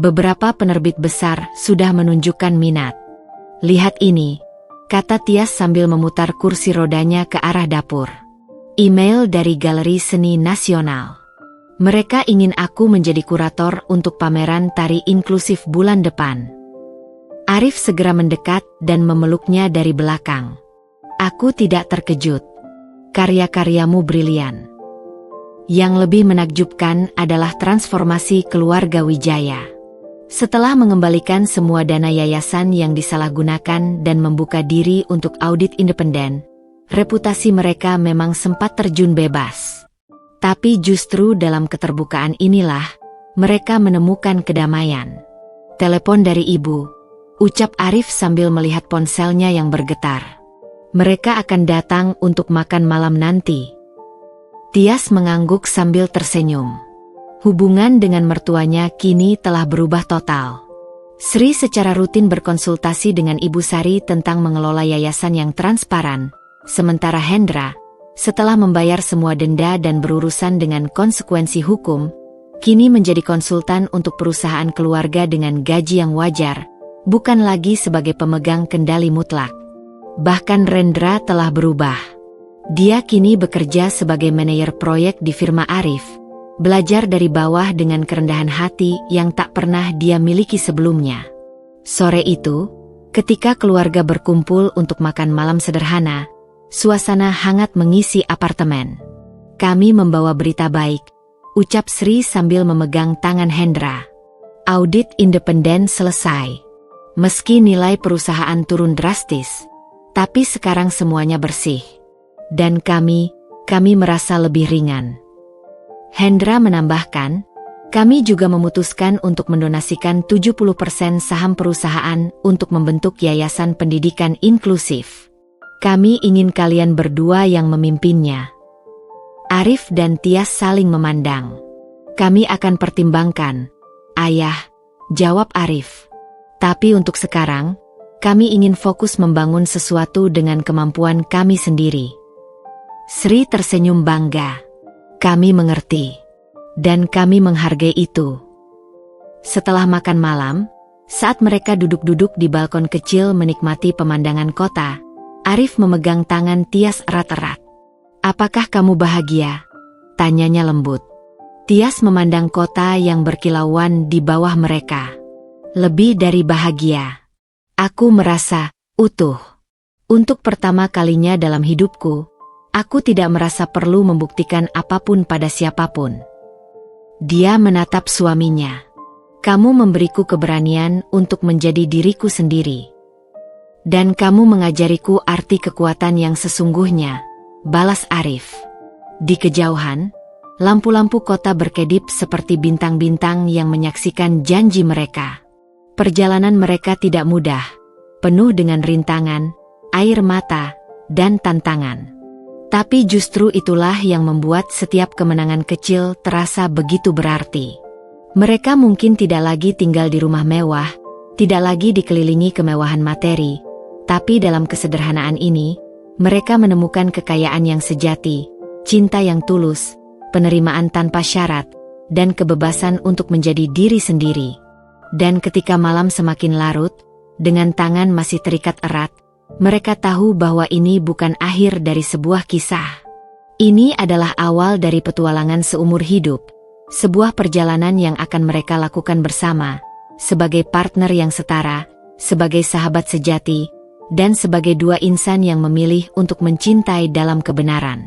Beberapa penerbit besar sudah menunjukkan minat. Lihat ini, kata Tias sambil memutar kursi rodanya ke arah dapur. Email dari Galeri Seni Nasional. Mereka ingin aku menjadi kurator untuk pameran tari inklusif bulan depan. Arif segera mendekat dan memeluknya dari belakang. Aku tidak terkejut. Karya-karyamu brilian. Yang lebih menakjubkan adalah transformasi keluarga Wijaya. Setelah mengembalikan semua dana yayasan yang disalahgunakan dan membuka diri untuk audit independen, reputasi mereka memang sempat terjun bebas. Tapi justru dalam keterbukaan inilah, mereka menemukan kedamaian. Telepon dari ibu, ucap Arif sambil melihat ponselnya yang bergetar. Mereka akan datang untuk makan malam nanti. Tias mengangguk sambil tersenyum. Hubungan dengan mertuanya kini telah berubah total. Sri secara rutin berkonsultasi dengan Ibu Sari tentang mengelola yayasan yang transparan, sementara Hendra, setelah membayar semua denda dan berurusan dengan konsekuensi hukum, kini menjadi konsultan untuk perusahaan keluarga dengan gaji yang wajar, bukan lagi sebagai pemegang kendali mutlak. Bahkan Rendra telah berubah. Dia kini bekerja sebagai manajer proyek di firma Arif, belajar dari bawah dengan kerendahan hati yang tak pernah dia miliki sebelumnya. Sore itu, ketika keluarga berkumpul untuk makan malam sederhana, suasana hangat mengisi apartemen. Kami membawa berita baik, ucap Sri sambil memegang tangan Hendra. Audit independen selesai. Meski nilai perusahaan turun drastis, tapi sekarang semuanya bersih. Dan kami merasa lebih ringan. Hendra menambahkan, kami juga memutuskan untuk mendonasikan 70% saham perusahaan untuk membentuk yayasan pendidikan inklusif. Kami ingin kalian berdua yang memimpinnya. Arif dan Tias saling memandang. Kami akan pertimbangkan, Ayah, jawab Arif. Tapi untuk sekarang, kami ingin fokus membangun sesuatu dengan kemampuan kami sendiri. Sri tersenyum bangga. Kami mengerti. Dan kami menghargai itu. Setelah makan malam, saat mereka duduk-duduk di balkon kecil menikmati pemandangan kota, Arif memegang tangan Tias erat-erat. Apakah kamu bahagia? Tanyanya lembut. Tias memandang kota yang berkilauan di bawah mereka. Lebih dari bahagia. Aku merasa utuh. Untuk pertama kalinya dalam hidupku, aku tidak merasa perlu membuktikan apapun pada siapapun. Dia menatap suaminya. Kamu memberiku keberanian untuk menjadi diriku sendiri. Dan kamu mengajariku arti kekuatan yang sesungguhnya, balas Arif. Di kejauhan, lampu-lampu kota berkedip seperti bintang-bintang yang menyaksikan janji mereka. Perjalanan mereka tidak mudah, penuh dengan rintangan, air mata, dan tantangan. Tapi justru itulah yang membuat setiap kemenangan kecil terasa begitu berarti. Mereka mungkin tidak lagi tinggal di rumah mewah, tidak lagi dikelilingi kemewahan materi, tapi dalam kesederhanaan ini, mereka menemukan kekayaan yang sejati, cinta yang tulus, penerimaan tanpa syarat, dan kebebasan untuk menjadi diri sendiri. Dan ketika malam semakin larut, dengan tangan masih terikat erat, mereka tahu bahwa ini bukan akhir dari sebuah kisah. Ini adalah awal dari petualangan seumur hidup, sebuah perjalanan yang akan mereka lakukan bersama, sebagai partner yang setara, sebagai sahabat sejati, dan sebagai dua insan yang memilih untuk mencintai dalam kebenaran.